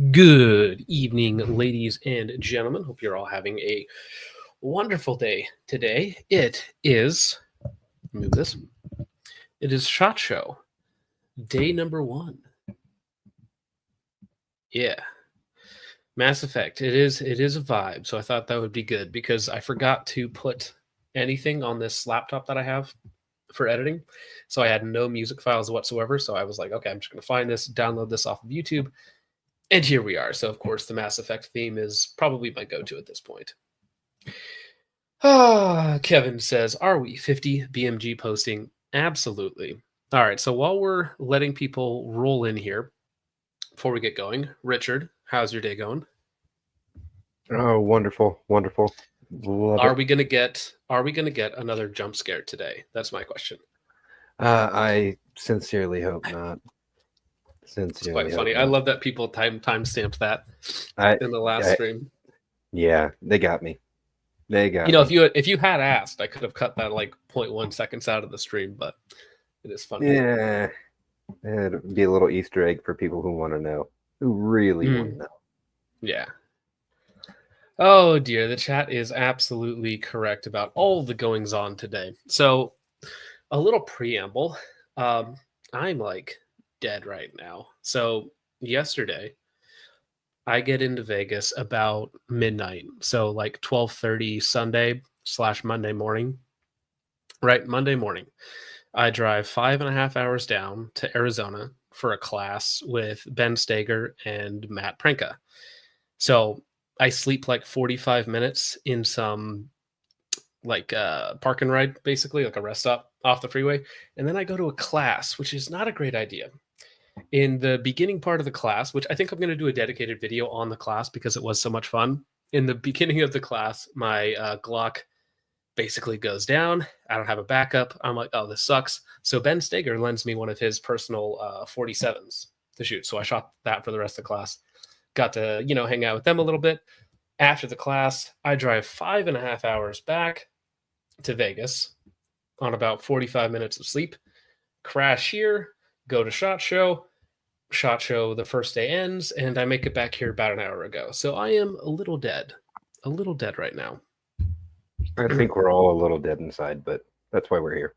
Good evening, ladies and gentlemen. Hope you're all having a wonderful day today. It is, move this, it is SHOT Show, day number 1. Yeah. Mass Effect. It is a vibe, so I thought that would be good because I forgot to put anything on this laptop that I have for editing. So I had no music files whatsoever. So I was like, okay, I'm just going to find this, download this off of YouTube. And here we are. So, of course, the Mass Effect theme is probably my go-to at this point. Kevin says, are we 50 BMG posting? Absolutely. All right, so while we're letting people roll in here, before we get going, Richard, how's your day going? Oh, wonderful, wonderful. Are we gonna get another jump scare today? That's my question. I sincerely hope not. It's quite funny. I love that people timestamped that in the last stream. Yeah, they got me. They got me. If you had asked, I could have cut that like 0.1 seconds out of the stream, but it is funny. Yeah, it'd be a little Easter egg for people who want to know, who really want to know. Yeah. Oh dear, the chat is absolutely correct about all the goings on today. So, a little preamble. I'm like dead right now. So yesterday, I get into Vegas about midnight. So like 12:30 Sunday / Monday morning. Right, Monday morning. I drive 5.5 hours down to Arizona for a class with Ben Steger and Matt Prenka. So I sleep like 45 minutes in some like park and ride, basically, like a rest stop off the freeway. And then I go to a class, which is not a great idea. In the beginning part of the class, which I think I'm going to do a dedicated video on the class because it was so much fun. In the beginning of the class, my Glock basically goes down. I don't have a backup. I'm like, oh, this sucks. So Ben Steger lends me one of his personal 47s to shoot. So I shot that for the rest of the class. Got to, hang out with them a little bit. After the class, I drive 5.5 hours back to Vegas on about 45 minutes of sleep. Crash here, go to SHOT Show. SHOT Show, the first day ends, and I make it back here about an hour ago. So I am a little dead right now. I think we're all a little dead inside, but that's why we're here.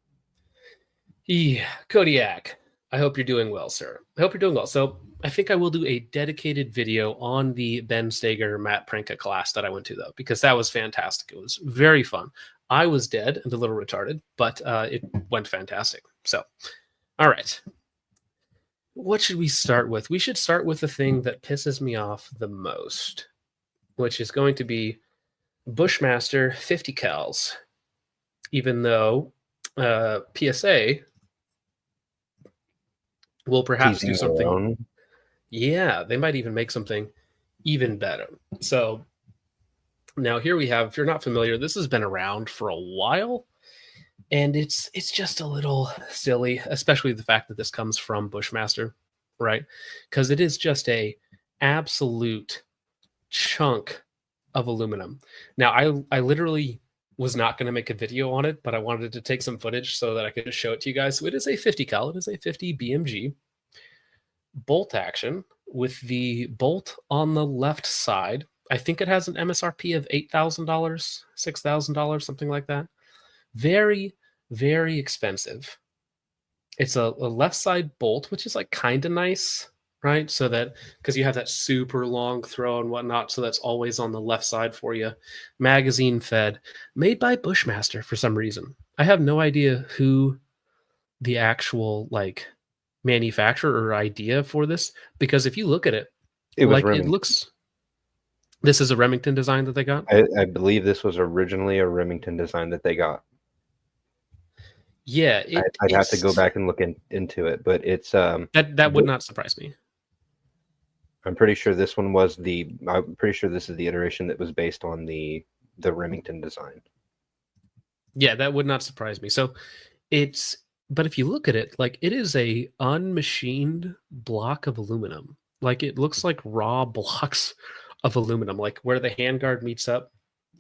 Yeah, Kodiak, I hope you're doing well, sir. I hope you're doing well. So I think I will do a dedicated video on the Ben Steger, Matt Prenka class that I went to, though, because that was fantastic. It was very fun. I was dead and a little retarded, but it went fantastic. So, all right. What should we start with? We should start with the thing that pisses me off the most, which is going to be Bushmaster 50 cals. Even though PSA will perhaps do something. Yeah, they might even make something even better. So now here we have, if you're not familiar, this has been around for a while. And it's just a little silly, especially the fact that this comes from Bushmaster, right? Because it is just a absolute chunk of aluminum. Now, I literally was not going to make a video on it, but I wanted to take some footage so that I could just show it to you guys. So it is a 50 cal. It is a 50 BMG bolt action with the bolt on the left side. I think it has an MSRP of $8,000, $6,000, something like that. Very, very expensive. It's a left side bolt, which is like kind of nice, right? So that, because you have that super long throw and whatnot, so that's always on the left side for you. Magazine fed, made by Bushmaster for some reason. I have no idea who the actual like manufacturer or idea for this, because if you look at it, it looks. This is a Remington design that they got? I believe this was originally a Remington design that they got. Yeah, I'd have to go back and look into it, but it's that would not surprise me. I'm pretty sure this one was I'm pretty sure this is the iteration that was based on the Remington design. Yeah, that would not surprise me. So but if you look at it, like it is a unmachined block of aluminum. Like it looks like raw blocks of aluminum, like where the handguard meets up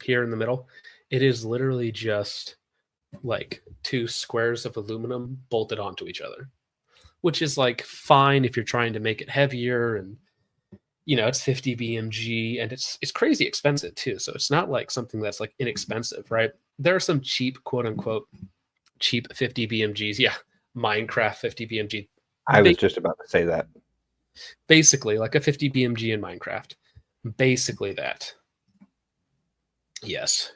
here in the middle. It is literally just like 2 squares of aluminum bolted onto each other, which is like fine if you're trying to make it heavier and you know, it's 50 BMG and it's crazy expensive too. So it's not like something that's like inexpensive, right? There are some cheap, quote unquote, cheap 50 BMGs. Yeah, Minecraft 50 BMG. I was just about to say that. Basically, like a 50 BMG in Minecraft. Basically that. Yes.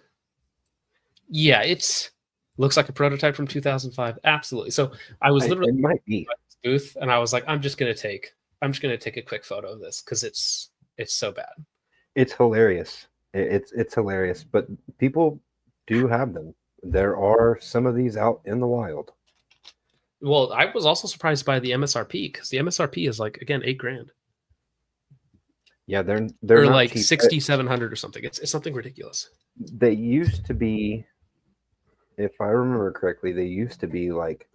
Yeah, it's looks like a prototype from 2005. Absolutely. So I was literally It might be at this booth, and I was like, I'm just gonna take a quick photo of this because it's so bad. it's hilarious. It's hilarious, but people do have them. There are some of these out in the wild. Well, I was also surprised by the MSRP because the MSRP is like again $8,000. Yeah, they're Or not like cheap. 6,700 or something. It's something ridiculous. They used to be, if I remember correctly, they used to be like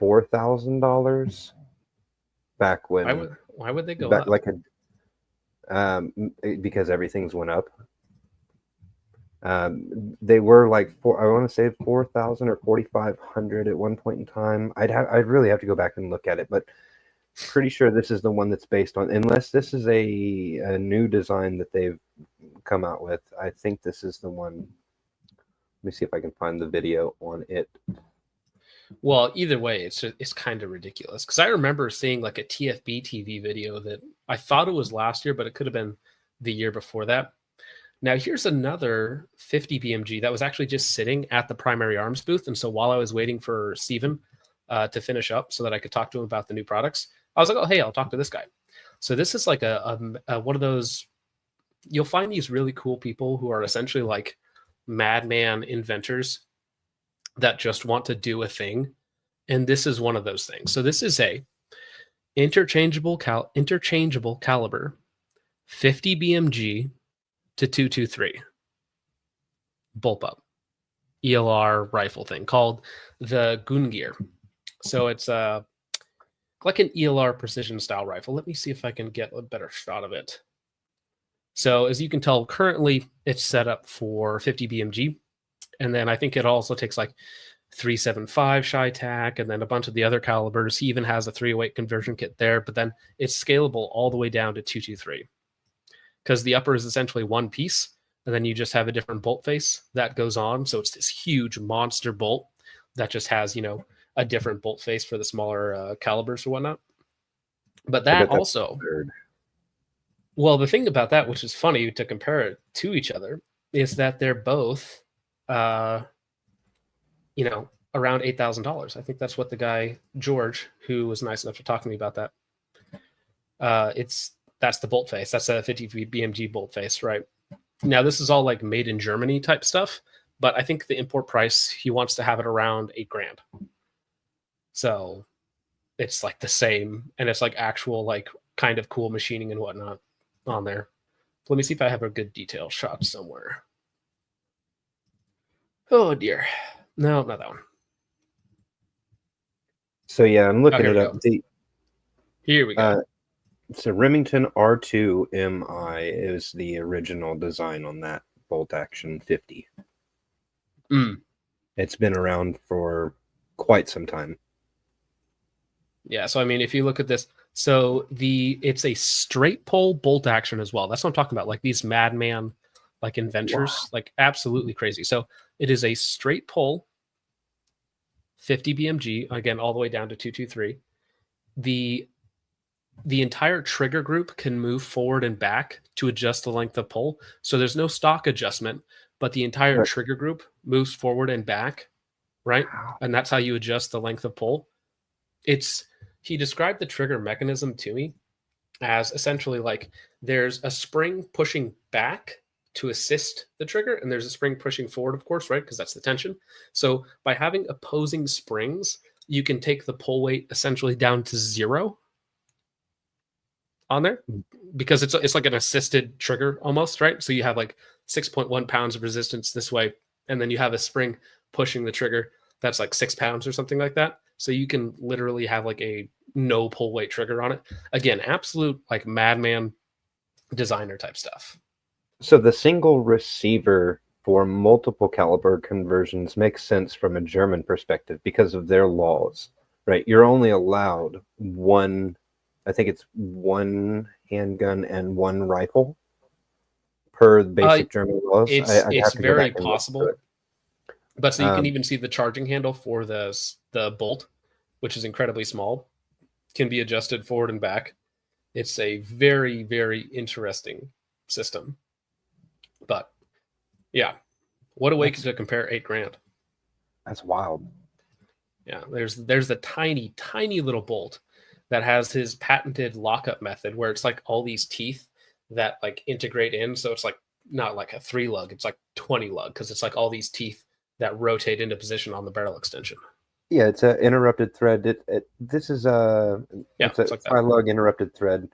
$4,000 back when. Why would they go back up? like because everything's went up. They were like I want to say 4,000 or 4,500 at one point in time. I'd really have to go back and look at it, but pretty sure this is the one that's based on, unless this is a new design that they've come out with. I think this is the one. Let me see if I can find the video on it. Well, either way, it's kind of ridiculous because I remember seeing like a TFB TV video that I thought it was last year, but it could have been the year before that. Now, here's another 50 BMG that was actually just sitting at the Primary Arms booth. And so while I was waiting for Steven to finish up so that I could talk to him about the new products, I was like, oh, hey, I'll talk to this guy. So this is like a one of those, you'll find these really cool people who are essentially like madman inventors that just want to do a thing. And this is one of those things. So this is a interchangeable caliber 50 BMG to 223 bullpup ELR rifle thing called the Gungear. So it's like an ELR precision style rifle. Let me see if I can get a better shot of it. So as you can tell, currently it's set up for 50 BMG. And then I think it also takes like 375 Chi-Tac and then a bunch of the other calibers. He even has a 308 conversion kit there, but then it's scalable all the way down to 223 because the upper is essentially one piece and then you just have a different bolt face that goes on. So it's this huge monster bolt that just has, you know, a different bolt face for the smaller calibers or whatnot. But that also, well, the thing about that, which is funny to compare it to each other, is that they're both, you know, around $8,000. I think that's what the guy, George, who was nice enough to talk to me about that. That's the bolt face. That's a 50 BMG bolt face, right? Now, this is all like made in Germany type stuff, but I think the import price, he wants to have it around $8,000. So it's like the same, and it's like actual, like kind of cool machining and whatnot on there. Let me see if I have a good detail shot somewhere. Oh dear. No, not that one. So yeah, I'm looking it up. Here we go. So Remington R2MI is the original design on that bolt action 50. It's been around for quite some time. Yeah, so I mean, if you look at this, so it's a straight pull bolt action as well. That's what I'm talking about. Like these madman, like inventors, like absolutely crazy. So it is a straight pull 50 BMG, again, all the way down to 223. The entire trigger group can move forward and back to adjust the length of pull. So there's no stock adjustment, but the entire trigger group moves forward and back, right? And that's how you adjust the length of pull. He described the trigger mechanism to me as essentially like there's a spring pushing back to assist the trigger, and there's a spring pushing forward, of course, right? Because that's the tension. So by having opposing springs, you can take the pull weight essentially down to 0 on there because it's like an assisted trigger almost, right? So you have like 6.1 pounds of resistance this way, and then you have a spring pushing the trigger that's like 6 pounds or something like that. So you can literally have like a no pull weight trigger on it. Again, absolute like madman designer type stuff. So the single receiver for multiple caliber conversions makes sense from a German perspective because of their laws, right? You're only allowed one, I think it's one handgun and 1 rifle per the basic German laws. I'd It's have to go very back and look possible. through it. But so you can even see the charging handle for the bolt, which is incredibly small, can be adjusted forward and back. It's a very, very interesting system. But yeah, what a way to compare $8,000. That's wild. Yeah, there's a tiny, tiny little bolt that has his patented lockup method where it's like all these teeth that like integrate in. So it's like not like a 3 lug, it's like 20 lug because it's like all these teeth that rotate into position on the barrel extension. Yeah, it's an interrupted thread. This is it's a like 5 lug interrupted thread.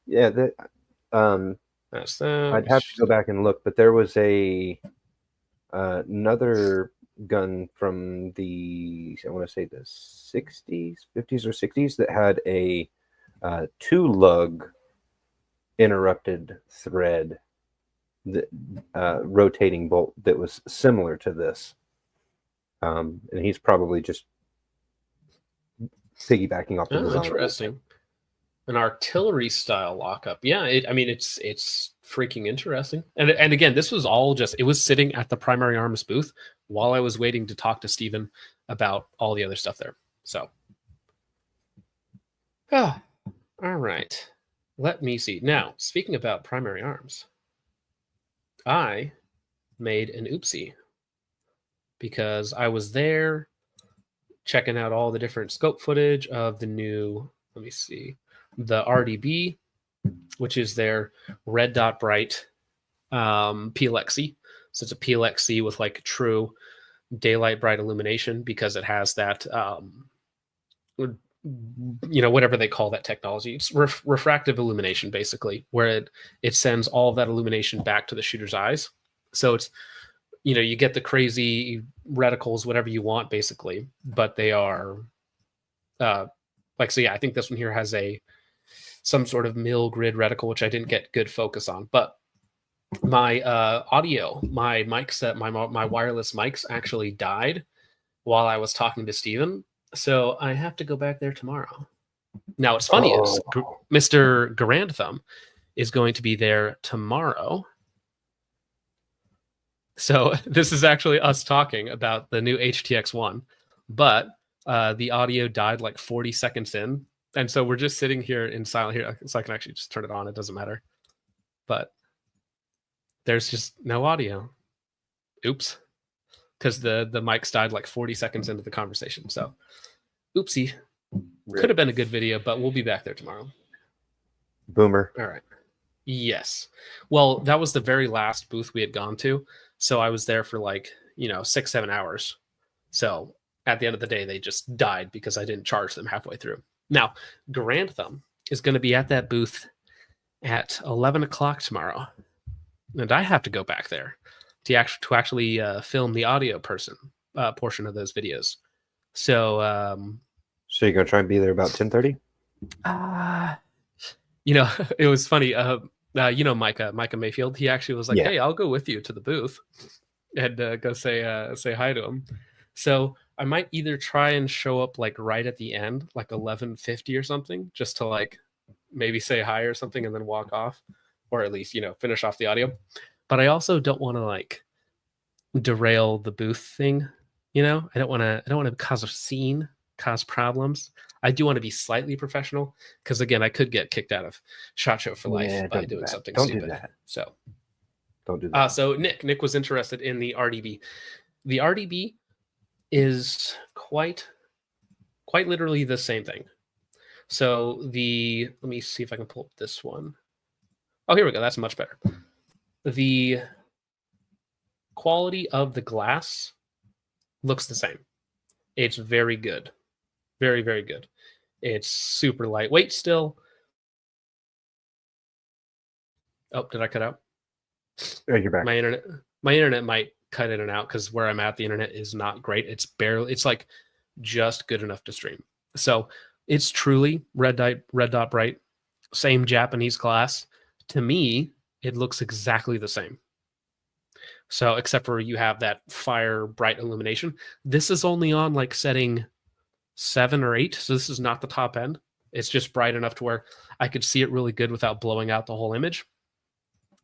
Yeah, that's that. I'd have to go back and look, but there was another gun from the, I want to say the 60s, 50s or 60s that had a 2 lug interrupted thread, that rotating bolt that was similar to this. And he's probably just piggybacking off the design. Interesting. An artillery style lockup. Yeah, it's freaking interesting. And again, this was all just, it was sitting at the Primary Arms booth while I was waiting to talk to Steven about all the other stuff there. So, all right. Let me see. Now, speaking about Primary Arms, I made an oopsie because I was there checking out all the different scope footage of the new, let me see, the RDB, which is their red dot bright PLXc. So it's a PLXc with like true daylight bright illumination because it has that, whatever they call that technology. It's refractive illumination, basically, where it sends all of that illumination back to the shooter's eyes. So it's, you get the crazy reticles, whatever you want, basically, but they are so yeah, I think this one here has some sort of mill grid reticle, which I didn't get good focus on. But my audio, my mic set, my wireless mics actually died while I was talking to Steven. So I have to go back there tomorrow. Now, what's funny is Mr. Garandthum is going to be there tomorrow. So this is actually us talking about the new HTX-1, but the audio died like 40 seconds in. And so we're just sitting here in silent here. So I can actually just turn it on. It doesn't matter. But there's just no audio. Oops. Because the mics died like 40 seconds into the conversation. So oopsie. Could have been a good video, but we'll be back there tomorrow. Boomer. All right. Yes. Well, that was the very last booth we had gone to. So I was there for like, 6-7 hours. So at the end of the day, they just died because I didn't charge them halfway through. Now, Garandthum is going to be at that booth at 11 o'clock tomorrow. And I have to go back there to actually film the audio portion of those videos. So, so you're going to try and be there about 10:30? It was funny. Micah Mayfield, he actually was like, "Hey, I'll go with you to the booth and go say hi to him." So I might either try and show up like right at the end, like 11:50 or something, just to like maybe say hi or something and then walk off, or at least finish off the audio. But I also don't want to like derail the booth thing. I don't want to cause a scene, cause problems. I do want to be slightly professional because, again, I could get kicked out of SHOT Show for life by doing something stupid. Do that. So don't do that. So Nick was interested in the RDB. The RDB is quite literally the same thing. So let me see if I can pull up this one. Oh, here we go. That's much better. The quality of the glass looks the same. It's very good. Very, very good. It's super lightweight still. Oh, did I cut out? Oh, you're back. My internet might cut in and out because where I'm at, the internet is not great. It's like just good enough to stream. So it's truly red dot bright, same Japanese glass. To me, it looks exactly the same. So except for you have that fire bright illumination. This is only on like setting 7 or 8, so this is not the top end. It's just bright enough to where I could see it really good without blowing out the whole image.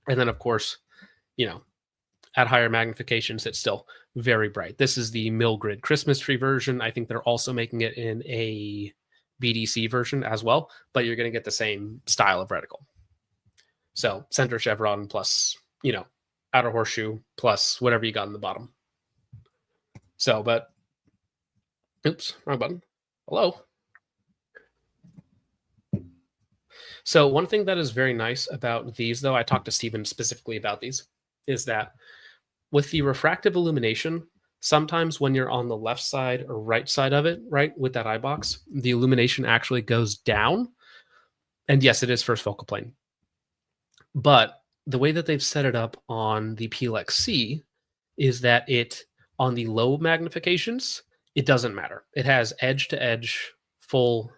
And then, of course, you know, at higher magnifications, it's still very bright. This is the mill grid Christmas tree version. I think they're also making it in a BDC version as well, but you're going to get the same style of reticle. So center chevron plus, you know, outer horseshoe plus whatever you got in the bottom. So, but, oops, wrong button. Hello. So one thing that is very nice about these, though, I talked to Steven specifically about these, is that with the refractive illumination, sometimes when you're on the left side or right side of it, right, with that eye box, the illumination actually goes down. And yes, it is first focal plane. But the way that they've set it up on the PLXc is that it, on the low magnifications, it doesn't matter. It has edge to edge full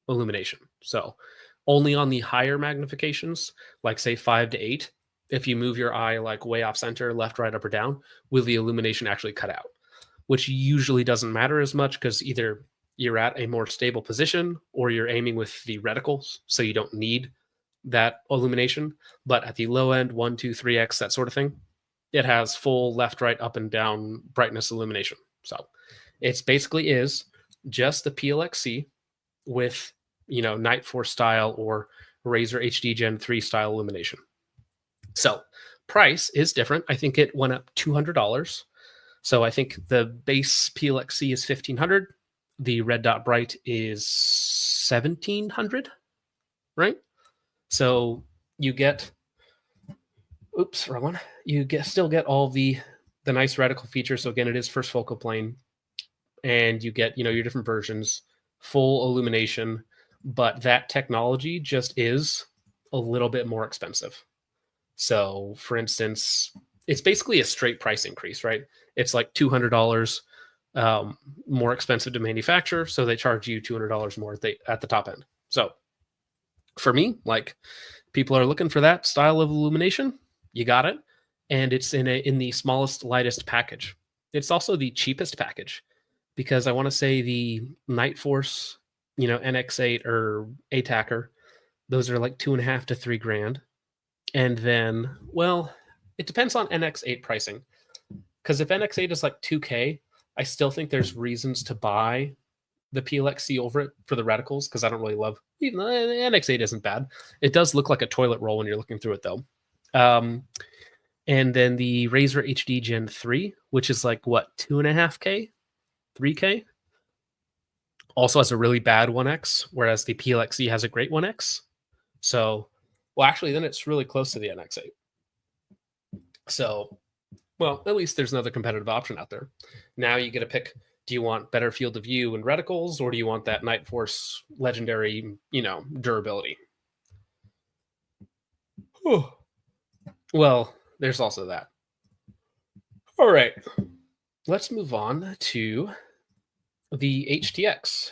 illumination. So only on the higher magnifications, like say 5 to 8, if you move your eye like way off center, left, right, up, or down, will the illumination actually cut out, which usually doesn't matter as much because either you're at a more stable position or you're aiming with the reticles, so you don't need that illumination. But at the low end, 1, 2, 3x, that sort of thing, it has full left, right, up, and down brightness illumination. So it's basically is just the PLXc with, you know, Night Force style or Razer HD Gen 3 style illumination. So price is different. I think it went up $200. So I think the base PLXc is $1,500. The red dot bright is $1,700, right? So you get, oops, wrong one. You still get all the nice reticle features. So again, it is first focal plane, and you get, you know, your different versions, full illumination, but that technology just is a little bit more expensive. So for instance, it's basically a straight price increase, right? It's like $200 more expensive to manufacture. So they charge you $200 more at the top end. So for me, like, people are looking for that style of illumination, you got it. And it's in the smallest, lightest package. It's also the cheapest package, because I want to say the Night Force, you know, NX8 or ATACR, those are like $2.5 to $3 grand. And then, well, it depends on NX8 pricing. Because if NX8 is like $2K, I still think there's reasons to buy the PLXc over it for the reticles, because I don't really love, even though the NX8 isn't bad. It does look like a toilet roll when you're looking through it, though. And then the Razer HD Gen 3, which is like, what, 2.5K? 3K? Also has a really bad 1X, whereas the PLXc has a great 1X. So, well, actually, then it's really close to the NX8. So, well, at least there's another competitive option out there. Now you get to pick, do you want better field of view and reticles, or do you want that Night Force legendary, you know, durability? Whew. Well, there's also that. All right. Let's move on to the HTX,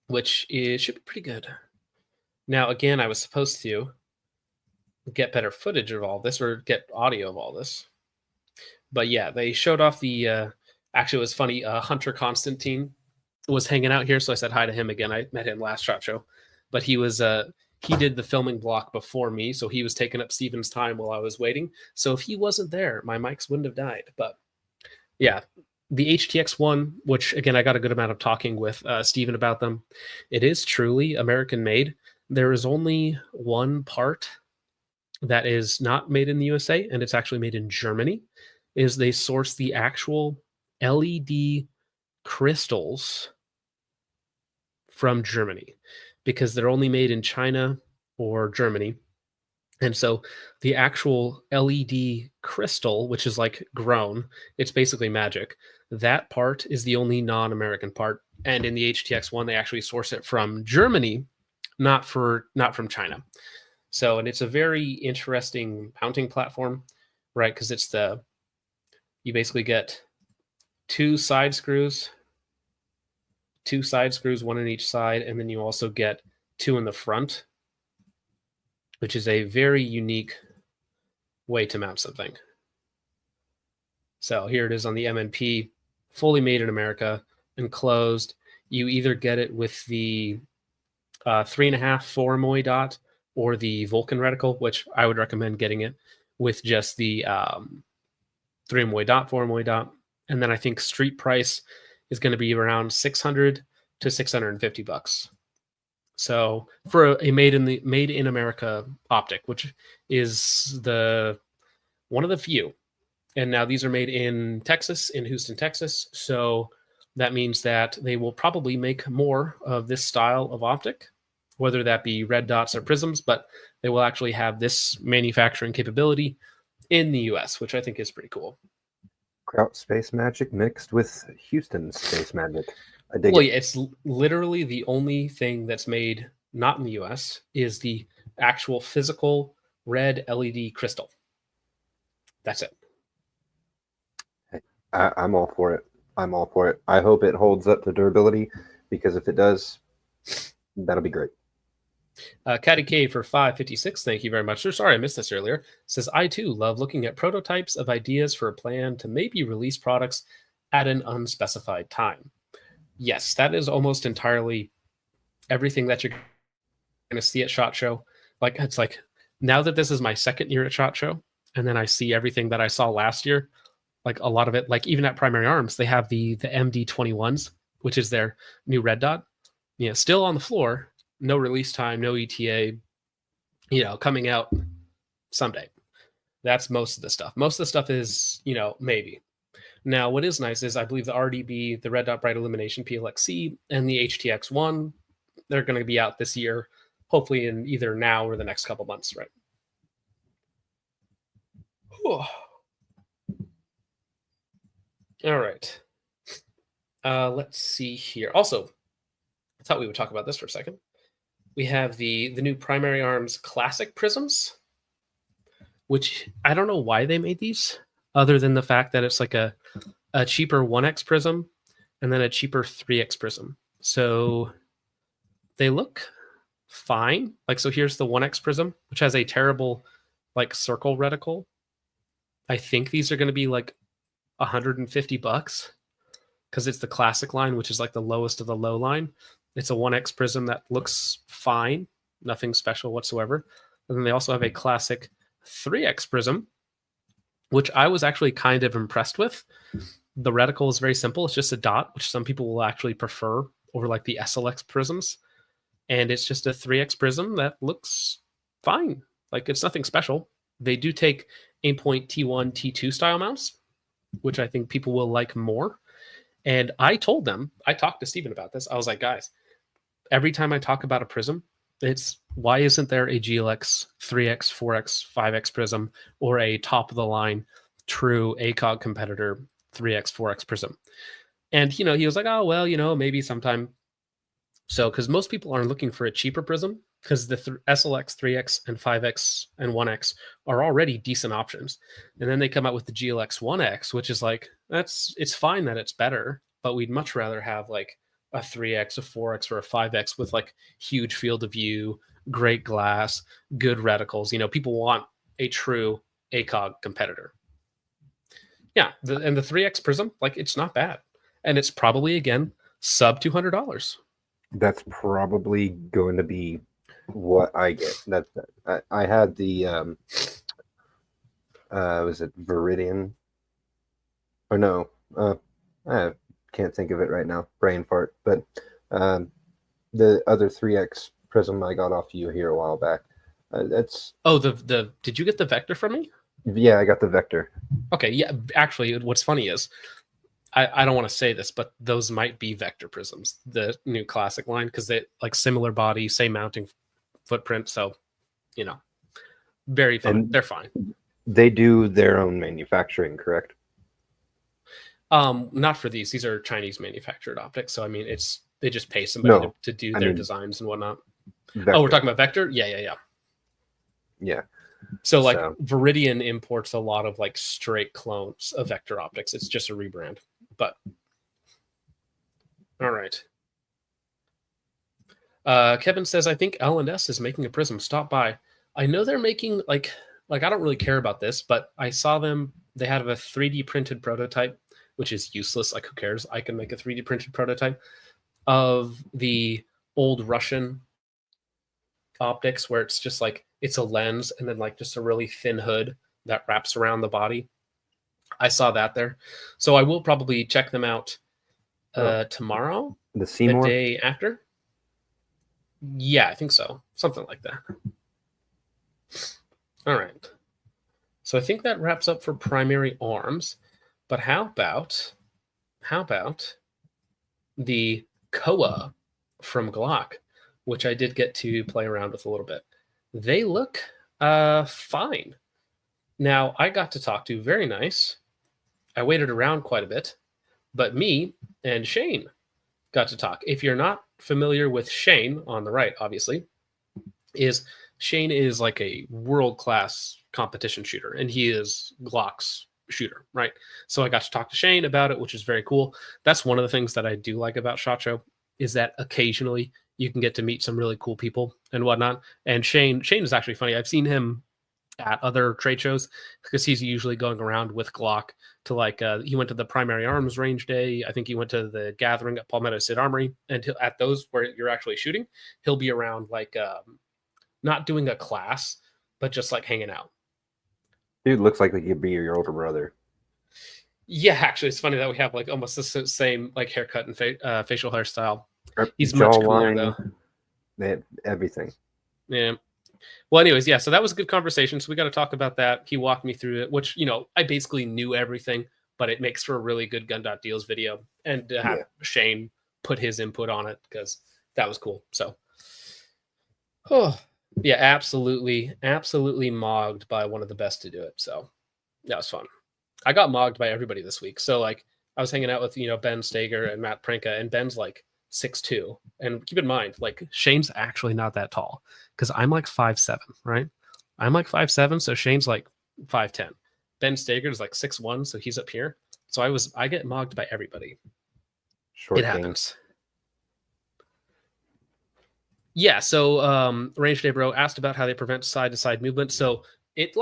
which should be pretty good. Now, again, I was supposed to get better footage of all this, or get audio of all this. But yeah, they showed off the, actually it was funny, Hunter Constantine was hanging out here, so I said hi to him again. I met him last SHOT Show. But he was, he did the filming block before me, so he was taking up Steven's time while I was waiting. So if he wasn't there, my mics wouldn't have died. But yeah, the HTX One, which again, I got a good amount of talking with Steven about them. It is truly American made. There is only one part that is not made in the USA, and it's actually made in Germany, is they source the actual LED crystals from Germany, because they're only made in China or Germany. And so the actual LED crystal, which is like grown, it's basically magic. That part is the only non-American part. And in the HTX One, they actually source it from Germany, not from China. So, and it's a very interesting mounting platform, right? Because it's you basically get two side screws, one on each side, and then you also get two in the front, which is a very unique way to mount something. So here it is on the MNP, fully made in America, enclosed. You either get it with the 3.5 4 MOI dot or the Vulcan reticle, which I would recommend getting it with just the 3 MOI dot, 4 MOI dot. And then I think street price is going to be around 600 to 650 bucks. So for a made in America optic, which is one of the few. And now these are made in Texas, in Houston, Texas. So that means that they will probably make more of this style of optic, whether that be red dots or prisms, but they will actually have this manufacturing capability in the US, which I think is pretty cool. Kraut Space Magic mixed with Houston Space Magic. I dig Well, it. yeah, it's literally the only thing that's made not in the US is the actual physical red LED crystal. That's it. I'm all for it. I'm all for it. I hope it holds up to durability, because if it does, that'll be great. Caddy K for 556. Thank you very much, sir. Sorry I missed this earlier. Says, I too love looking at prototypes of ideas for a plan to maybe release products at an unspecified time. Yes, that is almost entirely everything that you're going to see at SHOT Show. Like, it's like, now that this is my second year at SHOT Show, and then I see everything that I saw last year, like a lot of it, like even at Primary Arms, they have the MD21s, which is their new red dot. You know, still on the floor, no release time, no ETA, you know, coming out someday. That's most of the stuff. Most of the stuff is, you know, maybe. Now, what is nice is I believe the RDB, the Red Dot Bright Illumination PLXc, and the HTX1, they're going to be out this year, hopefully in either now or the next couple months, right? Whew. All right. Let's see here. Also, I thought we would talk about this for a second. We have the new Primary Arms Classic Prisms, which I don't know why they made these, other than the fact that it's like a cheaper 1x prism and then a cheaper 3x prism. So they look fine. Like, so here's the 1x prism, which has a terrible like circle reticle. I think these are going to be like $150 because it's the classic line, which is like the lowest of the low line. It's a 1x prism that looks fine, nothing special whatsoever. And then they also have a classic 3x prism, which I was actually kind of impressed with. The reticle is very simple. It's just a dot, which some people will actually prefer over like the SLX prisms. And it's just a 3x prism that looks fine. Like, it's nothing special. They do take Aimpoint T1, T2 style mounts, which I think people will like more. And I told them, I talked to Steven about this. I was like, guys, every time I talk about a prism, it's why isn't there a GLX 3x, 4x, 5x prism or a top of the line true ACOG competitor 3x, 4x prism? And, you know, he was like, oh, well, you know, maybe sometime. So, because most people are looking for a cheaper prism, because the SLX 3x and 5x and 1x are already decent options. And then they come out with the GLX 1x, which is like, it's fine that it's better, but we'd much rather have like a 3x, a 4x, or a 5x with like huge field of view, great glass, good reticles. You know, people want a true ACOG competitor. Yeah, and the 3x prism, like, it's not bad. And it's probably, again, sub $200. That's probably going to be what I get. I had the was it Viridian? Or no, I can't think of it right now. Brain fart. But the other 3x prism I got off you here a while back. That's did you get the Vector from me? Yeah, I got the Vector. Okay, yeah. Actually, what's funny is I don't want to say this, but those might be Vector prisms, the new classic line, because they like similar body, same mounting footprint. So, you know, very fun. And they're fine. They do their own manufacturing, correct? Not for these. These are Chinese manufactured optics. So I mean, they just pay somebody to do their designs and whatnot. Vector. Oh, we're talking about Vector? Yeah. So like Viridian imports a lot of like straight clones of Vector optics. It's just a rebrand. But all right. Kevin says, I think L&S is making a prism. Stop by. I know they're making like I don't really care about this, but I saw them. They have a 3D printed prototype, which is useless. Like, who cares? I can make a 3D printed prototype of the old Russian optics where it's just like it's a lens and then like just a really thin hood that wraps around the body. I saw that there. So I will probably check them out tomorrow, The Seymour? the day after. Yeah, I think so. Something like that. All right. So I think that wraps up for primary arms. But how about the COA from Glock, which I did get to play around with a little bit. They look fine. Now, I got to talk to, very nice. I waited around quite a bit, but me and Shane got to talk. If you're not familiar with Shane on the right, obviously, Shane is like a world-class competition shooter, and he is Glock's shooter, right? So I got to talk to Shane about it, which is very cool. That's one of the things that I do like about SHOT Show, is that occasionally you can get to meet some really cool people and whatnot. And Shane is actually funny. I've seen him at other trade shows because he's usually going around with Glock to like he went to the primary arms range day. I think he went to the gathering at Palmetto State Armory, and at those where you're actually shooting, he'll be around like not doing a class, but just like hanging out. Dude looks like he could be your older brother. Yeah, actually, it's funny that we have like almost the same like haircut and facial hairstyle. He's Jawline, much cooler though. They have everything. Yeah. Well, anyways, yeah. So that was a good conversation. So we got to talk about that. He walked me through it, which I basically knew everything, but it makes for a really good Gun.Deals video, and to have Shane put his input on it because that was cool. So, yeah, absolutely mogged by one of the best to do it. So that was fun. I got mogged by everybody this week. So like I was hanging out with, Ben Stager and Matt Prinka, and Ben's like 6'2". And keep in mind, like Shane's actually not that tall because I'm like 5'7", right? I'm like 5'7", so Shane's like 5'10". Ben Stager is like 6'1", so he's up here. So I get mogged by everybody. Short it happens. Yeah, so Range Day Bro asked about how they prevent side-to-side movement. So it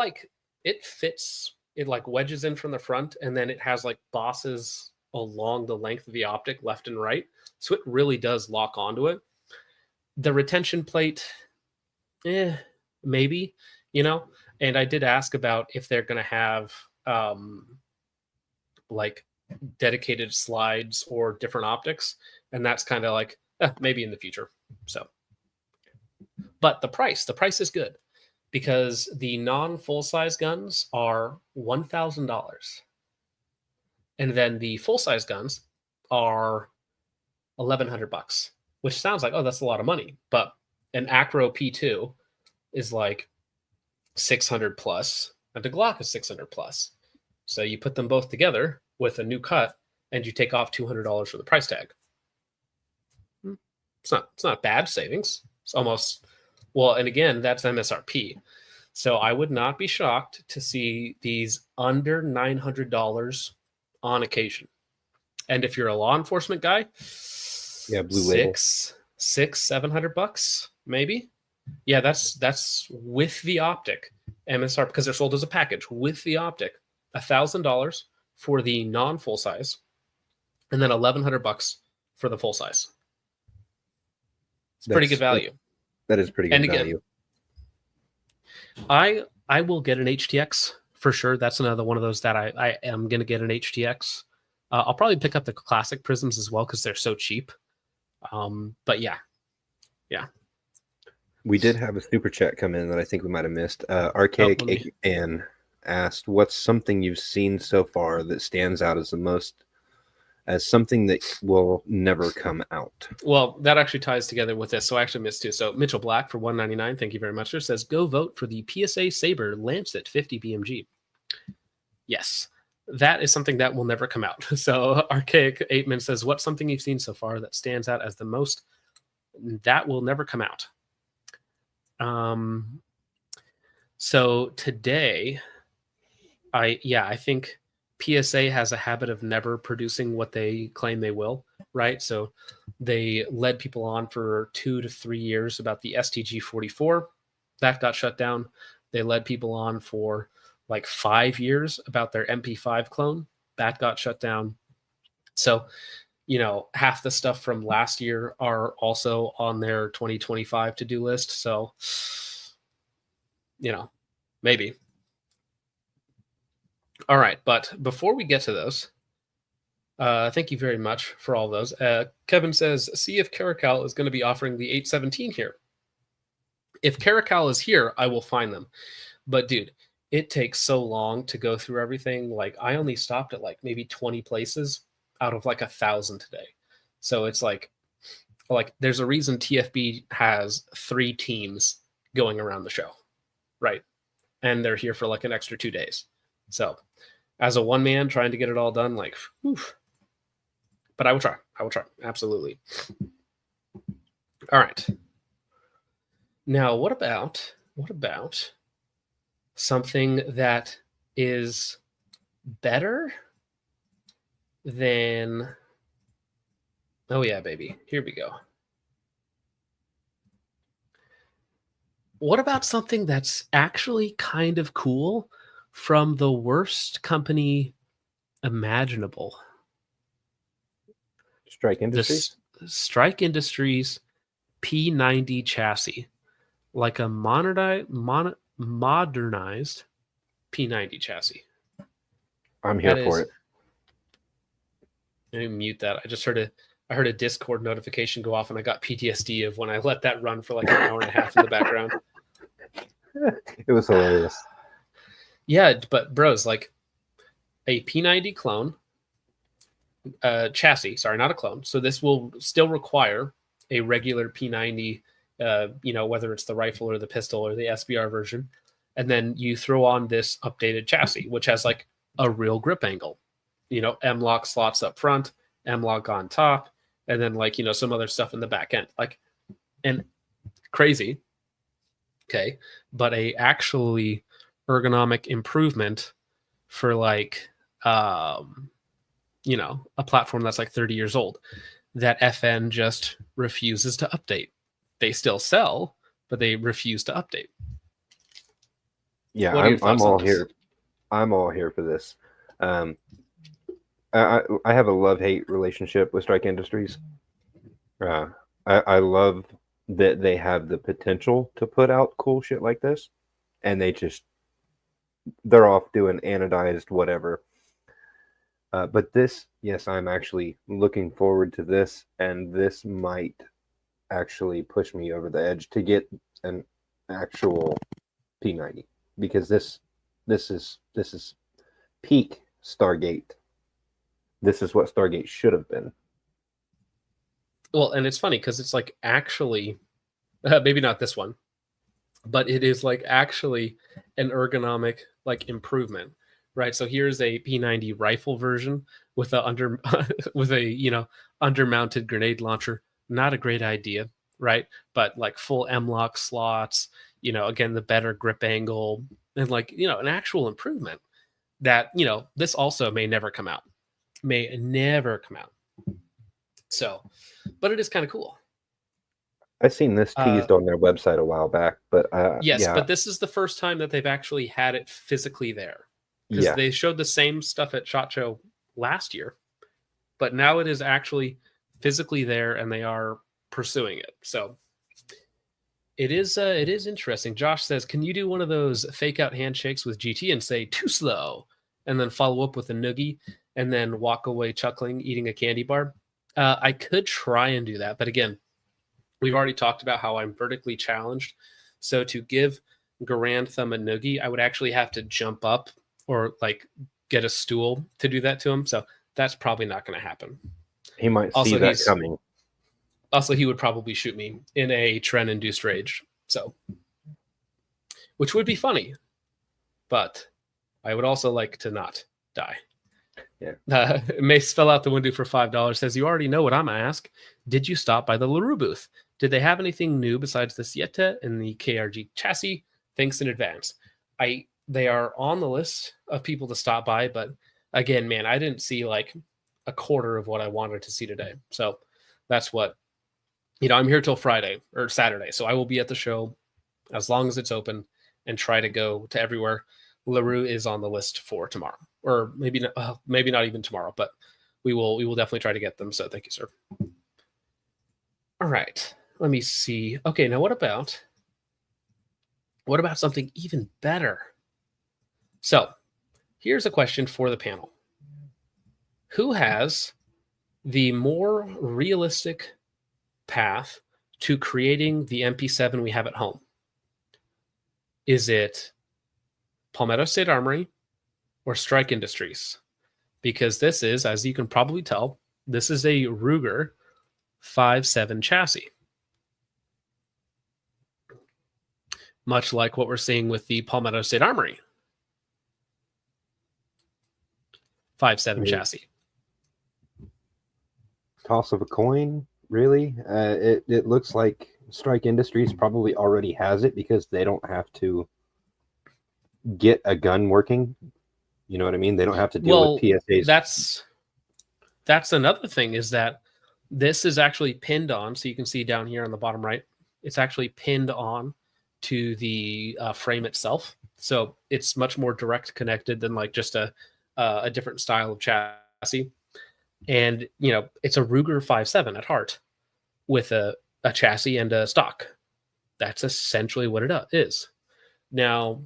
fits, it like wedges in from the front, and then it has like bosses along the length of the optic, left and right. So it really does lock onto it. The retention plate, maybe, And I did ask about if they're going to have like dedicated slides or different optics, and that's kind of like maybe in the future. So. But the price is good because the non-full-size guns are $1,000. And then the full-size guns are $1,100, which sounds like, oh, that's a lot of money. But an Acro P2 is like 600 plus, and the Glock is 600 plus. So you put them both together with a new cut, and you take off $200 for the price tag. It's not bad savings. It's almost, well, and again, that's MSRP. So I would not be shocked to see these under $900 on occasion. And if you're a law enforcement guy, blue label, $700 maybe. Yeah, that's with the optic MSRP, because they're sold as a package with the optic. $1,000 for the non-full size, and then $1,100 for the full size. It's pretty good value. That is pretty good value. I will get an HTX for sure. That's another one of those that I am going to get an HTX. I'll probably pick up the classic Prisms as well because they're so cheap. But yeah. We did have a super chat come in that I think we might have missed. Archaic Ann asked, what's something you've seen so far that stands out as something that will never come out? Well, that actually ties together with this. So I actually missed two. So Mitchell Black for $199, thank you very much, sir, says, go vote for the PSA Saber Lancet 50 BMG. Yes, that is something that will never come out. So Archaic 8-Man says, what's something you've seen so far that stands out as the most that will never come out? So today, I think PSA has a habit of never producing what they claim they will, right? So they led people on for 2 to 3 years about the STG-44. That got shut down. They led people on for like 5 years about their MP5 clone. That got shut down. So you know, half the stuff from last year are also on their 2025 to-do list. So, you know, maybe. All right, but before we get to those, thank you very much for all those. Kevin says, see if Caracal is going to be offering the 817 here. If Caracal is here, I will find them. But dude, it takes so long to go through everything. Like I only stopped at like maybe 20 places out of like 1,000 today. So it's like there's a reason TFB has 3 teams going around the show, right? And they're here for like an extra 2 days. So as a one man trying to get it all done, like, whew. But I will try. Absolutely. All right. Now, what about something that is better than, oh yeah, baby, here we go. What about something that's actually kind of cool from the worst company imaginable? Strike Industries? Strike Industries P90 chassis. Like a modernized P90 chassis. I'm here for it. Let me mute that. I heard a Discord notification go off and I got PTSD of when I let that run for like an hour and a half in the background. It was hilarious. Yeah, but bros, like a P90 clone chassis, sorry, not a clone. So this will still require a regular P90, you know, whether it's the rifle or the pistol or the SBR version. And then you throw on this updated chassis, which has like a real grip angle, you know, M-lock slots up front, M-lock on top, and then like, you know, some other stuff in the back end, like, and crazy. Okay. But a actually ergonomic improvement for like, you know, a platform that's like 30 years old that FN just refuses to update. They still sell, but they refuse to update. Yeah, I'm all here. I'm all here for this. I have a love-hate relationship with Strike Industries. I love that they have the potential to put out cool shit like this, and they're off doing anodized whatever. But this, yes, I'm actually looking forward to this, and this might actually push me over the edge to get an actual P90, because this is peak Stargate. This is what Stargate should have been. Well, and it's funny because it's like actually, maybe not this one, but it is like actually an ergonomic like improvement, right? So here's a P90 rifle version with with a, you know, undermounted grenade launcher. Not a great idea, right? But like full M-lock slots, you know, again, the better grip angle, and like, you know, an actual improvement that, you know, this also may never come out. So, but it is kind of cool. I've seen this teased on their website a while back, but yes, yeah. But this is the first time that they've actually had it physically there, because they showed the same stuff at SHOT Show last year, but now it is actually physically there, and they are pursuing it. So it is interesting. Josh says, "Can you do one of those fake out handshakes with GT and say too slow, and then follow up with a noogie, and then walk away chuckling, eating a candy bar?" I could try and do that, but again, we've already talked about how I'm vertically challenged. So to give Garand Thumb a noogie, I would actually have to jump up or like get a stool to do that to him. So that's probably not going to happen. He might see that coming. Also, he would probably shoot me in a trend-induced rage. So, which would be funny, but I would also like to not die. Yeah. Mace fell out the window for $5. Says, you already know what I'm going to ask. Did you stop by the LaRue booth? Did they have anything new besides the Sieta and the KRG chassis? Thanks in advance. They are on the list of people to stop by, but again, man, I didn't see like a quarter of what I wanted to see today. So that's what, you know, I'm here till Friday or Saturday. So I will be at the show as long as it's open and try to go to everywhere. LaRue is on the list for tomorrow, or maybe not even tomorrow, but we will definitely try to get them. So thank you, sir. All right, let me see. Okay, now what about something even better? So here's a question for the panel. Who has the more realistic path to creating the MP7 we have at home? Is it Palmetto State Armory or Strike Industries? Because this is, as you can probably tell, this is a Ruger 5.7 chassis. Much like what we're seeing with the Palmetto State Armory 5.7 chassis. Toss of a coin, really. It looks like Strike Industries probably already has it because they don't have to get a gun working. You know what I mean? They don't have to deal with PSAs. That's another thing, is that this is actually pinned on. So you can see down here on the bottom right, it's actually pinned on to the frame itself. So it's much more direct connected than like just a different style of chassis. And, you know, it's a Ruger 5.7 at heart with a chassis and a stock. That's essentially what it is. Now,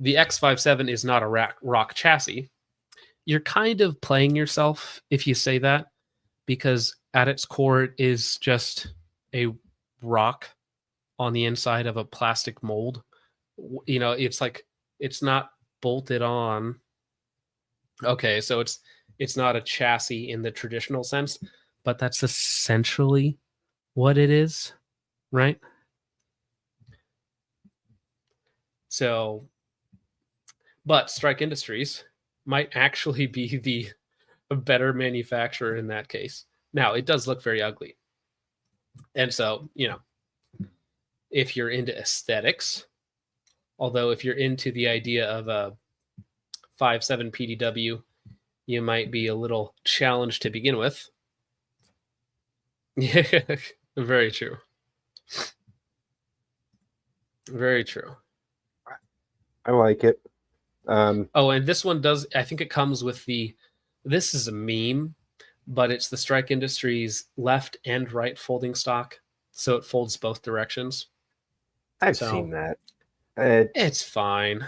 the X57 is not a rock chassis. You're kind of playing yourself if you say that, because at its core it is just a rock on the inside of a plastic mold. You know, it's like, it's not bolted on. Okay, so it's not a chassis in the traditional sense, but that's essentially what it is, right? So, but Strike Industries might actually be the better manufacturer in that case. Now, it does look very ugly. And so, you know, if you're into aesthetics, although if you're into the idea of a 5.7 PDW, you might be a little challenged to begin with. Yeah, very true. Very true. I like it. Oh, and this one does, I think it comes with this is a meme, but it's the Strike Industries left and right folding stock. So it folds both directions. I've seen that. It's fine.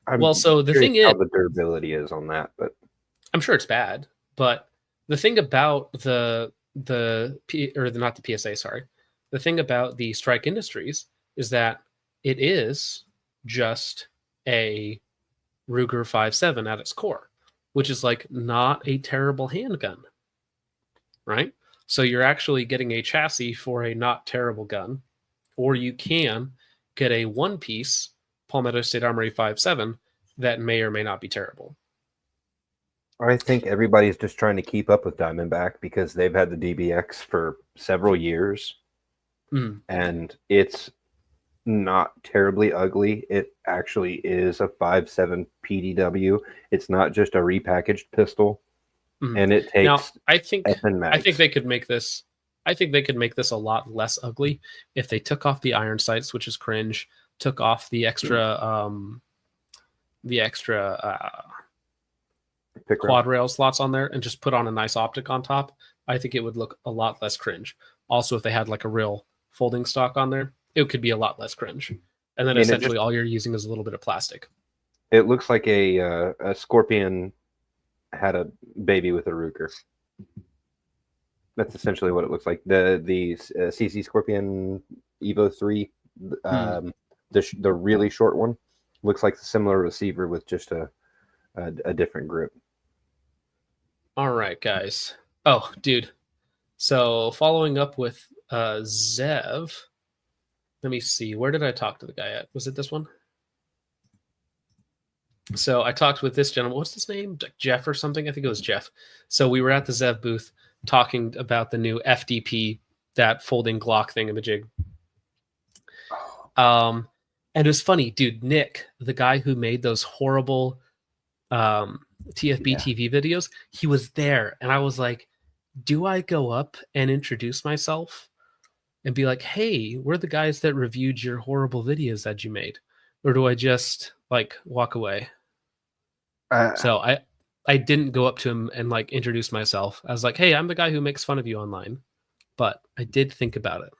I'm so the thing is, how the durability is on that, but I'm sure it's bad. But the thing about the thing about the Strike Industries is that it is just a Ruger 5.7 at its core, which is like not a terrible handgun, right? So you're actually getting a chassis for a not terrible gun, or you can get a one-piece Palmetto State Armory 5.7 that may or may not be terrible. I think everybody's just trying to keep up with Diamondback because they've had the DBX for several years, and it's not terribly ugly. It actually is a 5.7 PDW. It's not just a repackaged pistol, and it takes. Now, I think they could make this. I think they could make this a lot less ugly if they took off the iron sights, which is cringe. Took off the extra quad rail slots on there and just put on a nice optic on top. I think it would look a lot less cringe. Also, if they had like a real folding stock on there, it could be a lot less cringe. And then essentially all you're using is a little bit of plastic. It looks like a Scorpion had a baby with a Ruger. That's essentially what it looks like. The CC Scorpion Evo 3, the really short one, looks like the similar receiver with just a different grip. All right, guys. Oh, dude. So following up with Zev, let me see. Where did I talk to the guy at? Was it this one? So I talked with this gentleman. What's his name? Jeff or something? I think it was Jeff. So we were at the Zev booth talking about the new FDP, that folding Glock thingamajig. And it was funny, dude. Nick, the guy who made those horrible TFB TV videos, he was there. And I was like, do I go up and introduce myself and be like, hey, we're the guys that reviewed your horrible videos that you made? Or do I just like walk away? So I didn't go up to him and like introduce myself. I was like, "Hey, I'm the guy who makes fun of you online." But I did think about it.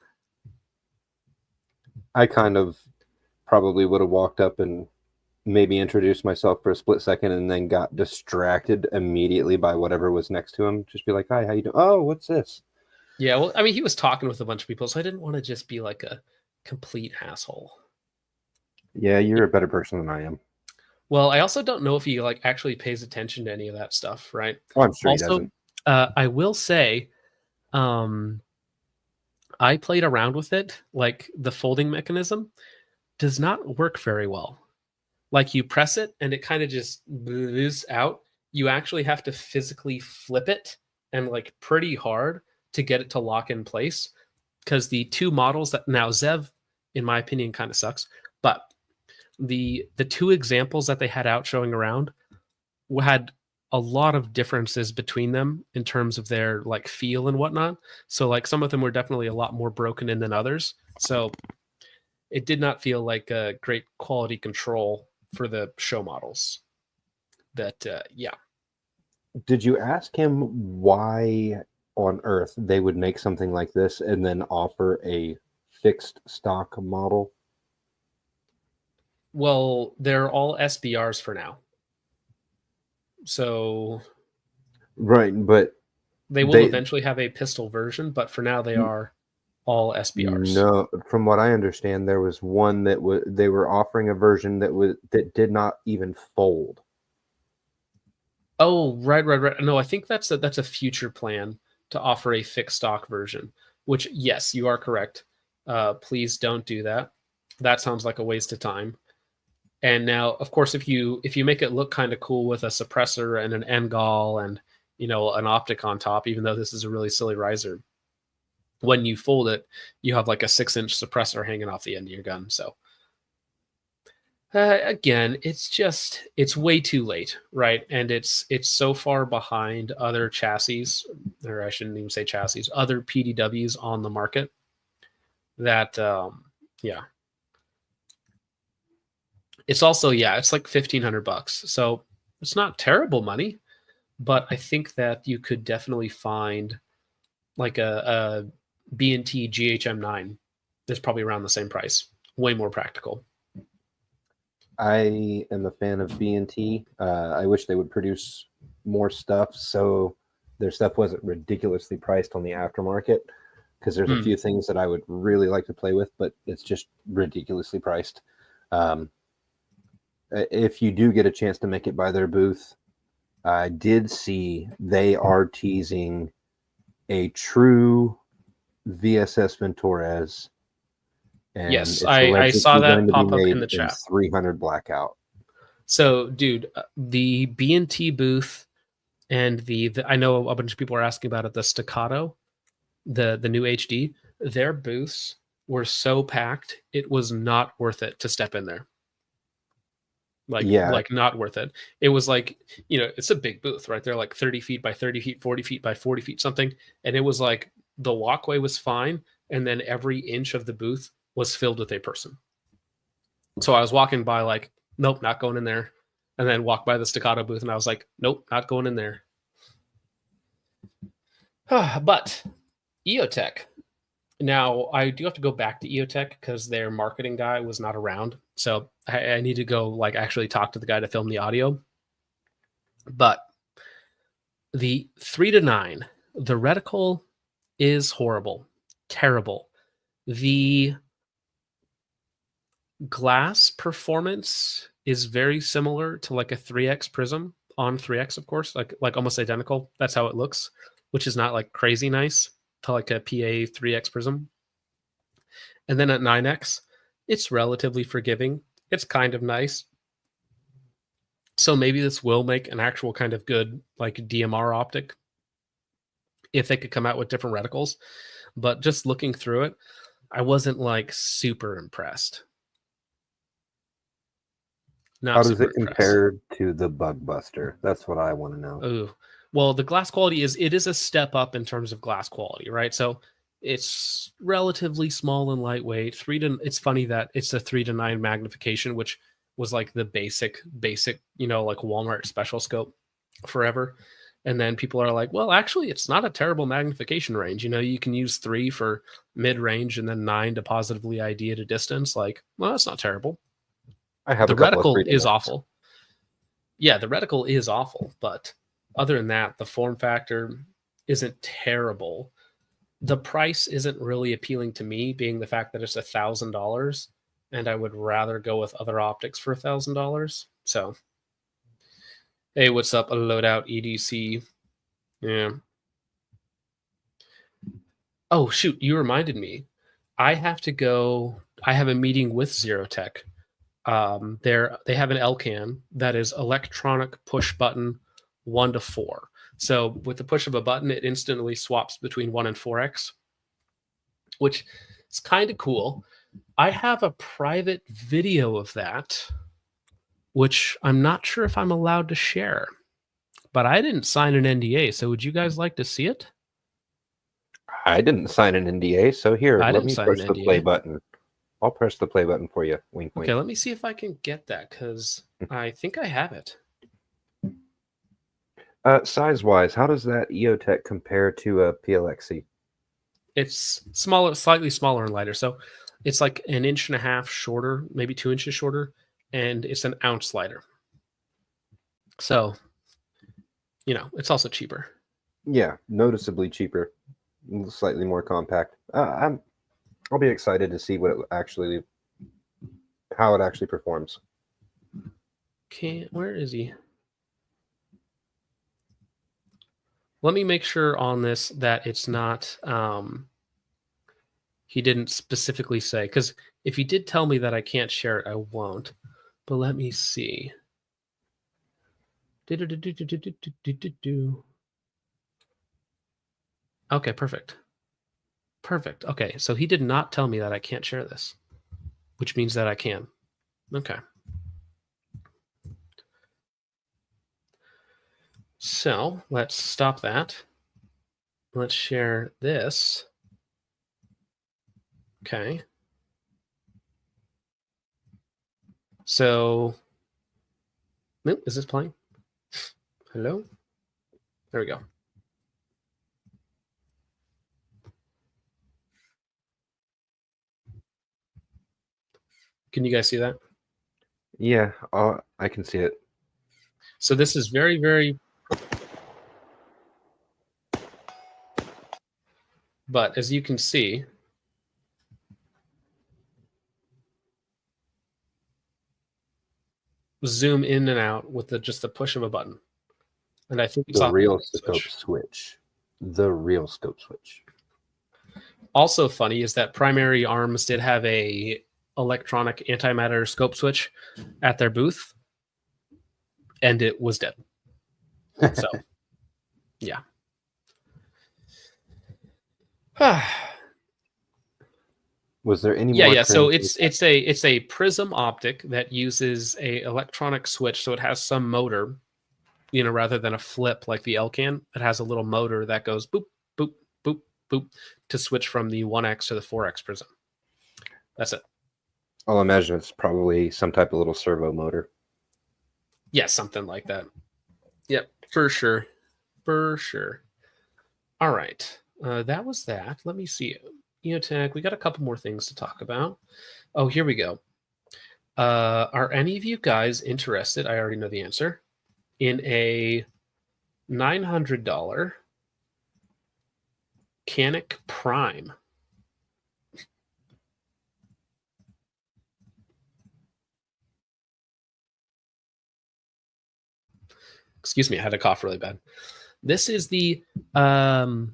I kind of probably would have walked up and maybe introduced myself for a split second and then got distracted immediately by whatever was next to him. Just be like, "Hi, how you doing? Oh, what's this?" Yeah, well, I mean, he was talking with a bunch of people, so I didn't want to just be like a complete asshole. Yeah, you're a better person than I am. Well, I also don't know if he like actually pays attention to any of that stuff, right? Oh, I'm sure he Also, doesn't. I will say, I played around with it. Like the folding mechanism does not work very well. Like you press it and it kind of just moves out. You actually have to physically flip it and like pretty hard to get it to lock in place. Because the two models that now Zev, in my opinion, kind of sucks. But the two examples that they had out showing around had a lot of differences between them in terms of their like feel and whatnot. So like some of them were definitely a lot more broken in than others. So it did not feel like a great quality control for the show models. That yeah. Did you ask him why on earth they would make something like this and then offer a fixed stock model? Well, they're all SBRs for now. So Right, but they will eventually have a pistol version, but for now they are all SBRs. No, from what I understand, there was one that they were offering a version that did not even fold. Oh, right. No, I think that's a future plan to offer a fixed stock version. Which, yes, you are correct. Please don't do that. That sounds like a waste of time. And now, of course, if you make it look kind of cool with a suppressor and an NGOL and an optic on top, even though this is a really silly riser, when you fold it, you have like a 6-inch suppressor hanging off the end of your gun. So again, it's way too late, right? And it's so far behind other chassis, or I shouldn't even say chassis, other PDWs on the market that yeah. It's also, it's like $1,500. So it's not terrible money, but I think that you could definitely find like a B&T GHM9 that's probably around the same price. Way more practical. I am a fan of B&T. I wish they would produce more stuff so their stuff wasn't ridiculously priced on the aftermarket, because there's a few things that I would really like to play with, but it's just ridiculously priced. If you do get a chance to make it by their booth, I did see they are teasing a true VSS Ventures. And yes, I saw that pop up in the chat. 300 blackout. So, dude, the B&T booth and the I know a bunch of people are asking about it, the Staccato, the new HD, their booths were so packed, it was not worth it to step in there. Like not worth it. It was like, it's a big booth, right? They're like 30 feet by 30 feet, 40 feet by 40 feet, something. And it was like the walkway was fine. And then every inch of the booth was filled with a person. So I was walking by like, nope, not going in there. And then walked by the Staccato booth and I was like, nope, not going in there. But EOTech. Now, I do have to go back to EOTech because their marketing guy was not around. So I need to go like actually talk to the guy to film the audio. But the 3-9, the reticle is horrible, terrible. The glass performance is very similar to like a 3X Prism on 3X, of course, like almost identical. That's how it looks, which is not like crazy nice to like a PA 3X Prism. And then at 9X, it's relatively forgiving. It's kind of nice. So maybe this will make an actual kind of good like DMR optic if they could come out with different reticles. But just looking through it, I wasn't like super impressed. How does it compare to the Bug Buster? That's what I want to know. Ooh. Well, the glass quality is a step up in terms of glass quality, right? So it's relatively small and lightweight. It's funny that it's a 3-9 magnification, which was like the basic, like Walmart special scope. forever. And then people are like, well, actually, it's not a terrible magnification range. You know, you can use 3 for mid-range and then 9 to positively ID at a distance. Like, well, that's not terrible. I have The a couple of reticle 3 is dimensions. awful. Yeah, the reticle is awful. But other than that, the form factor isn't terrible. The price isn't really appealing to me, being the fact that it's $1,000. And I would rather go with other optics for $1,000. So... Hey, what's up? A loadout EDC. Yeah. Oh, shoot. You reminded me. I have to go. I have a meeting with Zerotech. They have an LCAN that is electronic push button 1 to 4. So with the push of a button, it instantly swaps between 1 and 4x, which is kind of cool. I have a private video of that, which I'm not sure if I'm allowed to share. But I didn't sign an NDA, so would you guys like to see it? I didn't sign an NDA, so here, let me press the play NDA. button. I'll press the play button for you. Wink, wink. Okay, let me see if I can get that, because I think I have it. Size-wise, how does that EOTech compare to a PLXc? It's smaller, slightly smaller and lighter. So it's like 1.5 inches shorter, maybe 2 inches shorter, and it's 1 ounce lighter. So, you know, it's also cheaper. Yeah, noticeably cheaper, slightly more compact. I'll be excited to see how it actually performs. Where is he? Let me make sure on this that it's not. He didn't specifically say, because if he did tell me that I can't share it, I won't. But let me see. Okay, perfect. Perfect. Okay, so he did not tell me that I can't share this, which means that I can. Okay. So let's stop that. Let's share this. Okay. So, nope, is this playing? Hello? There we go. Can you guys see that? Yeah, I can see it. So this is very, very... But as you can see, zoom in and out with just the push of a button. And I think the real scope switch. The real scope switch. Also funny is that Primary Arms did have a electronic antimatter scope switch at their booth, and it was dead. So, yeah. Was there any more? Yeah. So it's a Prism optic that uses a electronic switch, so it has some motor, you know, rather than a flip like the LCAN. It has a little motor that goes boop, boop, boop, boop to switch from the 1x to the 4x Prism. That's it. I'll imagine it's probably some type of little servo motor. Yeah, something like that. Yep, for sure. For sure. All right. That was that. Let me see. EOTech, we got a couple more things to talk about. Oh, here we go. Are any of you guys interested? I already know the answer. In a $900 Canik Prime. Excuse me, I had to cough really bad. This is the Canik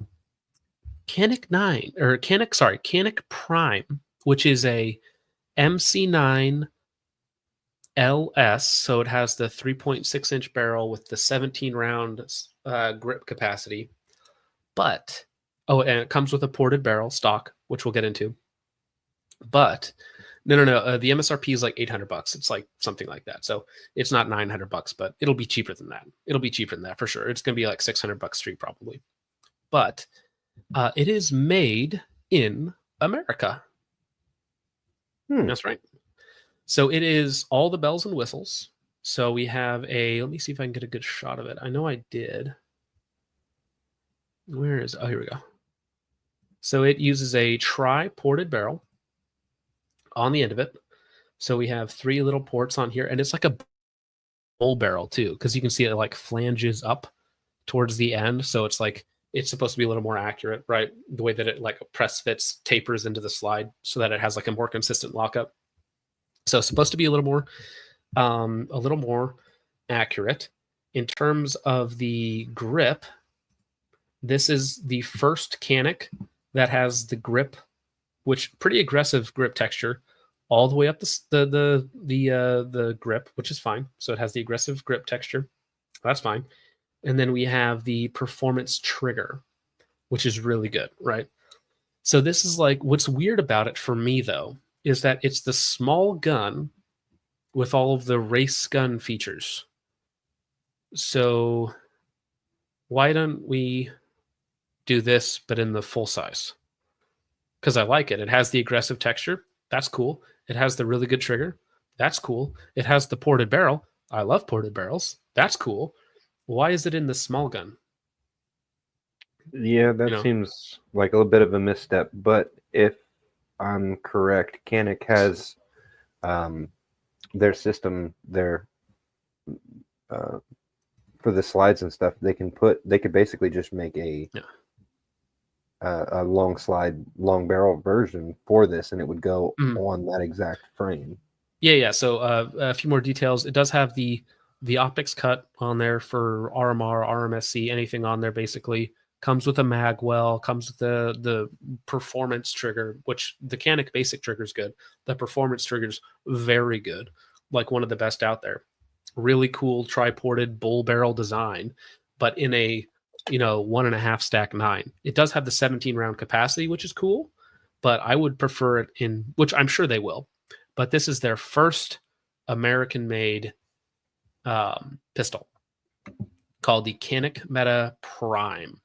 Prime, which is a MC9 LS. So it has the 3.6-inch barrel with the 17-round grip capacity. But, and it comes with a ported barrel stock, which we'll get into. But, no. The MSRP is like $800. It's like something like that. So it's not $900, but it'll be cheaper than that. It'll be cheaper than that for sure. It's going to be like $600 street probably. But it is made in America. That's right. So it is all the bells and whistles. So we have a, let me see if I can get a good shot of it. I know I did. Where is, oh, here we go. So it uses a tri-ported barrel on the end of it. So we have 3 little ports on here, and it's like a bull barrel too, because you can see it like flanges up towards the end. So it's like, it's supposed to be a little more accurate, right? The way that it like press fits tapers into the slide so that it has like a more consistent lockup. So it's supposed to be a little more accurate. In terms of the grip, this is the first Canik that has the grip, which pretty aggressive grip texture, all the way up the grip, which is fine. So it has the aggressive grip texture. That's fine. And then we have the performance trigger, which is really good, right? So this is like, what's weird about it for me though, is that it's the small gun with all of the race gun features. So why don't we do this, but in the full size? Because I like it. It has the aggressive texture. That's cool. It has the really good trigger. That's cool. It has the ported barrel. I love ported barrels. That's cool. Why is it in the small gun? Yeah, that seems like a little bit of a misstep. But if I'm correct, Canik has their system there for the slides and stuff. They could basically just make a long slide, long barrel version for this, and it would go on that exact frame. Yeah. So a few more details. It does have the optics cut on there for RMR, RMSC, anything on there basically. Comes with a mag well, comes with the performance trigger, which the Canik basic trigger is good. The performance trigger's very good, like one of the best out there. Really cool tri-ported bull barrel design, but in a 1.5 stack 9. It does have the 17 round capacity, which is cool, but I would prefer it in, which I'm sure they will. But this is their first American-made pistol called the Canik Meta Prime.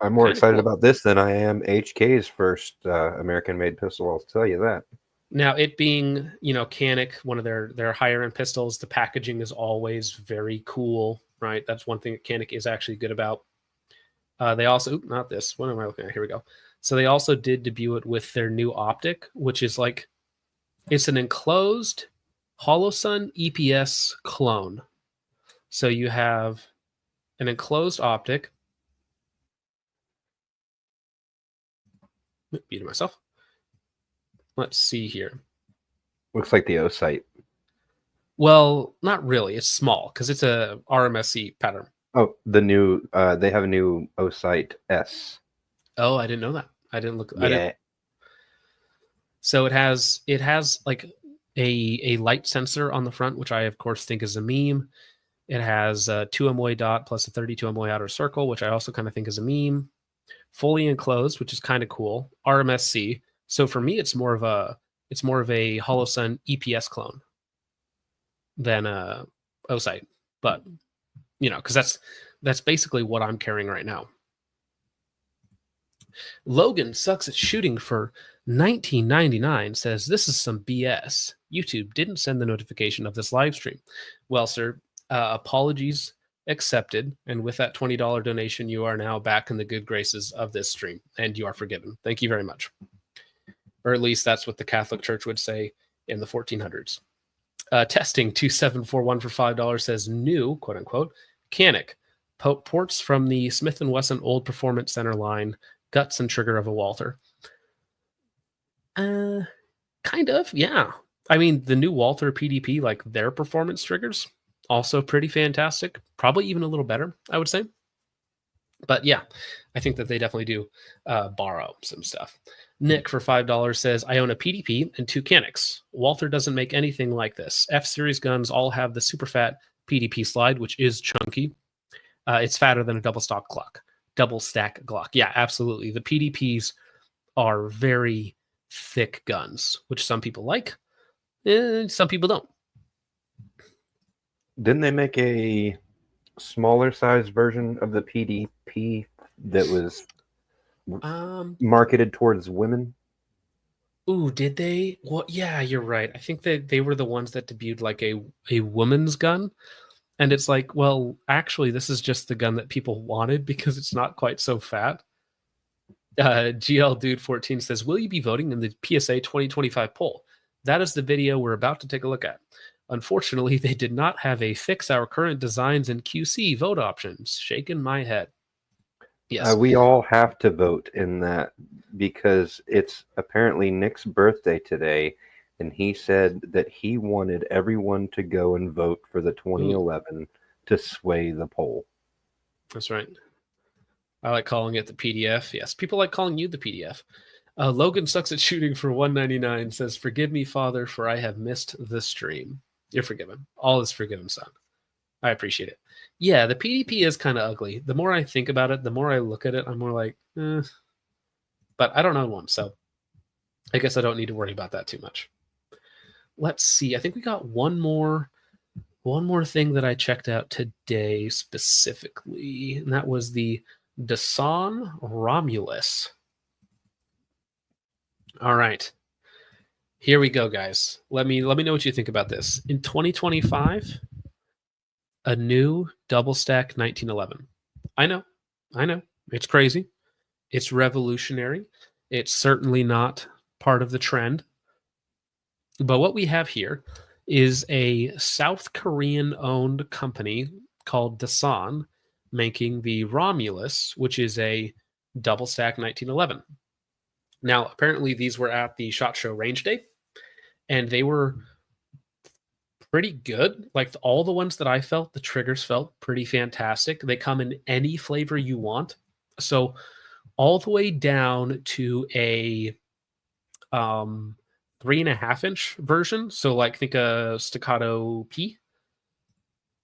I'm more excited about this than I am HK's first American-made pistol. I'll tell you that. Now, it being Canik, one of their higher end pistols, the packaging is always very cool, right? That's one thing that Canik is actually good about. They also, not this. What am I looking at? Here we go. So they also did debut it with their new optic, which is like, it's an enclosed Holosun EPS clone. So you have an enclosed optic. Beating myself. Let's see here. Looks like the O sight. Well, not really. It's small because it's a RMSC pattern. Oh, the new they have a new O sight S. Oh, I didn't know that. I didn't look. Yeah. So it has like a light sensor on the front, which I of course think is a meme. It has a 2 MOA dot plus a 32 MOA outer circle, which I also kind of think is a meme. Fully enclosed, which is kind of cool. RMSC. So for me, it's more of a Holosun EPS clone than a O-sight, but because that's basically what I'm carrying right now. Logan sucks at shooting for 19.99 says this is some BS. YouTube didn't send the notification of this live stream. Well, sir, apologies accepted, and with that $20 donation, you are now back in the good graces of this stream, and you are forgiven. Thank you very much. Or at least that's what the Catholic Church would say in the 1400s. Testing 2741 for $5 says new, quote unquote, Canik ports from the Smith & Wesson Old Performance Center line, guts and trigger of a Walther. Kind of, yeah. I mean, the new Walther PDP, like their performance triggers, also pretty fantastic. Probably even a little better, I would say. But yeah, I think that they definitely do borrow some stuff. Nick for $5 says, I own a PDP and 2 Caniks. Walther doesn't make anything like this. F-series guns all have the super fat PDP slide, which is chunky. It's fatter than a double stack Glock. Yeah, absolutely. The PDPs are very thick guns, which some people like, and some people don't. Didn't they make a smaller size version of the PDP that was marketed towards women? Ooh, did they? Well, yeah, you're right. I think that they were the ones that debuted like a woman's gun. And it's like, well, actually, this is just the gun that people wanted because it's not quite so fat. GL Dude 14 says, will you be voting in the PSA 2025 poll? That is the video we're about to take a look at. Unfortunately, they did not have a fix our current designs and QC vote options. Shaking my head. Yes. We all have to vote in that because it's apparently Nick's birthday today, and he said that he wanted everyone to go and vote for the 2011 to sway the poll. That's right. I like calling it the PDF. Yes, people like calling you the PDF. Logan sucks at shooting for 199 says, forgive me, Father, for I have missed the stream. You're forgiven. All is forgiven, son. I appreciate it. Yeah, the PDP is kind of ugly. The more I think about it, the more I look at it, I'm more like, eh. But I don't own one, so I guess I don't need to worry about that too much. Let's see. I think we got one more thing that I checked out today specifically, and that was the Danan Romulus. All right. Here we go, guys. Let me know what you think about this. In 2025, a new double stack 1911. I know. It's crazy. It's revolutionary. It's certainly not part of the trend. But what we have here is a South Korean-owned company called Dasan making the Romulus, which is a double stack 1911. Now, apparently these were at the SHOT Show Range Day, and they were pretty good. Like all the ones that I felt, the triggers felt pretty fantastic. They come in any flavor you want. So all the way down to a 3.5-inch version. So like think a staccato P,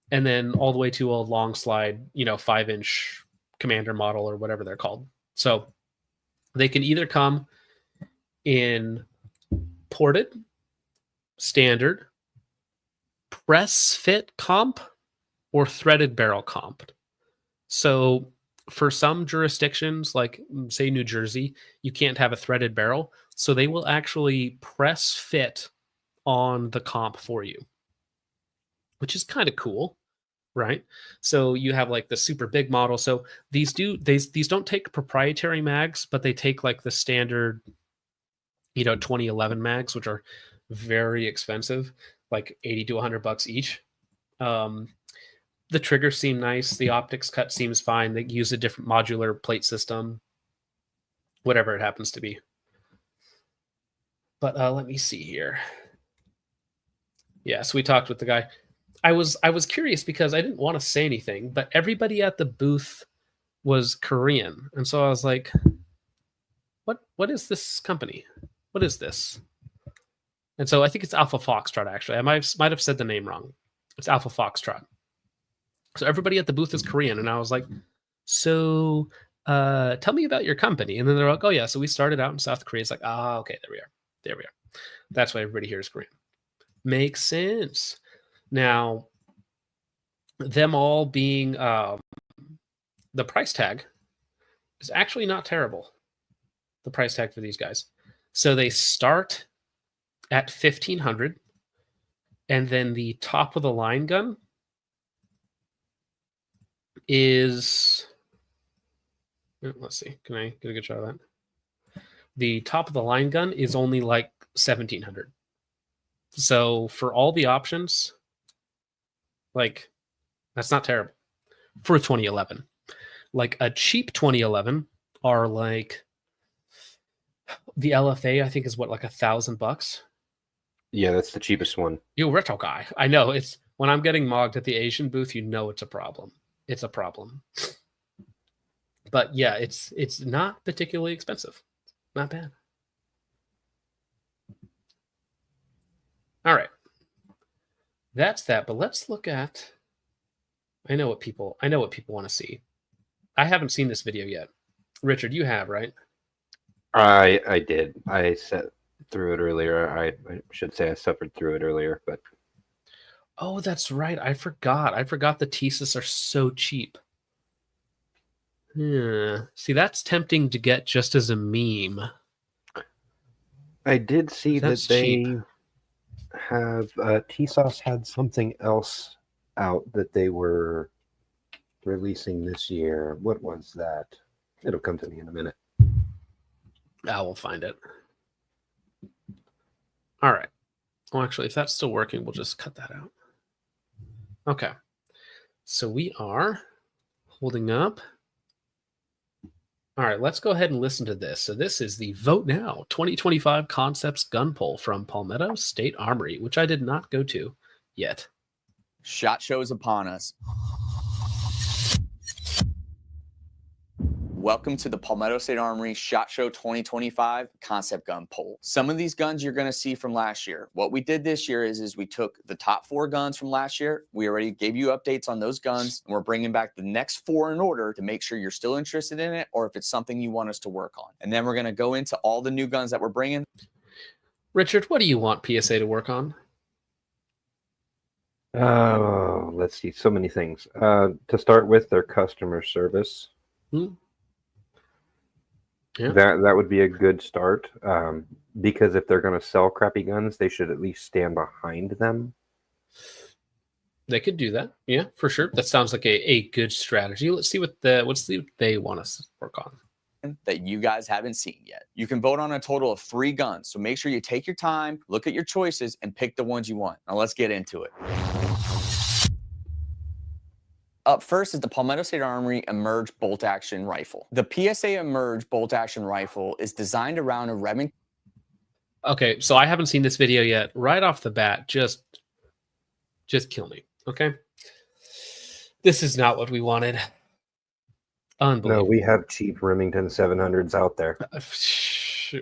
and then all the way to a long slide, 5-inch commander model or whatever they're called. So they can either come in ported, standard, press fit comp, or threaded barrel comp. So for some jurisdictions, like say New Jersey, you can't have a threaded barrel. So they will actually press fit on the comp for you, which is kind of cool, right? So you have like the super big model. So these don't take proprietary mags, but they take like the standard, 2011 mags, which are very expensive, like $80 to $100 each. The triggers seem nice. The optics cut seems fine. They use a different modular plate system, whatever it happens to be. But let me see here. Yeah, so we talked with the guy. I was curious because I didn't want to say anything, but everybody at the booth was Korean, and so I was like, "What is this company? What is this?" And so I think it's Alpha Foxtrot. Actually, I might have said the name wrong. It's Alpha Foxtrot. So everybody at the booth is Korean, and I was like, "So, tell me about your company." And then they're like, "Oh yeah, so we started out in South Korea." It's like, okay, there we are. That's why everybody here is Korean. Makes sense. Now, them all being the price tag is actually not terrible. The price tag for these guys. So they start at $1,500, and then the top of the line gun is, let's see, can I get a good shot of that? The top of the line gun is only like $1,700. So for all the options, like that's not terrible for 2011. Like a cheap 2011 are like the LFA, I think is what, like $1,000. Yeah, that's the cheapest one. You retro guy. I know it's when I'm getting mogged at the Asian booth, it's a problem. It's a problem. But yeah, it's not particularly expensive. Not bad. All right. That's that, but let's look at I know what people want to see. I haven't seen this video yet. Richard, you have, right? I did. I sat through it earlier. I should say I suffered through it earlier, but oh, that's right. I forgot the Thesis are so cheap. Yeah. See, that's tempting to get just as a meme. I did see That's that cheap. they have TSOS had something else out that they were releasing this year. What was that? It'll come to me in a minute. I will find it. All right. Well, actually, if that's still working, we'll just cut that out. Okay. So we are holding up. All right, let's go ahead and listen to this. So this is the Vote Now 2025 Concepts Gun Poll from Palmetto State Armory, which I did not go to yet. SHOT Show is upon us. Welcome to the Palmetto State Armory SHOT Show 2025 Concept Gun Poll. Some of these guns you're going to see from last year. What we did this year is we took the top 4 guns from last year. We already gave you updates on those guns, and we're bringing back the next 4 in order to make sure you're still interested in it or if it's something you want us to work on. And then we're going to go into all the new guns that we're bringing. Richard, what do you want PSA to work on? Let's see, so many things. To start with, their customer service. Yeah. That would be a good start, because if they're going to sell crappy guns, they should at least stand behind them. They could do that. Yeah, for sure. That sounds like a good strategy. Let's see what they want us to work on that you guys haven't seen yet. You can vote on a total of 3 guns, so make sure you take your time, look at your choices, and pick the ones you want. Now let's get into it. Up first is the Palmetto State Armory Emerge Bolt Action Rifle. The PSA Emerge Bolt Action Rifle is designed around a Remington. Okay, so I haven't seen this video yet. Right off the bat, just kill me, okay? This is not what we wanted. Unbelievable. No, we have cheap Remington 700s out there.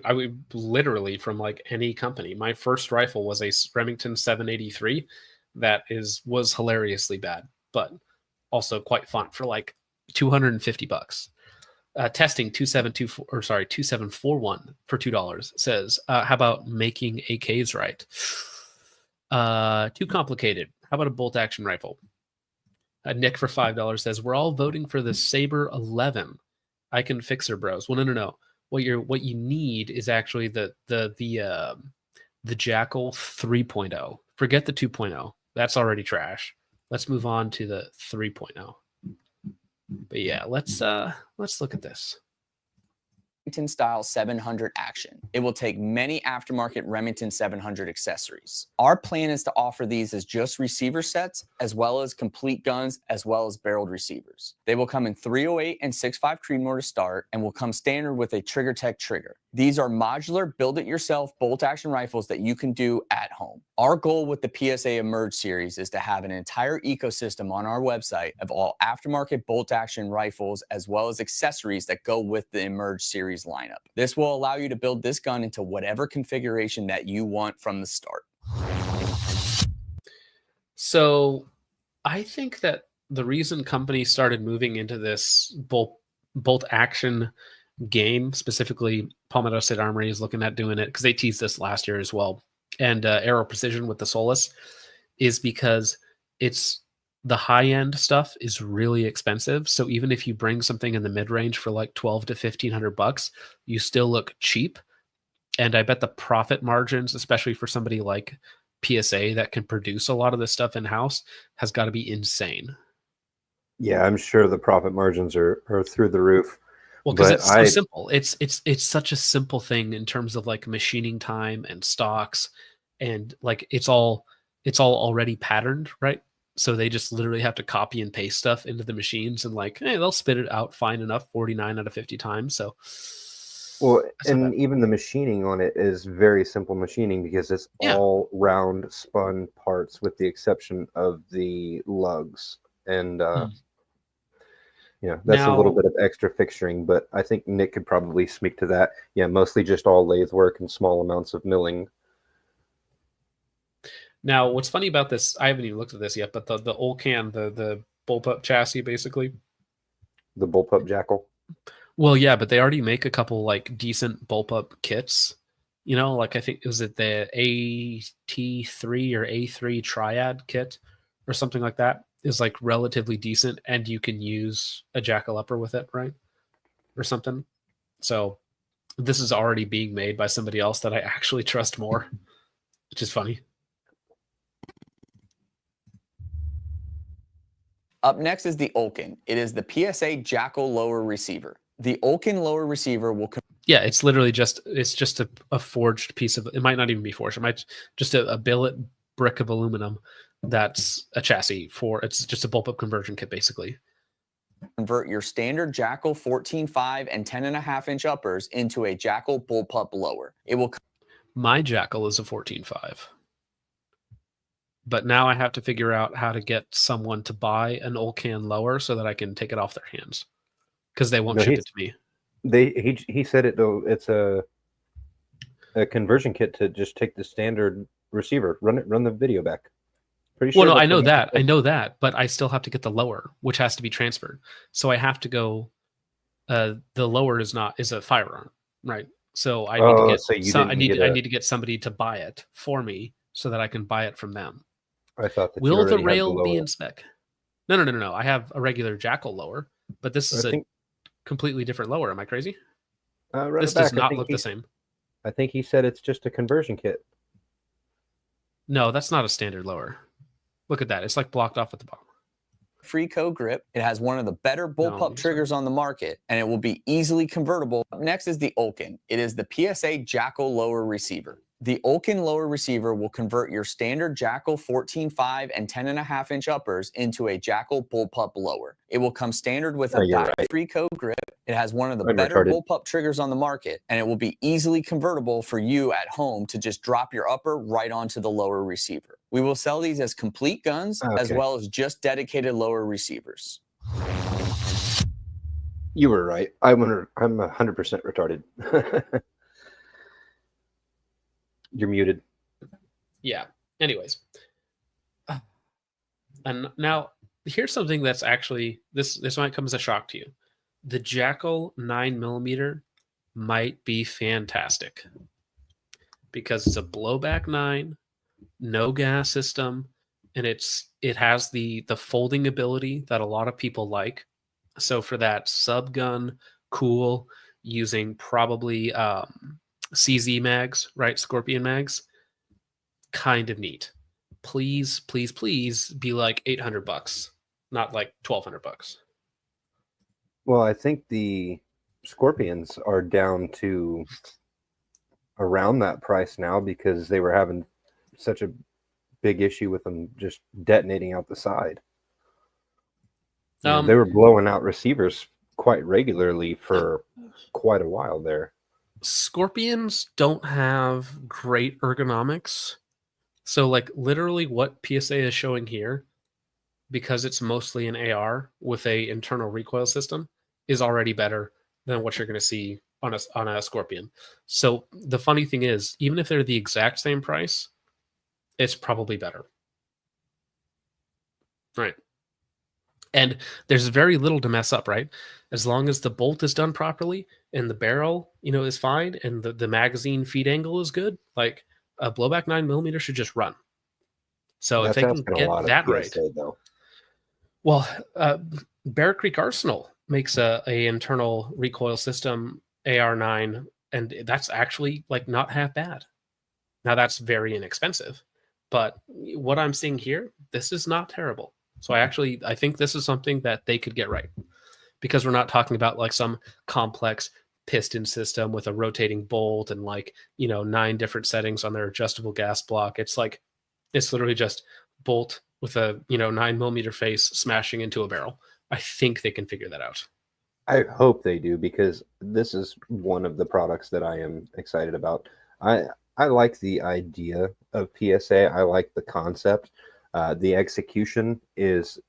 I mean, literally from like any company. My first rifle was a Remington 783 that was hilariously bad, but also quite fun for like $250. Testing 2741 for $2 says, how about making AKs right? Too complicated. How about a bolt action rifle? Nick for $5 says, we're all voting for the Saber 11. I can fix her, bros. Well, no. What you need is actually the Jackal 3.0. Forget the 2.0. That's already trash. Let's move on to the 3.0. But yeah, let's look at this. Remington style 700 action. It will take many aftermarket Remington 700 accessories. Our plan is to offer these as just receiver sets, as well as complete guns, as well as barreled receivers. They will come in 308 and 6.5 Creedmoor to start, and will come standard with a Trigger Tech trigger. These are modular, build-it-yourself bolt action rifles that you can do at home. Our goal with the PSA Emerge series is to have an entire ecosystem on our website of all aftermarket bolt action rifles, as well as accessories that go with the Emerge series lineup. This will allow you to build this gun into whatever configuration that you want from the start. So I think that the reason companies started moving into this bolt action game, specifically Palmetto State Armory is looking at doing it because they teased this last year as well, and Aero Precision with the Solus, is because it's the high-end stuff is really expensive. So even if you bring something in the mid-range for like $1,200 to $1,500, you still look cheap. And I bet the profit margins, especially for somebody like PSA that can produce a lot of this stuff in-house, has got to be insane. Yeah, I'm sure the profit margins are through the roof. Well, because it's so simple. It's such a simple thing in terms of like machining time and stocks, and like it's all already patterned, right? So they just literally have to copy and paste stuff into the machines, and like, hey, they'll spit it out fine enough 49 out of 50 times. So, well, and even the machining on it is very simple machining because it's all round spun parts with the exception of the lugs. And yeah, that's a little bit of extra fixturing, but I think Nick could probably speak to that. Yeah, mostly just all lathe work and small amounts of milling. Now, what's funny about this, I haven't even looked at this yet, but the Olcan, the bullpup chassis, basically. The bullpup Jackal? Well, yeah, but they already make a couple like decent bullpup kits. You know, like I think, was it the AT3 or A3 Triad kit or something like that? Is like relatively decent, and you can use a Jackal upper with it, right? Or something. So this is already being made by somebody else that I actually trust more, which is funny. Up next is the Olkin. It is the PSA Jackal lower receiver. The Olkin lower receiver will Yeah, it's literally just a forged piece of, it might not even be forged. It might just a billet brick of aluminum that's a chassis for, it's just a bullpup conversion kit basically. convert your standard Jackal 14.5 and 10.5-inch uppers into a Jackal bullpup lower. It will My Jackal is a 14.5. But now I have to figure out how to get someone to buy an Olcan lower so that I can take it off their hands, because they won't ship it to me. He said it though. It's a conversion kit to just take the standard receiver, run the video back. Pretty sure. Well, no, I know that, but I still have to get the lower, which has to be transferred. So I have to go. The lower is a firearm, right? So I need to get I need to get somebody to buy it for me so that I can buy it from them. I thought that will the rail be in spec? No. I have a regular Jackal lower, but this is a completely different lower. Am I crazy? This does not look the same. I think he said it's just a conversion kit. No, that's not a standard lower. Look at that. It's like blocked off at the bottom. Freeco grip. It has one of the better bullpup triggers on the market, and it will be easily convertible. Up next is the Olkin. It is the PSA Jackal lower receiver. The Olkin lower receiver will convert your standard Jackal 14.5 and 10.5-inch uppers into a Jackal bullpup lower. It will come standard with a Freeco grip. It has one of the better bullpup triggers on the market, and it will be easily convertible for you at home to just drop your upper right onto the lower receiver. We will sell these as complete guns as well as just dedicated lower receivers. You were right. I'm 100% retarded. You're muted. Yeah. Anyways. And now here's something that's actually, this might come as a shock to you. The Jackal 9mm might be fantastic because it's a blowback 9, no gas system, and it has the folding ability that a lot of people like. So for that subgun, cool, using probably CZ mags, right? Scorpion mags, kind of neat. Please be like $800, not like $1,200. Well, I think the Scorpions are down to around that price now because they were having such a big issue with them just detonating out the side. They were blowing out receivers quite regularly for quite a while there. Scorpions don't have great ergonomics. So like literally what PSA is showing here, because it's mostly an AR with a internal recoil system, is already better than what you're going to see on a Scorpion. So the funny thing is, even if they're the exact same price, it's probably better. Right. And there's very little to mess up, right? As long as the bolt is done properly and the barrel, is fine and the magazine feed angle is good, like a blowback 9mm should just run. So if they can get that right, though. Well, Bear Creek Arsenal makes a internal recoil system AR9, and that's actually like not half bad. Now that's very inexpensive, but what I'm seeing here, this is not terrible. So I think this is something that they could get right, because we're not talking about like some complex piston system with a rotating bolt and 9 different settings on their adjustable gas block. It's literally just bolt with a 9mm face smashing into a barrel. I think they can figure that out. I hope they do, because this is one of the products that I am excited about. I like the idea of PSA. I like the concept. The execution is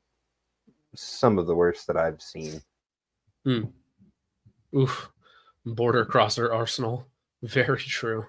some of the worst that I've seen. Oof. Border crosser arsenal. Very true.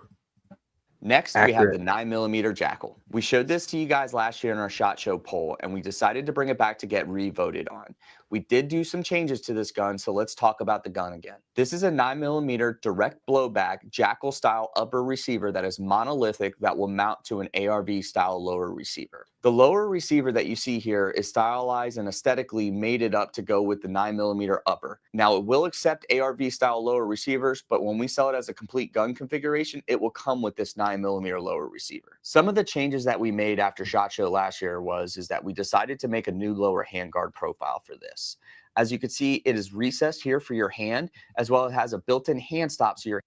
Next, we have the 9mm Jackal. We showed this to you guys last year in our SHOT Show poll, and we decided to bring it back to get re-voted on. We did do some changes to this gun, so let's talk about the gun again. This is a 9mm direct blowback Jackal style upper receiver that is monolithic that will mount to an ARV style lower receiver. The lower receiver that you see here is stylized and aesthetically mated up to go with the 9mm upper. Now it will accept ARV style lower receivers, but when we sell it as a complete gun configuration, it will come with this 9mm lower receiver. Some of the changes that we made after SHOT Show last year is that we decided to make a new lower handguard profile for this. As you can see, it is recessed here for your hand, as well as it has a built-in hand stop. So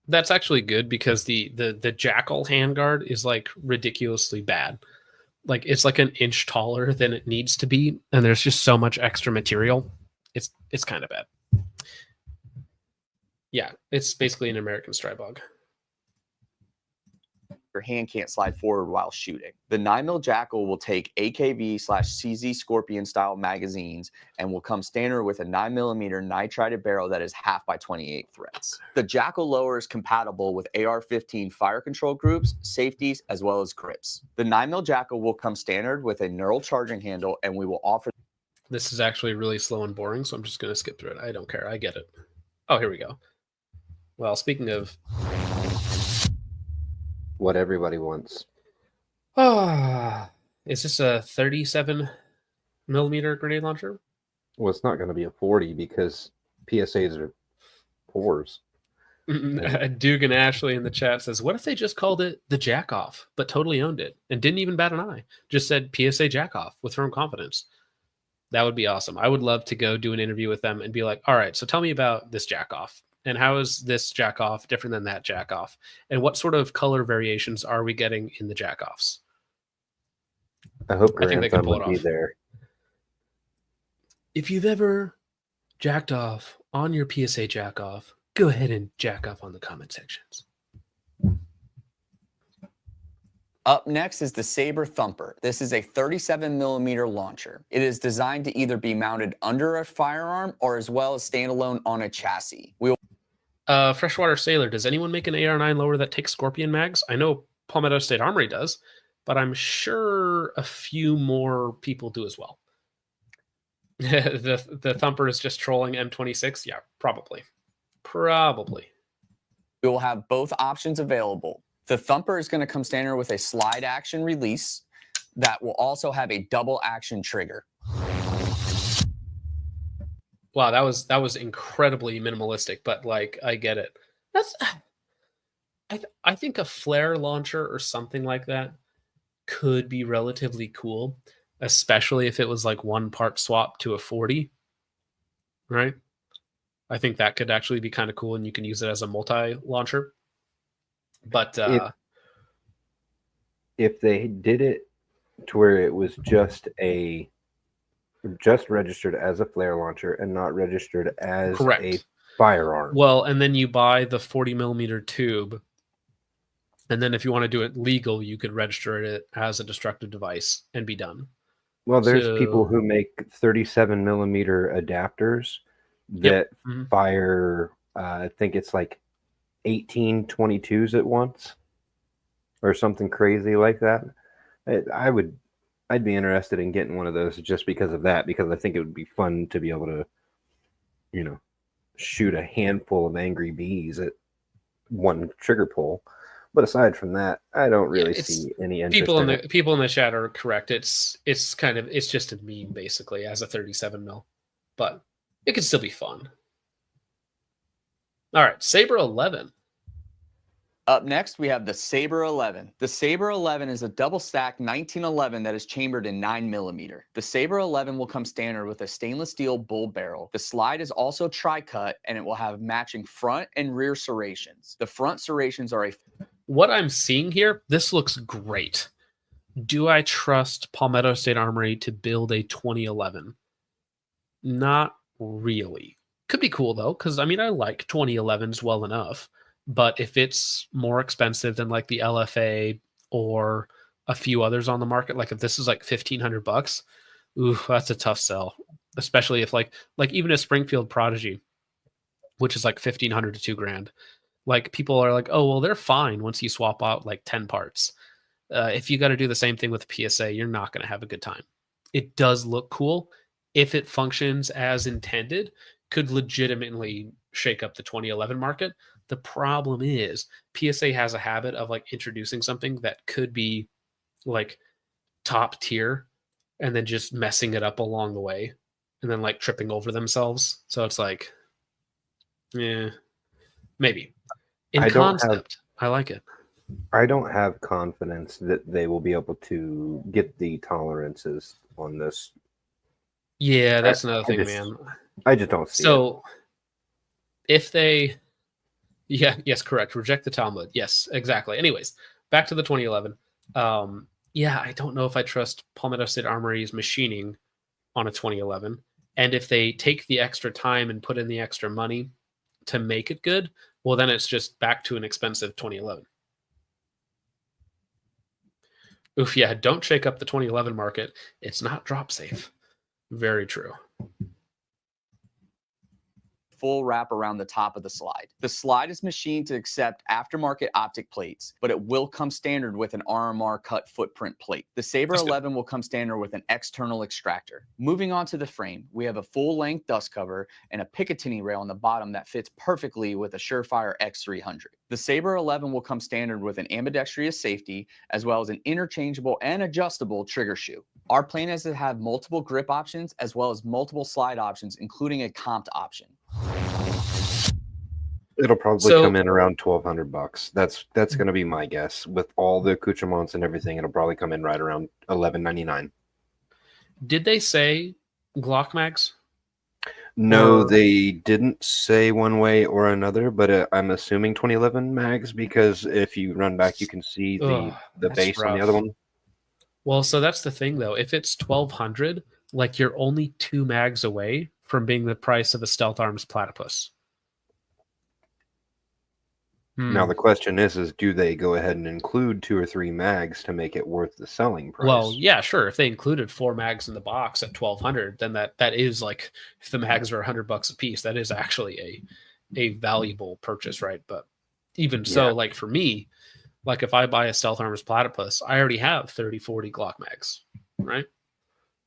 That's actually good because the Jackal handguard is like ridiculously bad. Like it's like an inch taller than it needs to be, and there's just so much extra material. It's kind of bad. Yeah, it's basically an American Strybog. your hand can't slide forward while shooting. The 9mm Jackal will take AKV/CZ Scorpion style magazines and will come standard with a 9mm nitrided barrel that is half by 28 threads. The Jackal lower is compatible with AR-15 fire control groups, safeties, as well as grips. The 9mm Jackal will come standard with a neural charging handle, and we will offer... This is actually really slow and boring, so I'm just going to skip through it. I don't care. I get it. Oh, here we go. Well, speaking of... what everybody wants. Is this a 37mm grenade launcher? Well, it's not going to be a 40 because PSAs are fours. Dugan Ashley in the chat says, what if they just called it the Jack-Off, but totally owned it and didn't even bat an eye? Just said PSA Jack-Off with firm confidence. That would be awesome. I would love to go do an interview with them and be like, all right, so tell me about this Jack-Off. And how is this Jack-Off different than that Jack-Off? And what sort of color variations are we getting in the Jack-Offs? I hope I think they can pull it will be off. there. If you've ever jacked off on your PSA Jack-Off, go ahead and jack off on the comment sections. Up next is the Saber Thumper. This is a 37mm launcher. It is designed to either be mounted under a firearm or as well as standalone on a chassis. Freshwater Sailor, does anyone make an AR-9 lower that takes Scorpion mags? I know Palmetto State Armory does, but I'm sure a few more people do as well. the Thumper is just trolling M26? Yeah, probably. Probably. We will have both options available. The Thumper is going to come standard with a slide action release that will also have a double action trigger. Wow, that was incredibly minimalistic, but like I get it. That's I think a flare launcher or something like that could be relatively cool, especially if it was like one part swap to a 40, right? I think that could actually be kind of cool, and you can use it as a multi-launcher. But if they did it to where it was just registered as a flare launcher and not registered as correct. A firearm. Well, and then you buy the 40mm tube, and then if you want to do it legal, you could register it as a destructive device and be done. Well, there's people who make 37mm adapters that fire, I think it's like 18 22s at once or something crazy like that. I'd be interested in getting one of those just because of that, because I think it would be fun to be able to, shoot a handful of angry bees at one trigger pull. But aside from that, I don't really see any interest people in the chat are correct. It's just a meme basically as a 37mm, but it could still be fun. All right, Saber 11. Up next, we have the Saber 11. The Saber 11 is a double-stack 1911 that is chambered in 9mm. The Saber 11 will come standard with a stainless steel bull barrel. The slide is also tri-cut, and it will have matching front and rear serrations. The front serrations are What I'm seeing here, this looks great. Do I trust Palmetto State Armory to build a 2011? Not really. Could be cool though, because I like 2011s well enough. But if it's more expensive than like the LFA or a few others on the market, like if this is like $1,500, ooh, that's a tough sell. Especially if like even a Springfield Prodigy, which is like $1,500 to $2,000. Like people are like, oh well, they're fine once you swap out like 10 parts. if you got to do the same thing with the PSA, you're not going to have a good time. It does look cool. If it functions as intended, could legitimately shake up the 2011 market. The problem is PSA has a habit of like introducing something that could be like top tier and then just messing it up along the way and then like tripping over themselves. So it's like, yeah, maybe. In concept, I like it. I don't have confidence that they will be able to get the tolerances on this. Yeah, that's another thing, man. I just don't see it. So if they, yes, correct. Reject the Talmud. Yes, exactly. Anyways, back to the 2011. Yeah, I don't know if I trust Palmetto State Armory's machining on a 2011. And if they take the extra time and put in the extra money to make it good, well, then it's just back to an expensive 2011. Oof, yeah, don't shake up the 2011 market. It's not drop safe. Very true. Full wrap around the top of the slide. The slide is machined to accept aftermarket optic plates, but it will come standard with an RMR cut footprint plate. The Saber 11 will come standard with an external extractor. Moving on to the frame, we have a full-length dust cover and a Picatinny rail on the bottom that fits perfectly with a Surefire X300. The Saber 11 will come standard with an ambidextrous safety, as well as an interchangeable and adjustable trigger shoe. Our plan is to have multiple grip options, as well as multiple slide options, including a comped option. It'll probably come in around $1,200. That's going to be my guess. With all the accoutrements and everything, it'll probably come in right around $11.99. Did they say Glock mags? No, they didn't say one way or another, but I'm assuming 2011 mags, because if you run back, you can see the base on the other one. Well, so that's the thing, though. If it's $1,200, like you're only 2 mags away from being the price of a Stealth Arms Platypus. Now the question is do they go ahead and include 2 or 3 mags to make it worth the selling price? Well, yeah, sure. If they included 4 mags in the box at $1,200, then that is like, if the mags are $100 a piece, that is actually a valuable purchase, right? But even so, like for me, like if I buy a Stealth Arms Platypus, I already have 30, 40 Glock mags, right?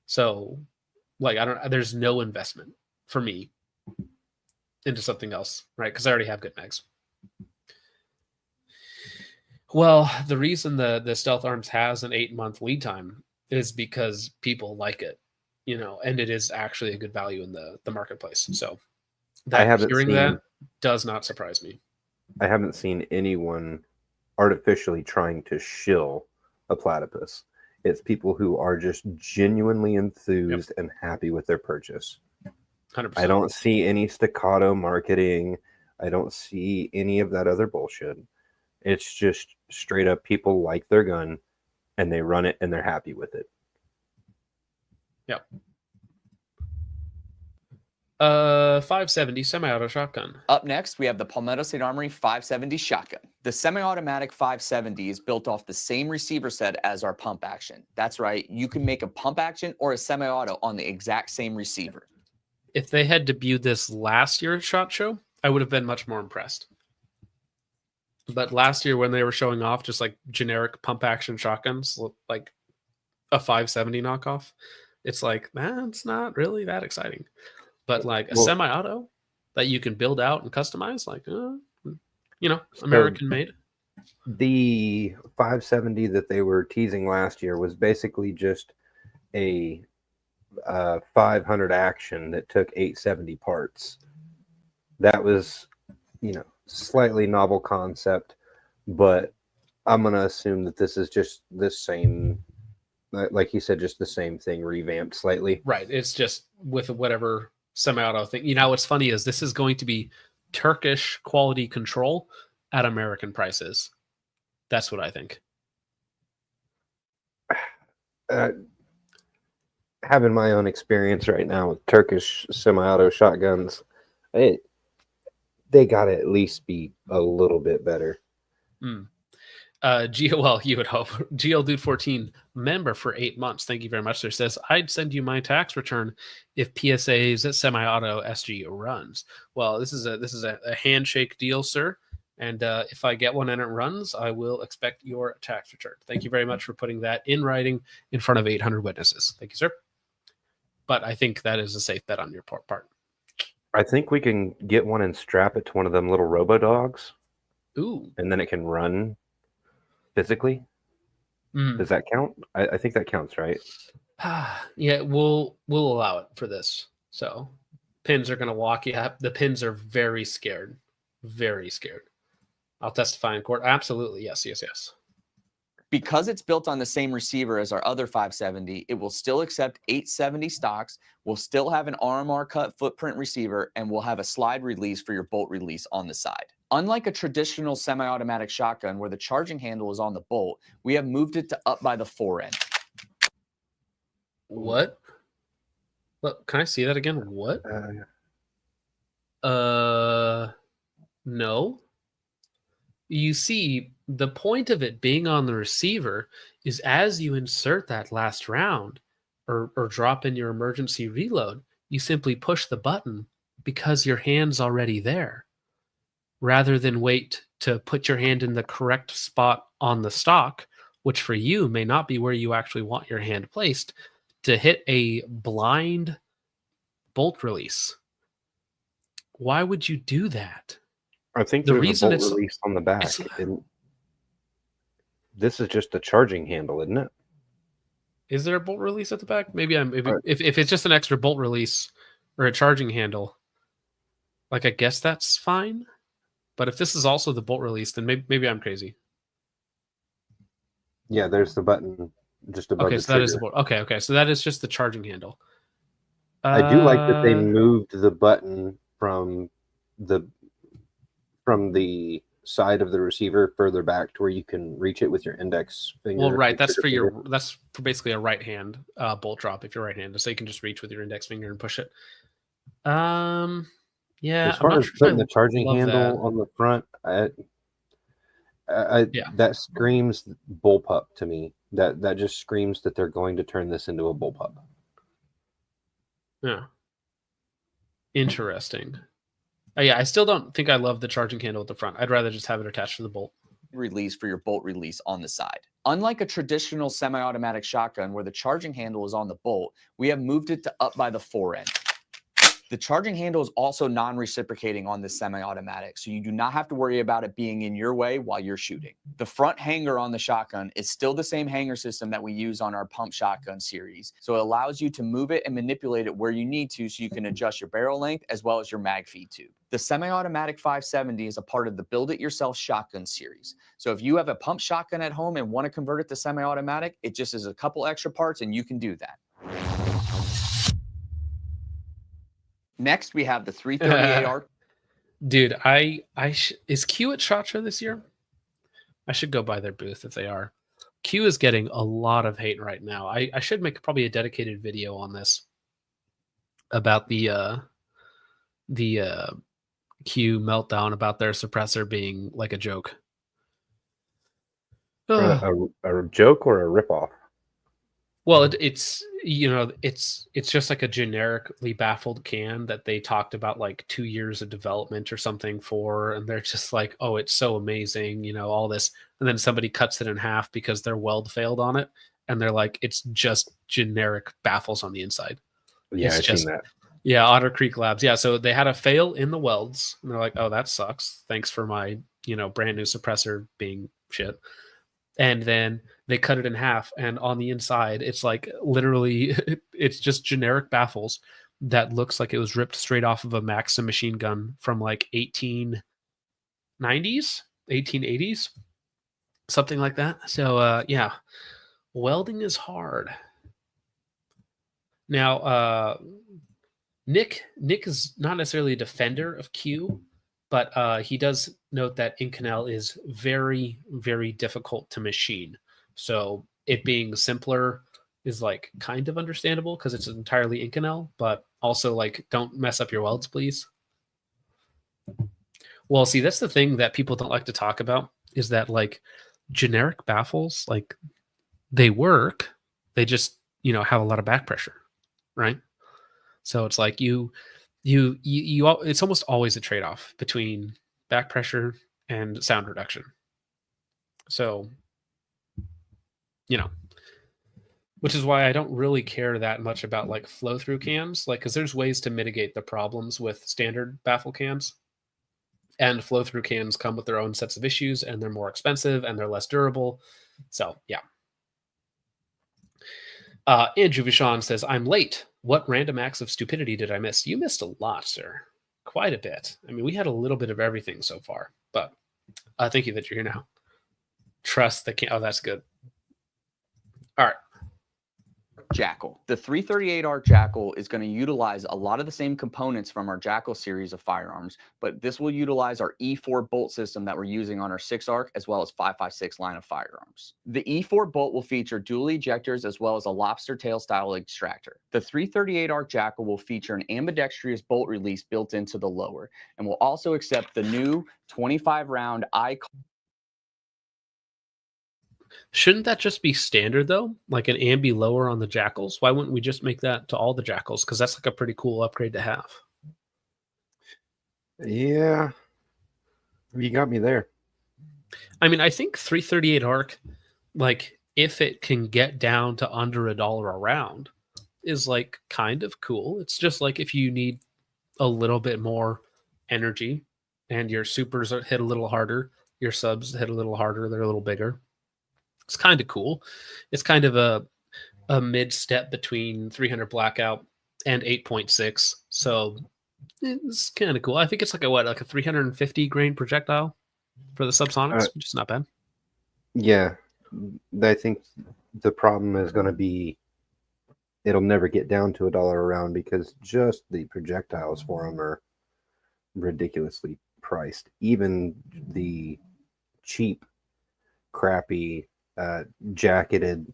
So like there's no investment for me into something else, right? Because I already have good mags. Well, the reason the Stealth Arms has an 8-month lead time is because people like it, and it is actually a good value in the marketplace. So hearing that does not surprise me. I haven't seen anyone artificially trying to shill a platypus. It's people who are just genuinely enthused and happy with their purchase. 100%. I don't see any staccato marketing. I don't see any of that other bullshit. It's just straight up people like their gun and they run it and they're happy with it. Yep. 570 semi-auto shotgun. Up next, we have the Palmetto State Armory 570 shotgun. The semi-automatic 570 is built off the same receiver set as our pump action. That's right, you can make a pump action or a semi-auto on the exact same receiver. If they had debuted this last year at SHOT Show, I would have been much more impressed. But last year when they were showing off just like generic pump action shotguns, like a 570 knockoff, it's like, it's not really that exciting. But like a semi-auto that you can build out and customize, like, American made. The 570 that they were teasing last year was basically just a 500 action that took 870 parts. That was, slightly novel concept, but I'm going to assume that this is just the same, like you said, just the same thing revamped slightly. Right. It's just with whatever semi-auto thing. What's funny is this is going to be Turkish quality control at American prices. That's what I think. Having my own experience right now with Turkish semi-auto shotguns, they got to at least be a little bit better. Well, you would hope. GL Dude 14 member for 8 months. Thank you very much, sir. Says, I'd send you my tax return if PSA's semi-auto SG runs. Well, this is a handshake deal, sir. And if I get one and it runs, I will expect your attack return. Thank you very much for putting that in writing in front of 800 witnesses. Thank you, sir. But I think that is a safe bet on your part. I think we can get one and strap it to one of them little robo dogs. Ooh. And then it can run physically. Does that count? I think that counts, right? Yeah, we'll allow it for this. So pins are going to walk you up. The pins are very scared. Very scared. I'll testify in court. Absolutely. Yes. Because it's built on the same receiver as our other 570, it will still accept 870 stocks, will still have an RMR cut footprint receiver, and will have a slide release for your bolt release on the side. Unlike a traditional semi-automatic shotgun where the charging handle is on the bolt, we have moved it to up by the fore end. What? Look, can I see that again? What? No. You see, the point of it being on the receiver is as you insert that last round or drop in your emergency reload, you simply push the button because your hand's already there, rather than wait to put your hand in the correct spot on the stock, which for you may not be where you actually want your hand placed, to hit a blind bolt release. Why would you do that? I think The there's reason a bolt release on the back. This is just a charging handle, isn't it? Is there a bolt release at the back? Maybe if it's just an extra bolt release or a charging handle, like I guess that's fine. But if this is also the bolt release, then maybe I'm crazy. Yeah, there's the button just above the so that is the trigger. bolt. Okay, so that is just the charging handle. I do like that they moved the button from the side of the receiver further back to where you can reach it with your index finger. Well, right, that's for basically a right hand bolt drop if you're right-handed, so you can just reach with your index finger and push it. Yeah, as far as putting the charging handle on the front, that screams bullpup to me. That just screams that they're going to turn this into a bullpup. Yeah. Interesting. Yeah, I still don't think I love the charging handle at the front. I'd rather just have it attached to the bolt. Release for your bolt release on the side. Unlike a traditional semi-automatic shotgun where the charging handle is on the bolt, we have moved it to up by the fore end. The charging handle is also non-reciprocating on this semi-automatic, so you do not have to worry about it being in your way while you're shooting. The front hanger on the shotgun is still the same hanger system that we use on our pump shotgun series, so it allows you to move it and manipulate it where you need to so you can adjust your barrel length as well as your mag feed tube. The semi-automatic 570 is a part of the build-it-yourself shotgun series, so if you have a pump shotgun at home and want to convert it to semi-automatic, it just is a couple extra parts and you can do that. Next, we have the 338 Arc. Dude, is Q at SHOT Show this year? I should go by their booth if they are. Q is getting a lot of hate right now. I should make probably a dedicated video on this about the Q meltdown about their suppressor being like a joke. A joke or a ripoff? Well, it's just like a generically baffled can that they talked about like 2 years of development or something for, and they're just like, oh, it's so amazing, all this, and then somebody cuts it in half because their weld failed on it, and they're like, it's just generic baffles on the inside. Yeah, I've seen that. Yeah, Otter Creek Labs. Yeah, so they had a fail in the welds, and they're like, oh, that sucks. Thanks for my brand new suppressor being shit. And then they cut it in half, and on the inside, it's like literally, it's just generic baffles that looks like it was ripped straight off of a Maxim machine gun from like 1890s, 1880s, something like that. So yeah, welding is hard. Now, Nick is not necessarily a defender of Q, but he does note that Inconel is very, very difficult to machine. So it being simpler is like kind of understandable because it's entirely Inconel, but also like don't mess up your welds, please. Well, see, that's the thing that people don't like to talk about is that like generic baffles, like they work, they just, have a lot of back pressure, right? So it's like you it's almost always a trade-off between back pressure and sound reduction. So, you know, which is why I don't really care that much about like flow through cans, like, because there's ways to mitigate the problems with standard baffle cans. And flow through cans come with their own sets of issues, and they're more expensive and they're less durable. So, yeah. Andrew Vishon says, I'm late. What random acts of stupidity did I miss? You missed a lot, sir. Quite a bit. I mean, we had a little bit of everything so far, but thank you that you're here now. Trust the can. Oh, that's good. All right. Jackal. The 338 Arc Jackal is going to utilize a lot of the same components from our Jackal series of firearms, but this will utilize our E4 bolt system that we're using on our 6 Arc as well as 5.56 line of firearms. The E4 bolt will feature dual ejectors as well as a lobster tail style extractor. The 338 Arc Jackal will feature an ambidextrous bolt release built into the lower and will also accept the new 25 round Shouldn't that just be standard though? Like an ambi lower on the Jackals? Why wouldn't we just make that to all the Jackals? Because that's like a pretty cool upgrade to have. Yeah. You got me there. I mean, I think 338 Arc, like if it can get down to under $1 a round, is like kind of cool. It's just like if you need a little bit more energy and your supers hit a little harder, your subs hit a little harder, they're a little bigger. It's kind of cool. It's kind of a mid step between 300 Blackout and 8.6. So it's kind of cool. I think it's like a 350 grain projectile for the subsonics, which is not bad. Yeah. I think the problem is going to be it'll never get down to $1 a round because just the projectiles for them are ridiculously priced. Even the cheap, crappy, jacketed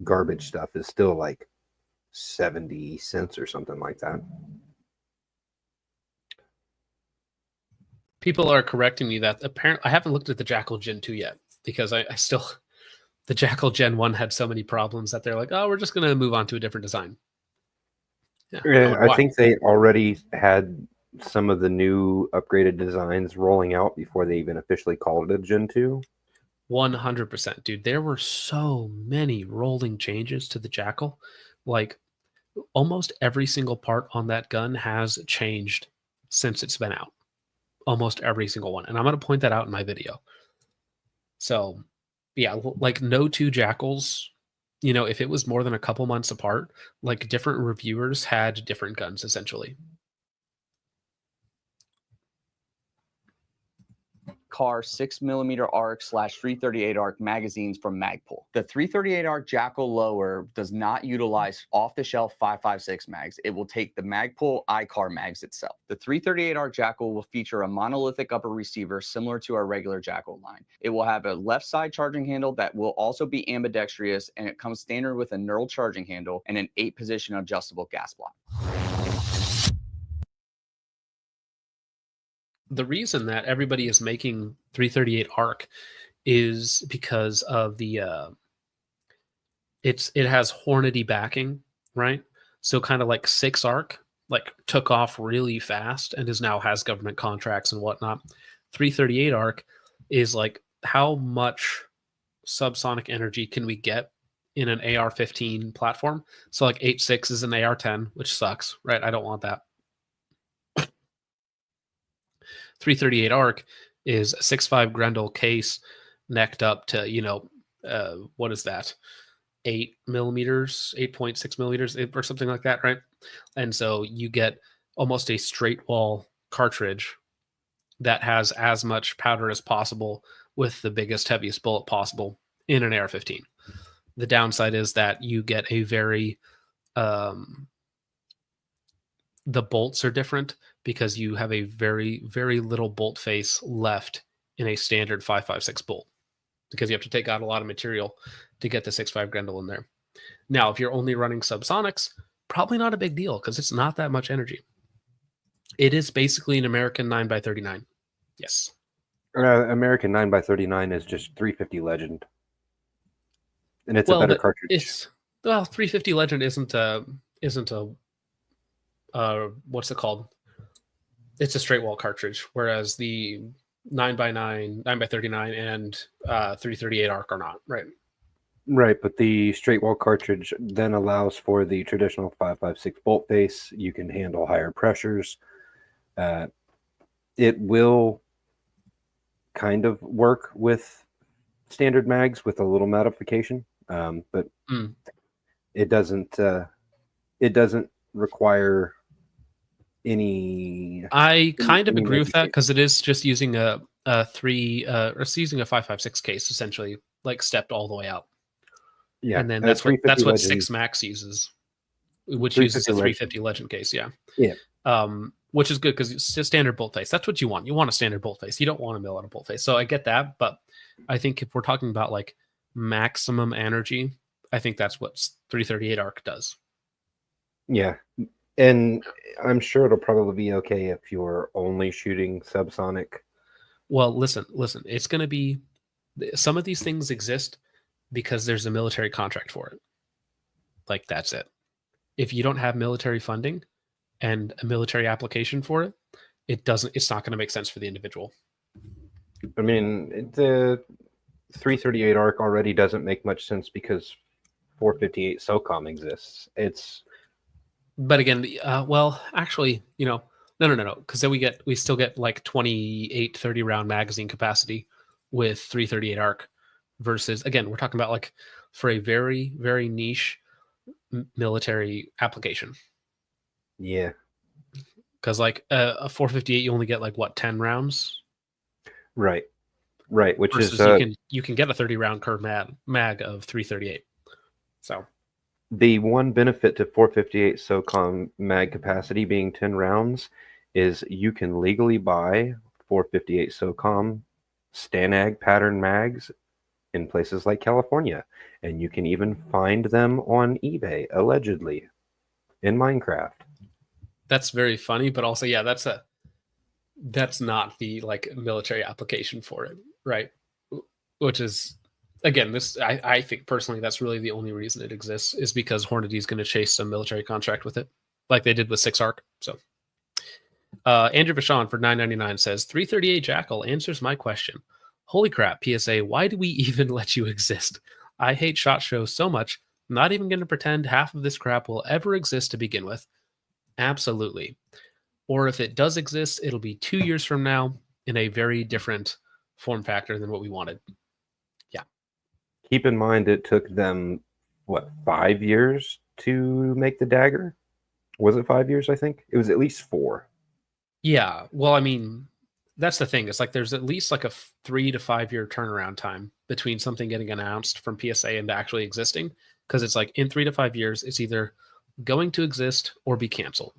garbage stuff is still like 70 cents or something like that. People are correcting me that apparently I haven't looked at the Jackal Gen 2 yet because I still the Jackal Gen 1 had so many problems that they're like, oh, we're just going to move on to a different design. Yeah, I think they already had some of the new upgraded designs rolling out before they even officially called it a Gen 2. 100%, dude. There were so many rolling changes to the Jackal. Like almost every single part on that gun has changed since it's been out. Almost every single one. And I'm going to point that out in my video. So, yeah, like no two Jackals, you know, if it was more than a couple months apart, like different reviewers had different guns essentially. Car 6mm arc / 338 arc magazines from Magpul. The 338 arc Jackal lower does not utilize off-the-shelf 5.56 mags. It will take the Magpul iCar mags itself. The 338 arc Jackal will feature a monolithic upper receiver similar to our regular Jackal line. It will have a left side charging handle that will also be ambidextrous, and it comes standard with a knurled charging handle and an 8-position adjustable gas block. The reason that everybody is making 338 arc is because of the it has Hornady backing, right? So kind of like 6 arc like took off really fast and now has government contracts and whatnot. 338 arc is like how much subsonic energy can we get in an AR-15 platform? So like 8.6 is an AR-10, which sucks, right? I don't want that. 338 arc is a 6.5 Grendel case necked up to, you know, what is that? 8 millimeters, 8.6 millimeters or something like that, right? And so you get almost a straight wall cartridge that has as much powder as possible with the biggest, heaviest bullet possible in an AR-15. The downside is that you get a very the bolts are different because you have a very, very little bolt face left in a standard 5.56 bolt because you have to take out a lot of material to get the 6.5 Grendel in there. Now, if you're only running subsonics, probably not a big deal because it's not that much energy. It is basically an American 9x39. Yes. American 9x39 is just 350 Legend. And it's a better cartridge. 350 Legend isn't a what's it called? It's a straight wall cartridge, whereas the 9x9, 9x39, and 338 arc are not, right? Right, but the straight wall cartridge then allows for the traditional 5.56 bolt face. You can handle higher pressures. It will kind of work with standard mags with a little modification, but it doesn't require any. I kind of any agree with that modification. because it is just using a it's using a 5.56 case essentially, like stepped all the way out. Yeah, And then that's what Legend. 6 Max uses, which uses a 350 Legend case. Yeah. Which is good because it's a standard bolt face. That's what you want. You want a standard bolt face. You don't want a mill out of bolt face. So I get that, but I think if we're talking about like maximum energy, I think that's what 338 arc does. Yeah, and I'm sure it'll probably be okay if you're only shooting subsonic. Well, listen. It's going to be, some of these things exist because there's a military contract for it. Like, that's it. If you don't have military funding and a military application for it, it's not going to make sense for the individual. I mean, the 338 arc already doesn't make much sense because 458 SOCOM exists. But again, well, actually, no, because then we still get like 28, 30 round magazine capacity with 338 arc versus, again, we're talking about like for a very, very niche military application. Yeah. Because like a 458, you only get like what, 10 rounds? Right. Which versus is you can get a 30 round curve mag of 338. So the one benefit to 458 SOCOM mag capacity being 10 rounds is you can legally buy 458 SOCOM Stanag pattern mags in places like California, and you can even find them on eBay, allegedly, in Minecraft. That's very funny, but also, yeah, that's not the like military application for it, right? Which is, again, this I think personally that's really the only reason it exists, is because Hornady is going to chase some military contract with it, like they did with 6 Arc. So Andrew Vachon for $9.99 says 338 Jackal answers my question. Holy crap, PSA, why do we even let you exist? I hate SHOT Show so much. I'm not even going to pretend half of this crap will ever exist to begin with. Absolutely. Or if it does exist, it'll be 2 years from now in a very different form factor than what we wanted. Yeah. Keep in mind it took them, 5 years to make the dagger? Was it 5 years, I think? It was at least 4. Yeah. Well, I mean, that's the thing. It's like there's at least like a 3 to 5 year turnaround time between something getting announced from PSA and actually existing. Because it's like in 3 to 5 years, it's either going to exist or be canceled.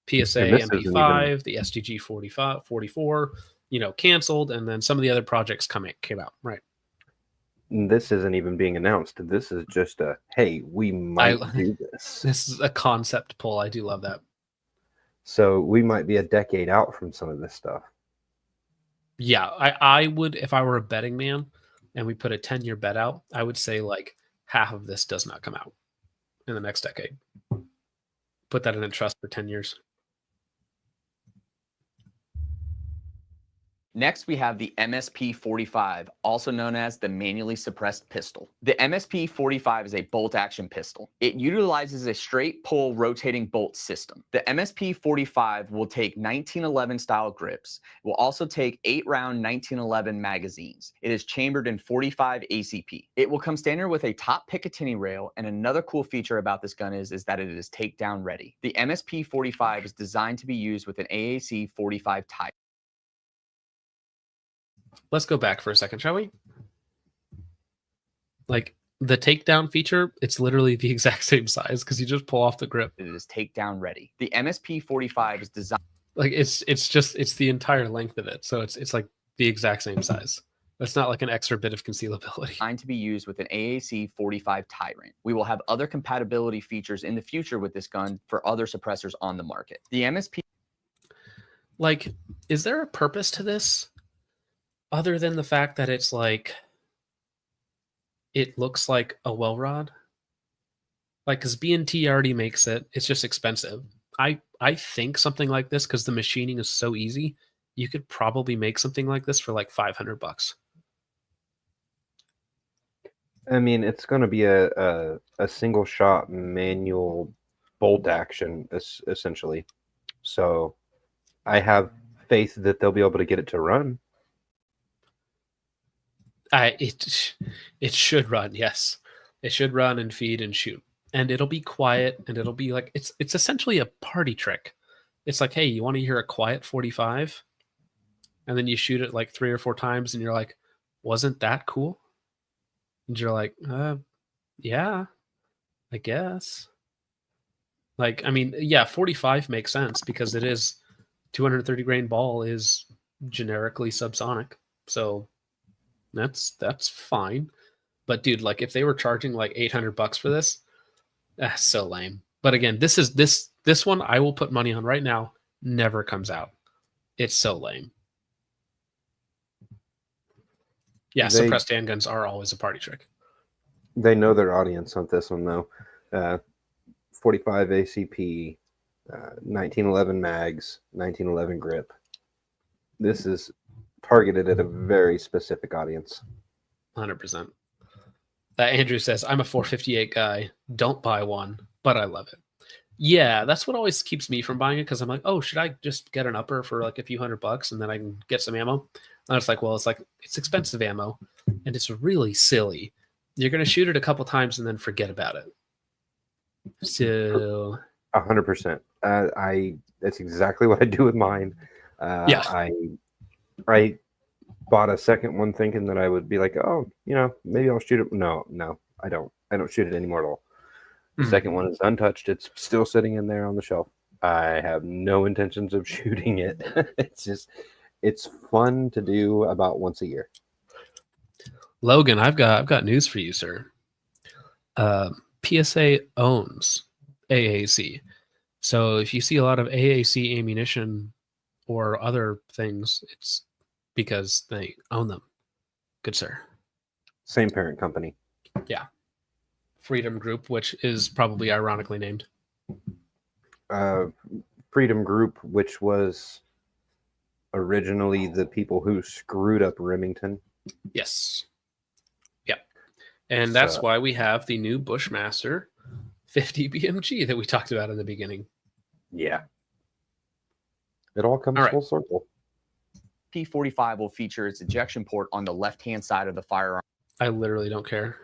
PSA MP5, the SDG 44, canceled, and then some of the other projects came out, right? This isn't even being announced. This is just hey, we might do this. This is a concept pull. I do love that. So we might be a decade out from some of this stuff. Yeah, I would, if I were a betting man and we put a 10-year bet out, I would say like half of this does not come out in the next decade. Put that in a trust for 10 years. Next, we have the MSP-45, also known as the manually suppressed pistol. The MSP-45 is a bolt-action pistol. It utilizes a straight pull rotating bolt system. The MSP-45 will take 1911 style grips. It will also take 8-round 1911 magazines. It is chambered in 45 ACP. It will come standard with a top Picatinny rail, and another cool feature about this gun is that it is takedown ready. The MSP-45 is designed to be used with an AAC-45 type. Let's go back for a second, shall we? Like the takedown feature, it's literally the exact same size because you just pull off the grip. It is takedown ready. The MSP-45 is designed like it's the entire length of it, so it's like the exact same size. That's not like an extra bit of concealability. Designed to be used with an AAC-45 Tyrant. We will have other compatibility features in the future with this gun for other suppressors on the market. The MSP, like, is there a purpose to this? Other than the fact that it's like, it looks like a well rod. Like, because B&T already makes it. It's just expensive. I think something like this, because the machining is so easy, you could probably make something like this for like $500. I mean, it's going to be a single shot manual bolt action, essentially. So I have faith that they'll be able to get it to run. It should run, yes. It should run and feed and shoot. And it'll be quiet, and it'll be like it's essentially a party trick. It's like, hey, you want to hear a quiet 45? And then you shoot it like 3 or 4 times, and you're like, wasn't that cool? And you're like, yeah, I guess. Like, I mean, yeah, 45 makes sense because it is 230 grain ball is generically subsonic. So that's fine. But dude, like if they were charging like $800 for this, that's so lame. But again, this one I will put money on right now never comes out. It's so lame. Yeah, suppressed handguns are always a party trick. They know their audience on this one though. 45 ACP, 1911 mags, 1911 grip. This is targeted at a very specific audience. 100%. Andrew says, I'm a 458 guy. Don't buy one, but I love it. Yeah, that's what always keeps me from buying it because I'm like, oh, should I just get an upper for like a few $100 and then I can get some ammo? And it's like, well, it's expensive ammo and it's really silly. You're going to shoot it a couple times and then forget about it. So 100%. That's exactly what I do with mine. Yeah. I bought a second one thinking that I would be like, oh, maybe I'll shoot it. No, I don't. I don't shoot it anymore at all. The second one is untouched. It's still sitting in there on the shelf. I have no intentions of shooting it. It's fun to do about once a year. Logan, I've got news for you, sir. PSA owns AAC. So if you see a lot of AAC ammunition or other things, it's because they own them. Good sir. Same parent company. Yeah. Freedom Group, which is probably ironically named. Freedom Group, which was originally the people who screwed up Remington. Yes. Yep. And that's why we have the new Bushmaster 50 BMG that we talked about in the beginning. Yeah. It all comes full circle. P45 will feature its ejection port on the left-hand side of the firearm. I literally don't care.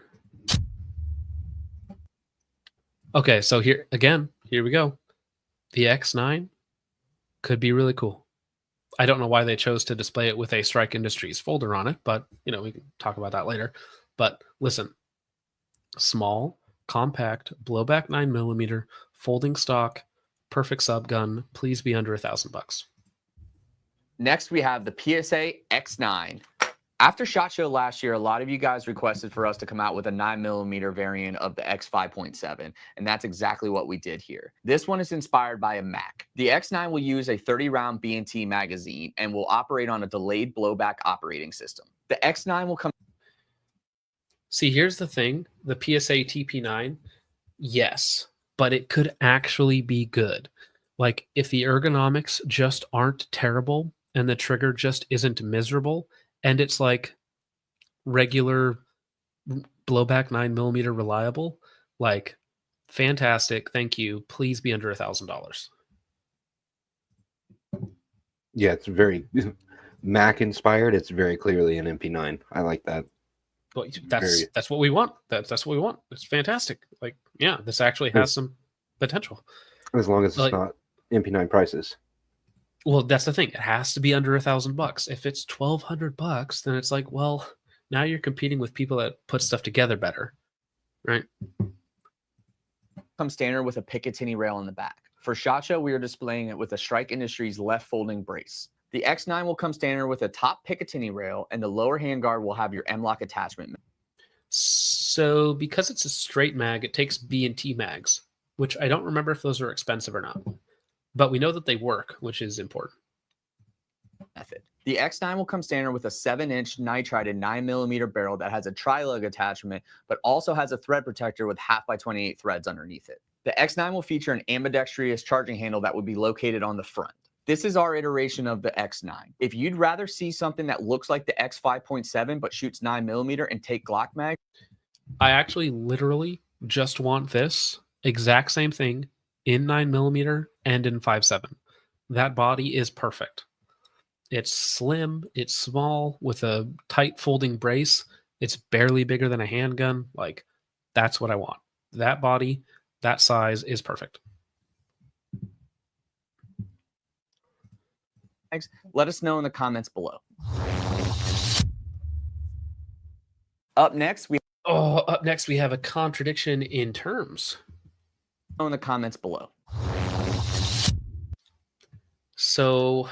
Okay, so here we go. The X9 could be really cool. I don't know why they chose to display it with a Strike Industries folder on it, but we can talk about that later. But listen, small, compact, blowback 9mm, folding stock, perfect subgun. Please be under $1,000. Next, we have the PSA X9. After SHOT Show last year, a lot of you guys requested for us to come out with a 9mm variant of the X5.7, and that's exactly what we did here. This one is inspired by a Mac. The X9 will use a 30-round B&T magazine and will operate on a delayed blowback operating system. The X9 will come... See, here's the thing. The PSA TP9, yes, but it could actually be good. Like, if the ergonomics just aren't terrible and the trigger just isn't miserable, and it's like regular blowback 9mm reliable, like fantastic. Thank you. Please be under $1,000. Yeah, it's very Mac inspired. It's very clearly an MP9. I like that. Well, that's what we want. That's what we want. It's fantastic. Like, yeah, this actually has some potential. As long as it's not MP9 prices. Well, that's the thing. It has to be under $1,000. If it's $1,200, then it's like, well, now you're competing with people that put stuff together better, right? Comes standard with a Picatinny rail in the back. For SHOT Show, we are displaying it with a Strike Industries left folding brace. The X9 will come standard with a top Picatinny rail, and the lower handguard will have your M-LOK attachment. So because it's a straight mag, it takes B&T mags, which I don't remember if those are expensive or not. But we know that they work, which is important. Method. The X9 will come standard with a 7-inch nitrided 9mm barrel that has a tri-lug attachment, but also has a thread protector with 1/2x28 threads underneath it. The X9 will feature an ambidextrous charging handle that would be located on the front. This is our iteration of the X9. If you'd rather see something that looks like the X5.7 but shoots 9mm and take Glock mag, I actually literally just want this exact same thing in 9mm and in 5.7. That body is perfect. It's slim, it's small with a tight folding brace. It's barely bigger than a handgun. Like, that's what I want. That body, that size is perfect. let us know in the comments below. Up next, we have a contradiction in terms. in the comments below. So,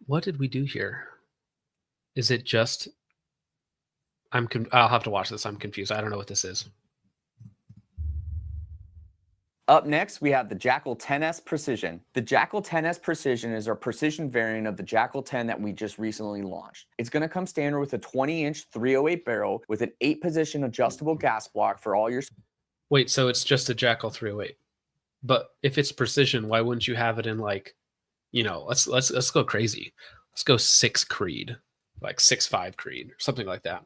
what did we do here? Is it just? I'll have to watch this. I'm confused. I don't know what this is. Up next, we have the Jackal 10S Precision. The Jackal 10S Precision is our precision variant of the Jackal 10 that we just recently launched. It's going to come standard with a 20-inch 308 barrel with an 8-position adjustable gas block for all your... Wait, so it's just a Jackal 308. But if it's precision, why wouldn't you have it in, like, you know, let's go crazy. Let's go 6 Creed, like 6.5 Creed, or something like that.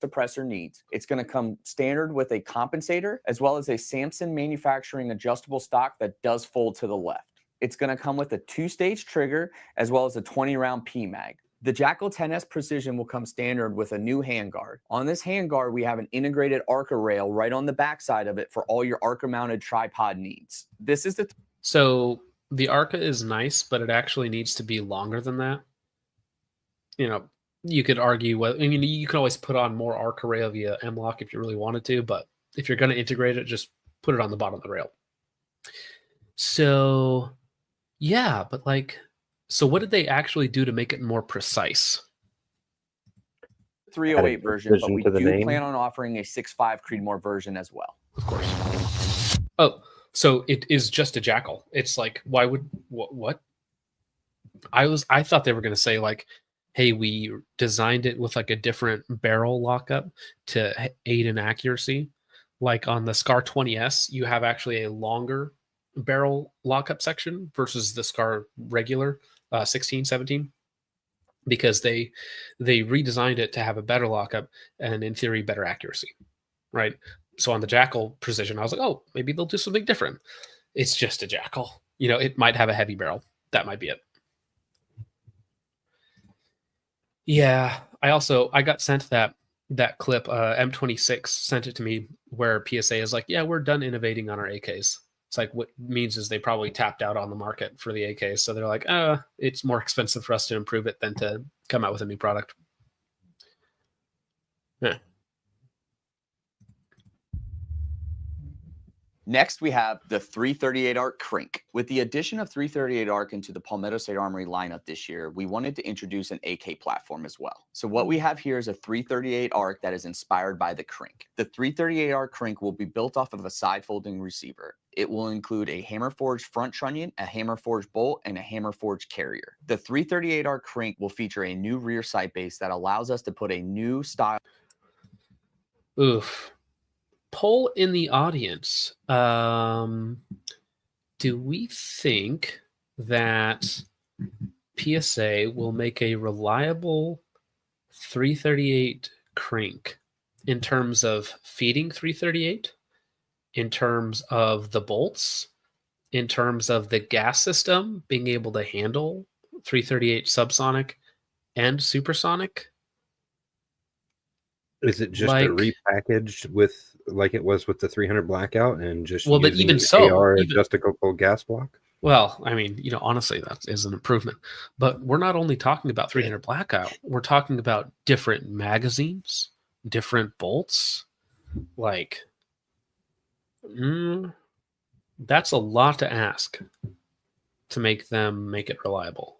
Suppressor needs. It's going to come standard with a compensator as well as a Samson manufacturing adjustable stock that does fold to the left. It's going to come with a 2-stage trigger as well as a 20-round PMAG. The Jackal 10S Precision will come standard with a new handguard. On this handguard, we have an integrated ARCA rail right on the backside of it for all your ARCA-mounted tripod needs. This is the... So the ARCA is nice, but it actually needs to be longer than that. You know, you could argue whether, I mean, you can always put on more ARCA rail via M-Lock if you really wanted to, but if you're going to integrate it, just put it on the bottom of the rail. So, yeah, but like, so what did they actually do to make it more precise? 308 version, but we do plan on offering a 6.5 Creedmoor version as well. Of course. Oh, so it is just a Jackal. It's like, why would, what? I thought they were going to say, like, hey, we designed it with like a different barrel lockup to aid in accuracy. Like on the Scar 20S, you have actually a longer barrel lockup section versus the Scar regular 16, 17, because they redesigned it to have a better lockup and in theory better accuracy, right? So on the Jackal Precision, I was like, oh, maybe they'll do something different. It's just a Jackal. You know, it might have a heavy barrel. That might be it. Yeah, I got sent that clip. M26 sent it to me where PSA is like, yeah, we're done innovating on our AKs. It's like, what means is they probably tapped out on the market for the AKs. So they're like, it's more expensive for us to improve it than to come out with a new product. Yeah. Next, we have the 338 Arc Crink. With the addition of 338 Arc into the Palmetto State Armory lineup this year, we wanted to introduce an AK platform as well. So what we have here is a 338 Arc that is inspired by the Crink. The 338 Arc Crink will be built off of a side-folding receiver. It will include a hammer-forged front trunnion, a hammer-forged bolt, and a hammer-forged carrier. The 338 Arc Crink will feature a new rear sight base that allows us to put a new style... Oof. Poll in the audience. Do we think that PSA will make a reliable 338 Crink in terms of feeding 338, in terms of the bolts, in terms of the gas system being able to handle 338 subsonic and supersonic? Is it just a repackaged with like it was with the 300 Blackout and just but even so, AR adjustable gas block? Well, I mean, you know, honestly, that is an improvement. But we're not only talking about 300 Blackout. We're talking about different magazines, different bolts. Like, that's a lot to ask to make it reliable.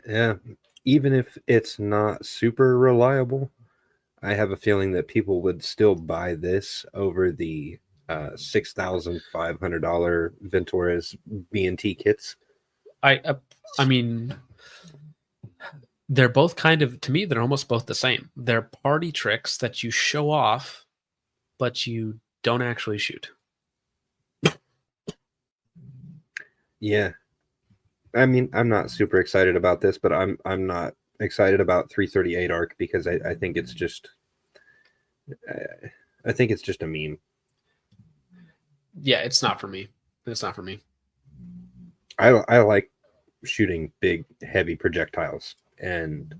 Yeah. Even if it's not super reliable, I have a feeling that people would still buy this over the $6,500 Ventura's B&T kits. I mean, they're both kind of, to me, they're almost both the same. They're party tricks that you show off, but you don't actually shoot. Yeah. I mean, I'm not super excited about this, but I'm not excited about 338 arc because I think it's just I think it's just a meme. Yeah, it's not for me. It's not for me. I like shooting big, heavy projectiles and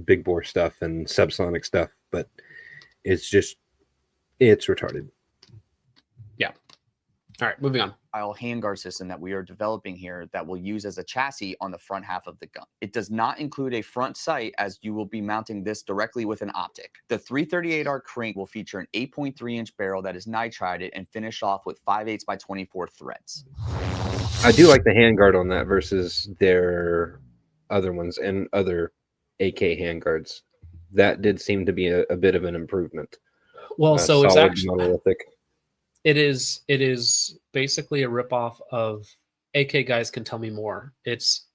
big bore stuff and subsonic stuff, but it's retarded. Yeah. All right, moving on. Handguard system that we are developing here that will use as a chassis on the front half of the gun. It does not include a front sight, as you will be mounting this directly with an optic. The 338 Arc Crink will feature an 8.3-inch barrel that is nitrided and finish off with 5/8 by 24 threads. I do like the handguard on that versus their other ones and other AK handguards. That did seem to be a bit of an improvement. Well, so it's solid actually monolithic. It is basically a ripoff of AK Guys Can Tell Me More. It's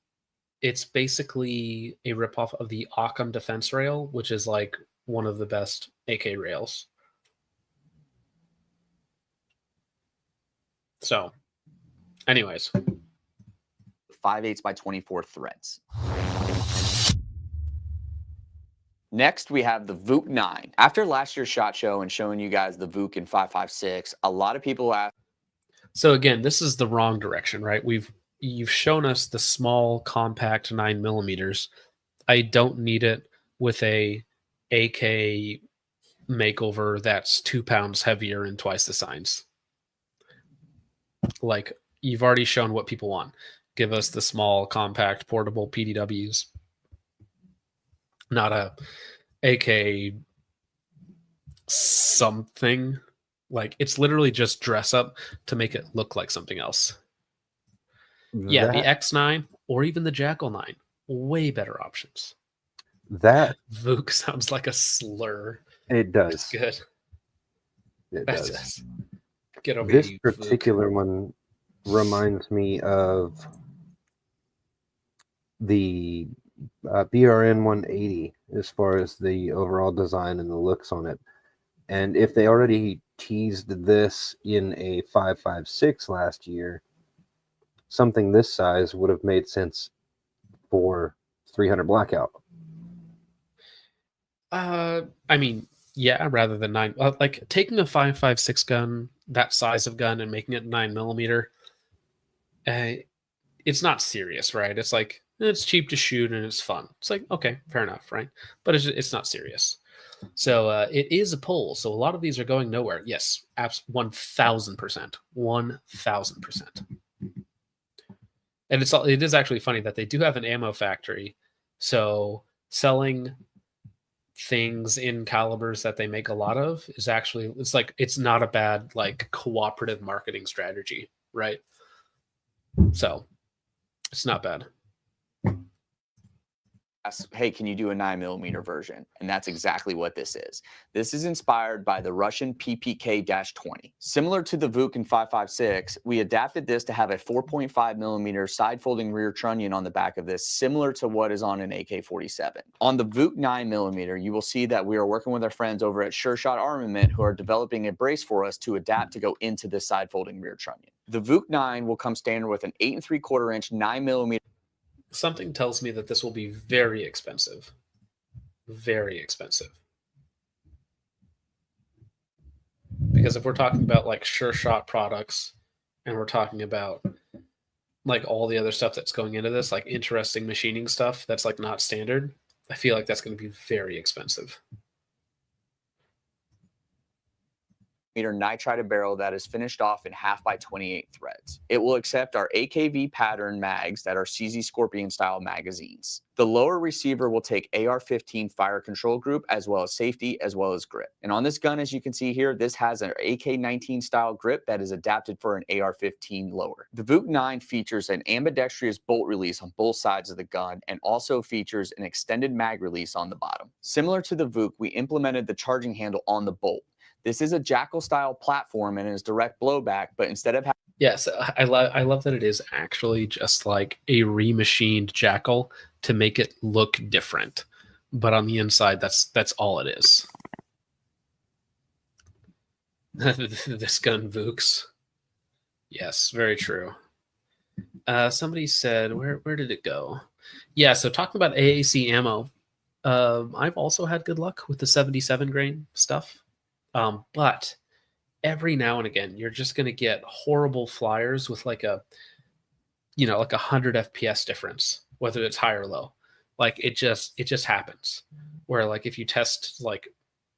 basically a ripoff of the Occam defense rail, which is like one of the best AK rails. So, anyways, 5/8 by 24 threads. Next, we have the VOOC 9. After last year's SHOT Show and showing you guys the VOOC in 5.56, a lot of people asked. So again, this is the wrong direction, right? You've shown us the small, compact 9mm. I don't need it with a AK makeover that's 2 pounds heavier and twice the size. Like, you've already shown what people want. Give us the small, compact, portable PDWs. Not a AK something. Like, it's literally just dress up to make it look like something else. Yeah, the X9 or even the Jackal 9. Way better options. That VOOC sounds like a slur. It does. It's good. It does. Get over this here, particular VOOC. one reminds me of the BRN 180 as far as the overall design and the looks on it. And if they already teased this in a 5.56 last year, something this size would have made sense for 300 Blackout. I mean, yeah, rather than 9. Like, taking a 5.56 gun, that size of gun, and making it 9mm, it's not serious, right? It's like, it's cheap to shoot and it's fun. It's like, okay, fair enough, right? But it's not serious. So it is a poll. So a lot of these are going nowhere. Yes, 1,000%. 1,000%. And it is actually funny that they do have an ammo factory. So selling things in calibers that they make a lot of is actually, it's not a bad like cooperative marketing strategy, right? So it's not bad. Hey, can you do a 9mm version? And that's exactly what this is. This is inspired by the Russian PPK-20. Similar to the VOOC in 5.56, we adapted this to have a 4.5mm side-folding rear trunnion on the back of this, similar to what is on an AK-47. On the VOOC 9mm, you will see that we are working with our friends over at Sure Shot Armament who are developing a brace for us to adapt to go into this side-folding rear trunnion. The VOOC 9 will come standard with an 8 3/4-inch 9mm. Something tells me that this will be very expensive. Very expensive. Because if we're talking about like Sure Shot products and we're talking about like all the other stuff that's going into this, like interesting machining stuff that's like not standard, I feel like that's going to be very expensive. Nitrided barrel that is finished off in 1/2 by 28 threads. It will accept our AKV pattern mags that are CZ Scorpion style magazines. The lower receiver will take AR-15 fire control group as well as safety as well as grip. And on this gun, as you can see here, this has an AK-19 style grip that is adapted for an AR-15 lower. The VOOC 9 features an ambidextrous bolt release on both sides of the gun and also features an extended mag release on the bottom. Similar to the VOOC, we implemented the charging handle on the bolt. This is a Jackal style platform and is direct blowback, but instead of yes, I love that it is actually just like a remachined Jackal to make it look different. But on the inside, that's all it is. This gun VOOCs. Yes, very true. Somebody said, where did it go? Yeah, so talking about AAC ammo, I've also had good luck with the 77 grain stuff. But every now and again, you're just going to get horrible flyers with like a 100 FPS difference, whether it's high or low. Like it just happens. Where like if you test like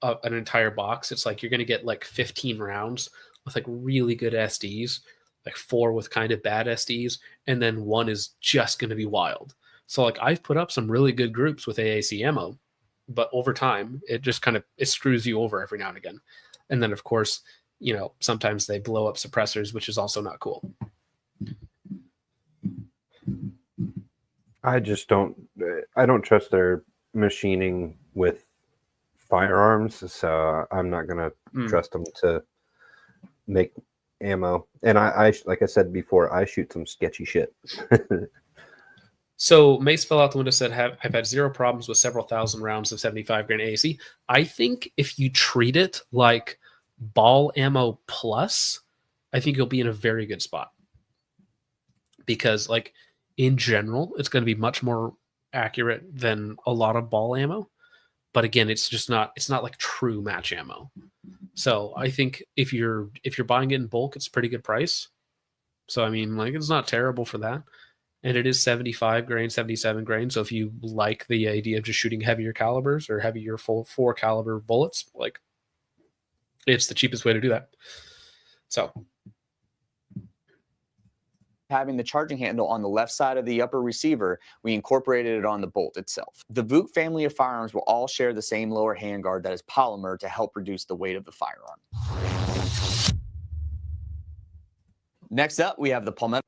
an entire box, it's like you're going to get like 15 rounds with like really good SDs, like 4 with kind of bad SDs, and then 1 is just going to be wild. So like I've put up some really good groups with AAC ammo, but over time it just kind of it screws you over every now and again. And then of course, sometimes they blow up suppressors, which is also not cool. I don't trust their machining with firearms, so I'm not going to trust them to make ammo. And I like I said before, I shoot some sketchy shit. So Mace fell out the window, said, I've had 0 problems with several thousand rounds of 75 grain AAC. I think if you treat it like ball ammo plus, I think you'll be in a very good spot. Because like in general, it's going to be much more accurate than a lot of ball ammo. But again, it's not like true match ammo. So I think if you're buying it in bulk, it's a pretty good price. So I mean, like it's not terrible for that. And it is 75 grain, 77 grain. So if you like the idea of just shooting heavier calibers or heavier 4 caliber bullets, like it's the cheapest way to do that. So having the charging handle on the left side of the upper receiver, we incorporated it on the bolt itself. The Vuk family of firearms will all share the same lower handguard that is polymer to help reduce the weight of the firearm. Next up, we have the palmetto.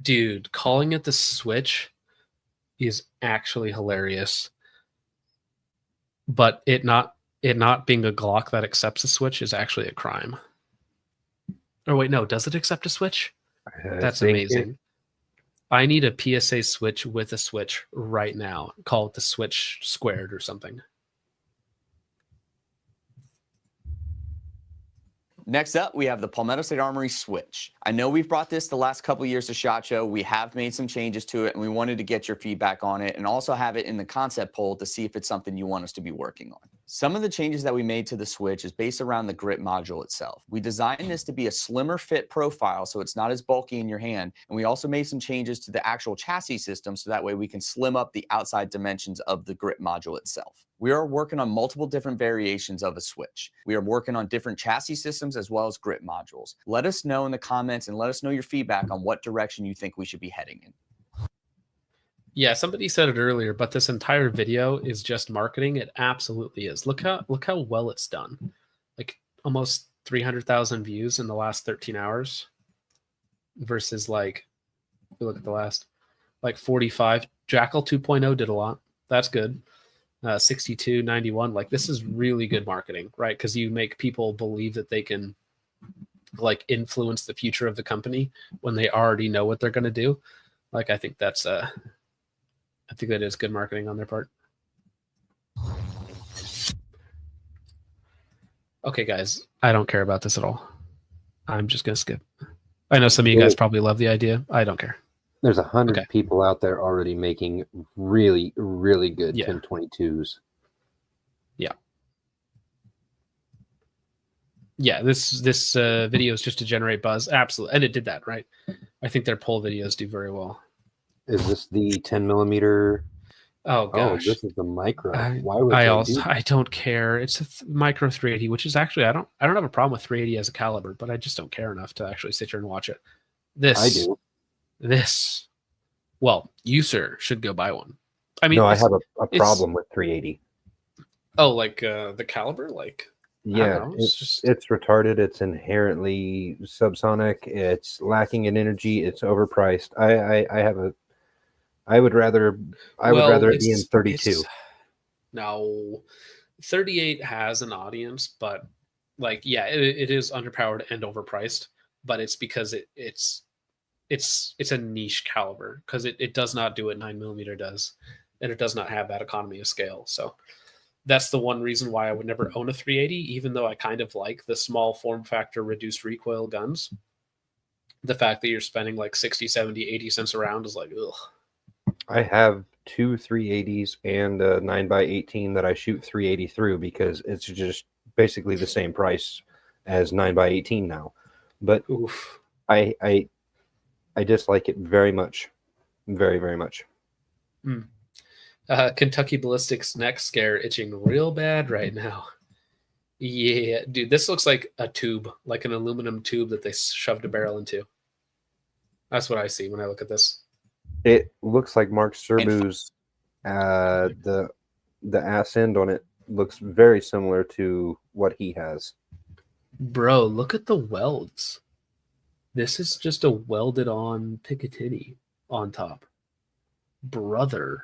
Dude, calling it the Switch is actually hilarious. But it not being a Glock that accepts a Switch is actually a crime. Or wait, no, does it accept a Switch? That's amazing. I need a PSA Switch with a Switch right now. Call it the Switch squared or something. Next up, we have the Palmetto State Armory Switch. I know we've brought this the last couple of years to SHOT Show. We have made some changes to it, and we wanted to get your feedback on it and also have it in the concept poll to see if it's something you want us to be working on. Some of the changes that we made to the Switch is based around the grip module itself. We designed this to be a slimmer fit profile so it's not as bulky in your hand, and we also made some changes to the actual chassis system so that way we can slim up the outside dimensions of the grip module itself. We are working on multiple different variations of a Switch. We are working on different chassis systems as well as grip modules. Let us know in the comments and let us know your feedback on what direction you think we should be heading in. Yeah, somebody said it earlier, but this entire video is just marketing. It absolutely is. Look how well it's done. Like almost 300,000 views in the last 13 hours versus like, if you look at the last, like 45. Jackal 2.0 did a lot. That's good. 62, 91. Like this is really good marketing, right? Because you make people believe that they can like influence the future of the company when they already know what they're going to do. Like I think that's I think that is good marketing on their part. Okay, guys, I don't care about this at all. I'm just going to skip. I know some of you guys probably love the idea. I don't care. There's 100 people out there already making really, really good 1022s. Yeah. Yeah, this video is just to generate buzz. Absolutely. And it did that, right? I think their poll videos do very well. Is this the 10 millimeter? Oh gosh, this is the micro. Why would I don't care. It's a micro 380, which is actually I don't have a problem with 380 as a caliber, but I just don't care enough to actually sit here and watch it. I do. Well, you sir should go buy one. I mean, no, I have a problem with 380. Oh, like the caliber, like yeah, it's retarded. It's inherently subsonic. It's lacking in energy. It's overpriced. I would rather it be in 32. No, 38 has an audience, but like, yeah, it is underpowered and overpriced, but it's because it's a niche caliber because it does not do what 9mm does, and it does not have that economy of scale. So that's the one reason why I would never own a 380, even though I kind of like the small form factor reduced recoil guns. the fact that you're spending like 60, 70, 80 cents a round is like, ugh. I have two 380s and a 9x18 that I shoot 380 through because it's just basically the same price as 9x18 now. But Oof. I dislike it very much. Very, very much. Kentucky Ballistics neck scare itching real bad right now. Yeah, dude, this looks like a tube, like an aluminum tube that they shoved a barrel into. That's what I see when I look at this. It looks like Mark Serbu's the ass end on it looks very similar to what he has. Bro, look at the welds. This is just a welded on Picatinny on top. Brother.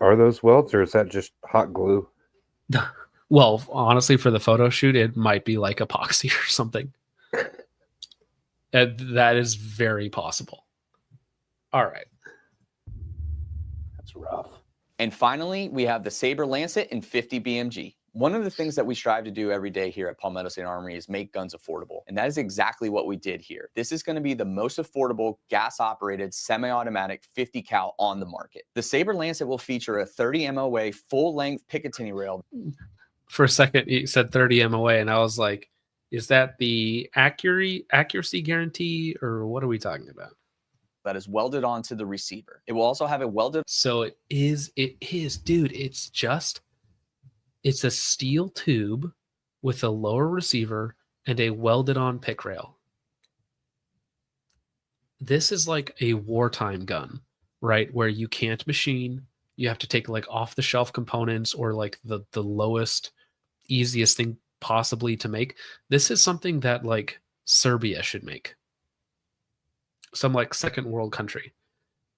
Are those welds or is that just hot glue? Well, honestly, for the photo shoot, it might be like epoxy or something. And that is very possible. All right. That's rough. And finally, we have the Saber Lancet in 50 BMG. One of the things that we strive to do every day here at Palmetto State Armory is make guns affordable. And that is exactly what we did here. This is going to be the most affordable gas-operated semi-automatic 50 cal on the market. The Saber Lancet will feature a 30 MOA full-length Picatinny rail. For a second, you said 30 MOA, and I was like, is that the accuracy guarantee, or what are we talking about? That is welded onto the receiver. It will also have a welded. So it is, dude, it's a steel tube with a lower receiver and a welded on pick rail. This is like a wartime gun, right? Where you can't machine. You have to take like off the shelf components or like the lowest, easiest thing possibly to make. This is something that like Serbia should make. Some like second world country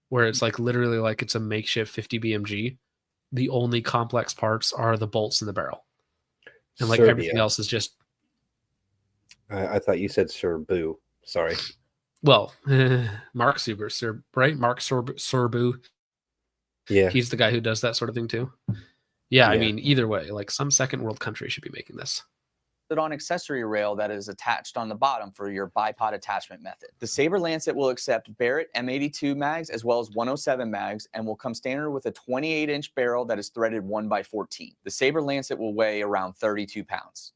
where it's like literally like it's a makeshift 50 BMG. The only complex parts are the bolts in the barrel. And like Serbia. Everything else is just. I thought you said Serbu. Sorry. Well, Mark Serbu, right? Mark Serbu. Yeah. He's the guy who does that sort of thing too. Yeah, I mean, either way, like some second world country should be making this. On accessory rail that is attached on the bottom for your bipod attachment method. The Saber Lancet will accept Barrett M82 mags as well as 107 mags and will come standard with a 28-inch barrel that is threaded 1x14. The Saber Lancet will weigh around 32 pounds.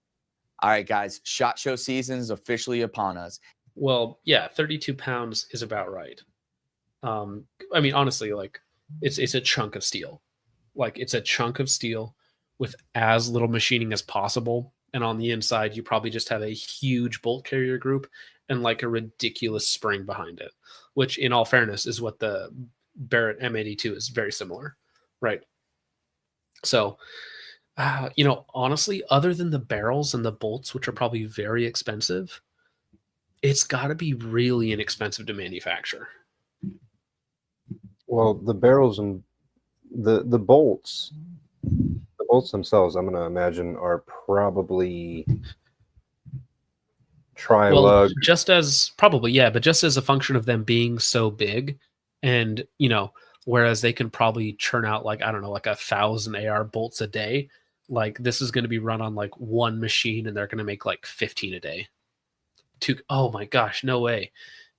All right, guys, SHOT Show season is officially upon us. Well, yeah, 32 pounds is about right. I mean, honestly, like it's a chunk of steel. Like it's a chunk of steel with as little machining as possible. And on the inside, you probably just have a huge bolt carrier group and like a ridiculous spring behind it, which in all fairness is what the Barrett M82 is very similar, right? So, honestly, other than the barrels and the bolts, which are probably very expensive, it's got to be really inexpensive to manufacture. Well, the barrels and the bolts themselves, I'm going to imagine, are probably tri-lug. Well, just as a function of them being so big, and whereas they can probably churn out like 1,000 AR bolts a day, like this is going to be run on like one machine, and they're going to make like 15 a day. Oh my gosh, no way!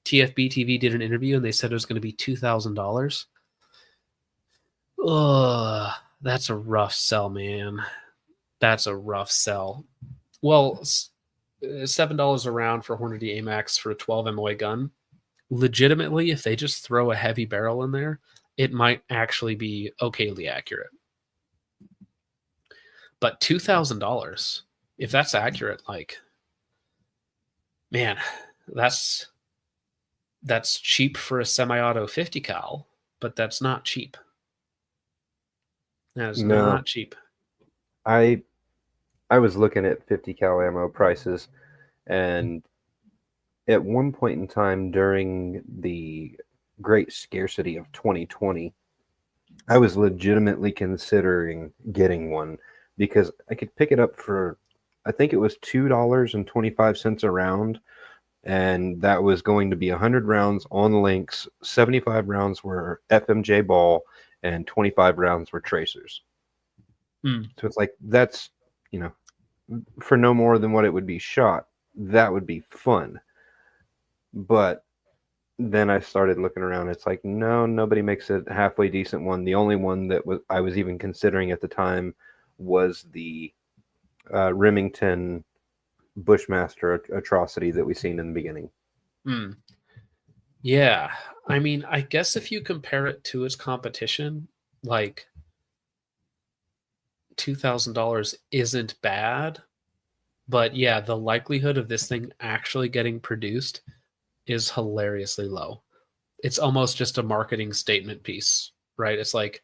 TFB TV did an interview, and they said it was going to be $2,000. Ugh. That's a rough sell, man. That's a rough sell. Well, $7 a round for Hornady AMAX for a 12 MOA gun. Legitimately, if they just throw a heavy barrel in there, it might actually be okayly accurate. But $2,000, if that's accurate, like, man, that's cheap for a semi-auto 50 cal, but that's not cheap. That is not cheap. I was looking at 50 cal ammo prices, and at one point in time during the great scarcity of 2020, I was legitimately considering getting one because I could pick it up for, I think it was $2.25 a round, and that was going to be 100 rounds on links, 75 rounds were FMJ ball, and 25 rounds were tracers. So it's like, that's, for no more than what it would be shot, that would be fun. But then I started looking around. It's like, no, nobody makes a halfway decent one. The only one that I was even considering at the time was the Remington Bushmaster atrocity that we seen in the beginning. Hmm. Yeah. I mean, I guess if you compare it to its competition, like $2,000 isn't bad. But yeah, the likelihood of this thing actually getting produced is hilariously low. It's almost just a marketing statement piece, right? It's like,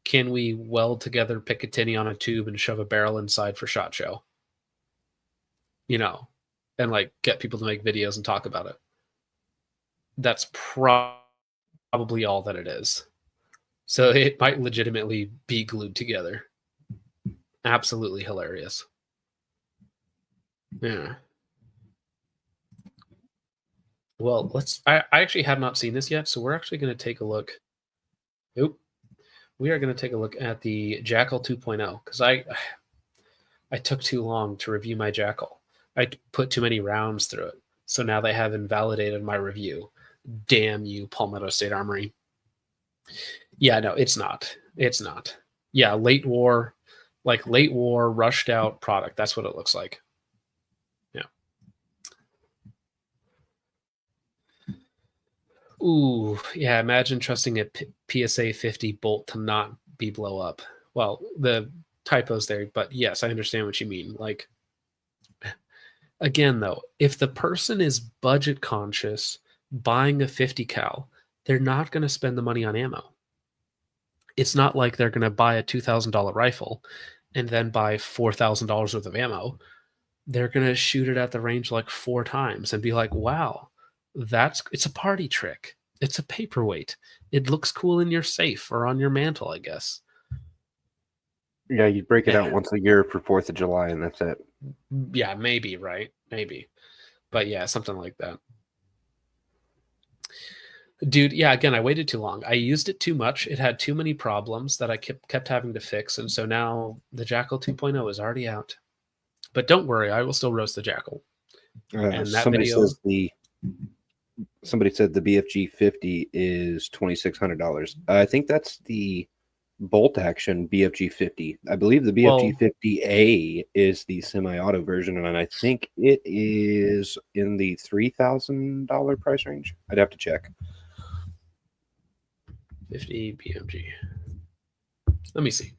can we weld together Picatinny on a tube and shove a barrel inside for SHOT Show? You know, and like get people to make videos and talk about it. That's probably all that it is. So it might legitimately be glued together. Absolutely hilarious. Yeah. Well, I actually have not seen this yet, so we're actually going to take a look. Oop. We are going to take a look at the Jackal 2.0 because I took too long to review my Jackal. I put too many rounds through it. So now they have invalidated my review. Damn you, Palmetto State Armory. Yeah, no, it's not. It's not. Yeah, late war rushed out product. That's what it looks like. Yeah. Ooh, yeah. Imagine trusting a PSA 50 bolt to not be blow up. Well, the typos there, but yes, I understand what you mean. Like, again, though, if the person is budget conscious, buying a 50 cal, they're not going to spend the money on ammo. It's not like they're going to buy a $2,000 rifle and then buy $4,000 worth of ammo. They're going to shoot it at the range like 4 times and be like, wow, it's a party trick. It's a paperweight. It looks cool in your safe or on your mantle, I guess. Yeah, you break it out once a year for 4th of July, and that's it. Yeah, maybe, right? Maybe. But yeah, something like that. Dude, yeah, again, I waited too long. I used it too much. It had too many problems that I kept having to fix. And so now the Jackal 2.0 is already out. But don't worry, I will still roast the Jackal. And that somebody video... Somebody said the BFG 50 is $2,600. I think that's the bolt action BFG 50. I believe the BFG 50A is the semi-auto version, and I think it is in the $3,000 price range. I'd have to check. 50 BMG. Let me see.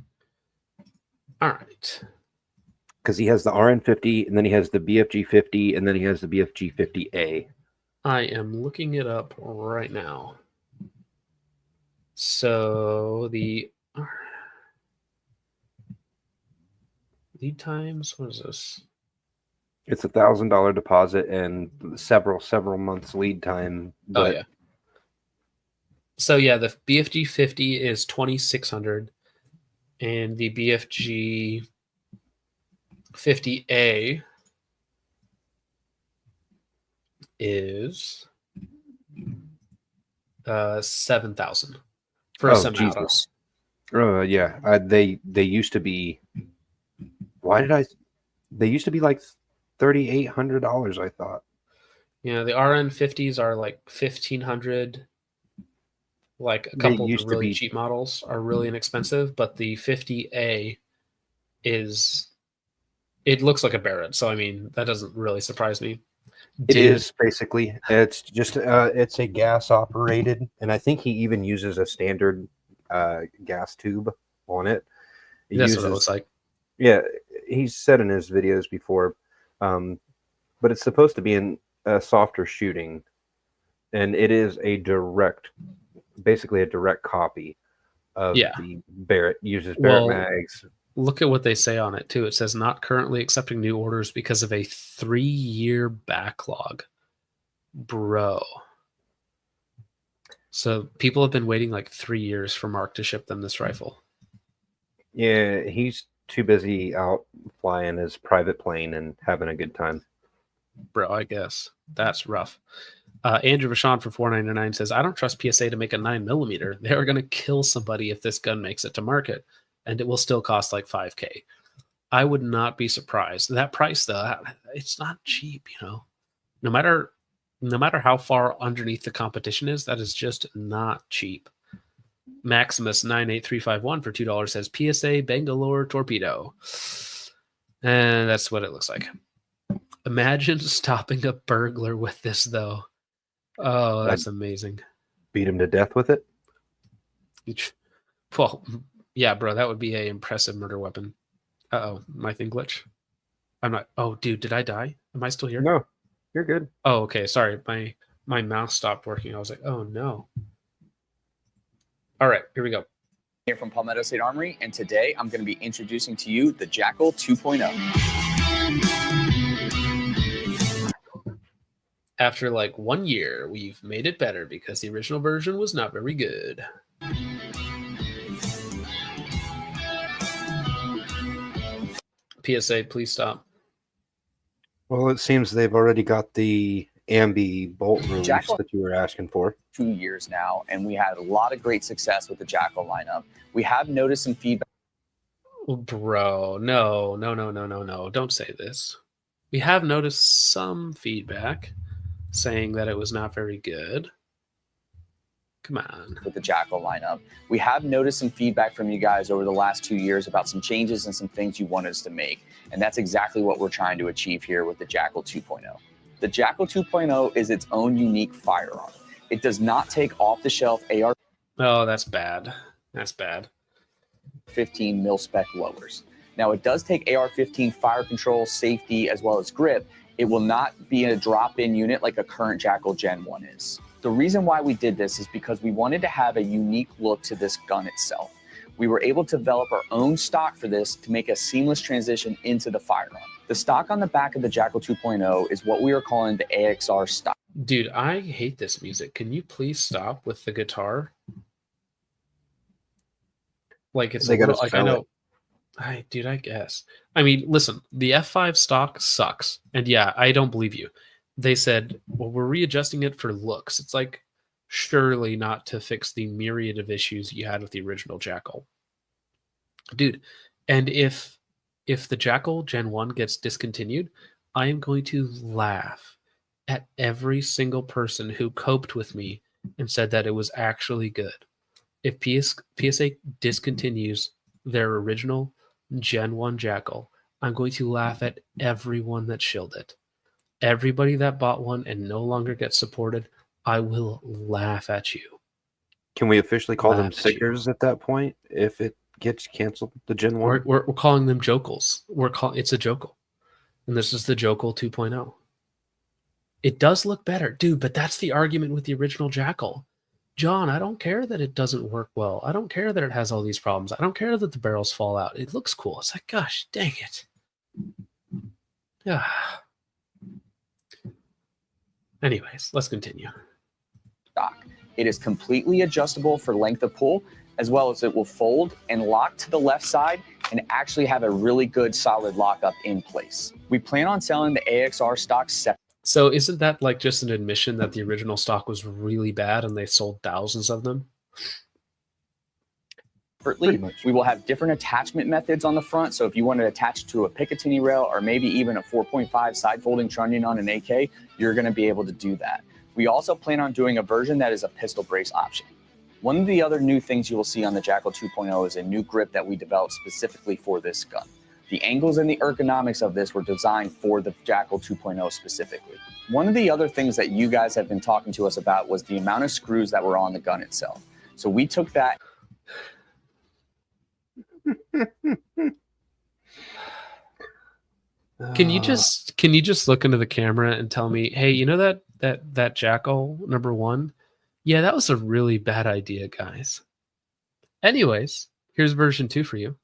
All right. Because he has the RN50, and then he has the BFG 50, and then he has the BFG 50A. I am looking it up right now. So the lead times, what is this? It's $1,000 deposit and several months lead time. But... Oh yeah. So yeah, the BFG 50 is $2,600, and the BFG 50A is $7,000 for a semi-auto. Oh yeah, they used to be. They used to be like $3,800. I thought. Yeah, the RN50s are like $1,500. Like a couple of the really cheap models are really inexpensive, but the 50A it looks like a Barrett. So I mean, that doesn't really surprise me. It is basically. It's just it's a gas operated, and I think he even uses a standard gas tube on it. That's what it looks like. Yeah, he's said in his videos before, but it's supposed to be in a softer shooting, and it is basically a direct copy of the Barrett. Uses Barrett mags. Look at what they say on it too. It says not currently accepting new orders because of a 3-year backlog. Bro. So people have been waiting like 3 years for Mark to ship them this rifle. Yeah, he's too busy out flying his private plane and having a good time. Bro, I guess. That's rough. Andrew Vachon for $4.99 says, I don't trust PSA to make a 9mm. They are going to kill somebody if this gun makes it to market, and it will still cost like $5,000. I would not be surprised. That price, though, it's not cheap, you know. No matter No matter how far underneath the competition is, that is just not cheap. Maximus 98351 for $2 says PSA Bangalore torpedo. And that's what it looks like. Imagine stopping a burglar with this, though. Oh, that's amazing. Beat him to death with it? Well, yeah, bro, that would be an impressive murder weapon. Uh-oh, my thing glitch. I'm not... Oh, dude, did I die? Am I still here? No, you're good. Oh, okay, sorry. My mouse stopped working. I was like, oh, no. All right, here we go. Here from Palmetto State Armory, and today I'm going to be introducing to you the Jackal 2.0. After like 1 year, we've made it better because the original version was not very good. PSA, please stop. Well, it seems they've already got the Ambi bolt release Jackal that you were asking for. 2 years now, and we had a lot of great success with the Jackal lineup. We have noticed some feedback. Bro, no. Don't say this. We have noticed some feedback saying that it was not very good. Come on. With the Jackal lineup. We have noticed some feedback from you guys over the last 2 years about some changes and some things you want us to make. And that's exactly what we're trying to achieve here with the Jackal 2.0. The Jackal 2.0 is its own unique firearm. It does not take off-the-shelf AR. Oh, that's bad. That's bad. 15 mil-spec lowers. Now, it does take AR-15 fire control, safety, as well as grip. It will not be a drop-in unit like a current Jackal Gen 1 is. The reason why we did this is because we wanted to have a unique look to this gun itself. We were able to develop our own stock for this to make a seamless transition into the firearm. The stock on the back of the Jackal 2.0 is what we are calling the AXR stock. Dude, I hate this music. Can you please stop with the guitar? Like, it's They a little, gotta like, I sell know. Dude, I guess. I mean, listen, the F5 stock sucks. And yeah, I don't believe you. They said, well, we're readjusting it for looks. It's like, surely not to fix the myriad of issues you had with the original Jackal. Dude, and if the Jackal Gen 1 gets discontinued, I am going to laugh at every single person who coped with me and said that it was actually good. If PSA discontinues their original Gen 1 Jackal, I'm going to laugh at everyone that shilled it. Everybody that bought one and no longer gets supported, I will laugh at you. Can we officially call them sickers at that point if it gets canceled, the Gen 1? We're calling them jokals. It's a jokal. And this is the jokal 2.0. It does look better. Dude, but that's the argument with the original Jackal. John, I don't care that it doesn't work well. I don't care that it has all these problems. I don't care that the barrels fall out. It looks cool. It's like, gosh, dang it. Yeah. Anyways, let's continue. Stock. It is completely adjustable for length of pull, as well as it will fold and lock to the left side and actually have a really good solid lockup in place. We plan on selling the AXR stock separately. So isn't that like just an admission that the original stock was really bad and they sold thousands of them? We will have different attachment methods on the front. So if you want to attach to a Picatinny rail or maybe even a 4.5 side folding trunnion on an AK, you're going to be able to do that. We also plan on doing a version that is a pistol brace option. One of the other new things you will see on the Jackal 2.0 is a new grip that we developed specifically for this gun. The angles and the ergonomics of this were designed for the Jackal 2.0 specifically. One of the other things that you guys have been talking to us about was the amount of screws that were on the gun itself. So we took that. Can you just look into the camera and tell me, hey, you know that Jackal #1? Yeah, that was a really bad idea, guys. Anyways, here's version 2 for you.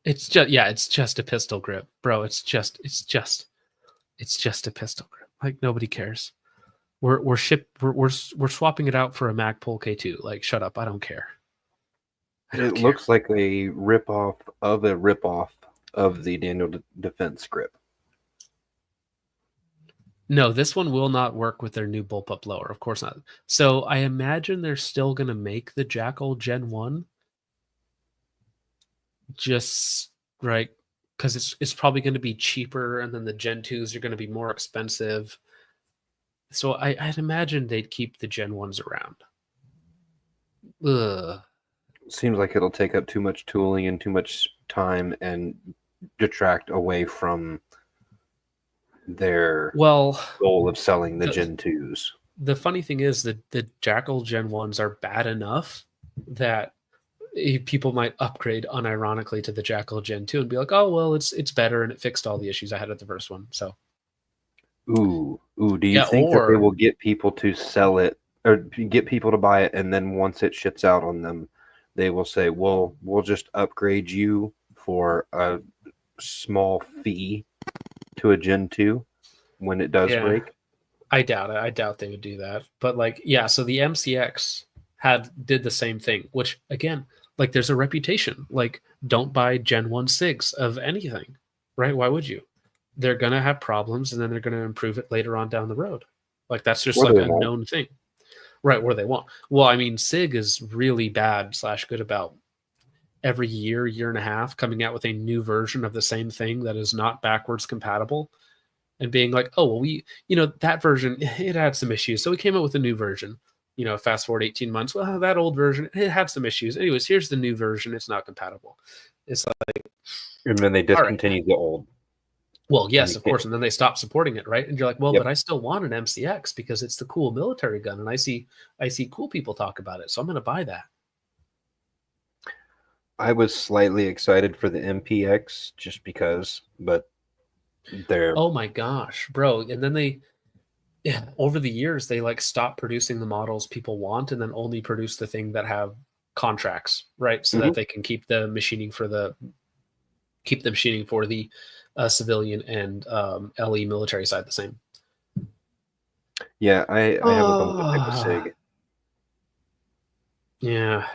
It's just a pistol grip, bro. It's just a pistol grip. Like, nobody cares. We're swapping it out for a Magpul K2. Like, shut up. I don't care. It looks like a ripoff of the Daniel Defense grip. No, this one will not work with their new bullpup lower. Of course not. So I imagine they're still going to make the Jackal Gen 1. Just because it's probably going to be cheaper, and then the Gen 2s are going to be more expensive. So I'd imagine they'd keep the Gen 1s around. Ugh. Seems like it'll take up too much tooling and too much time and detract away from their Well, goal of selling the Gen 2s. the funny thing is that the Jackal Gen 1s are bad enough that people might upgrade unironically to the Jackal Gen 2 and be like, oh, well, it's better and it fixed all the issues I had at the first one. So, do you think that they will get people to sell it or get people to buy it, and then once it shits out on them, they will say, well, we'll just upgrade you for a small fee to a Gen 2 when it does break? I doubt it. I doubt they would do that. But like, yeah, so the MCX did the same thing, which again, like there's a reputation. Like, don't buy Gen 1 SIGs of anything, right? Why would you? They're gonna have problems and then they're gonna improve it later on down the road. Like that's just like a known thing. Right, where they won't. Well, I mean, SIG is really bad / good about every year and a half coming out with a new version of the same thing that is not backwards compatible and being like, oh, well, that version, it had some issues. So we came out with a new version, fast forward 18 months. Well, that old version, it had some issues. Anyways, here's the new version. It's not compatible. It's like. And then they discontinue the old. Well, yes, of course. And then they stop supporting it, right? And you're like, well, but I still want an MCX because it's the cool military gun. And I see cool people talk about it. So I'm going to buy that. I was slightly excited for the MPX just because, but they're... Oh my gosh, bro. And then over the years, they like stopped producing the models people want and then only produce the thing that have contracts, right? So that they can keep the machining for the civilian and LE military side the same. Yeah, I have a bunch of type of SIG. Yeah.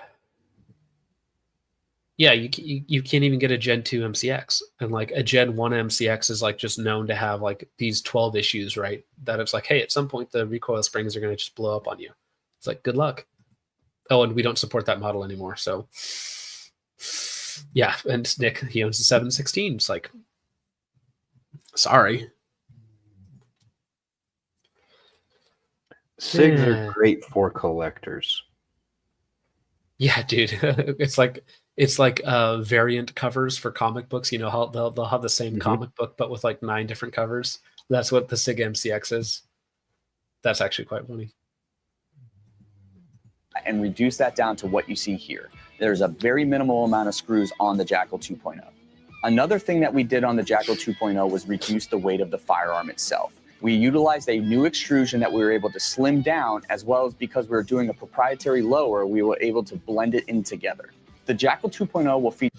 Yeah, you can't even get a Gen 2 MCX. And like a Gen 1 MCX is like just known to have like these 12 issues, right? That it's like, hey, at some point the recoil springs are going to just blow up on you. It's like, good luck. Oh, and we don't support that model anymore. So yeah, and Nick, he owns the 716. It's like, sorry. SIGs are great for collectors. Yeah, dude. It's like variant covers for comic books. You know how they'll have the same comic book but with like 9 different covers. That's what the SIG MCX is. That's actually quite funny. And reduce that down to what you see here. There's a very minimal amount of screws on the Jackal 2.0. Another thing that we did on the Jackal 2.0 was reduce the weight of the firearm itself. We utilized a new extrusion that we were able to slim down, as well as because we were doing a proprietary lower, we were able to blend it in together. The Jackal 2.0 will feature...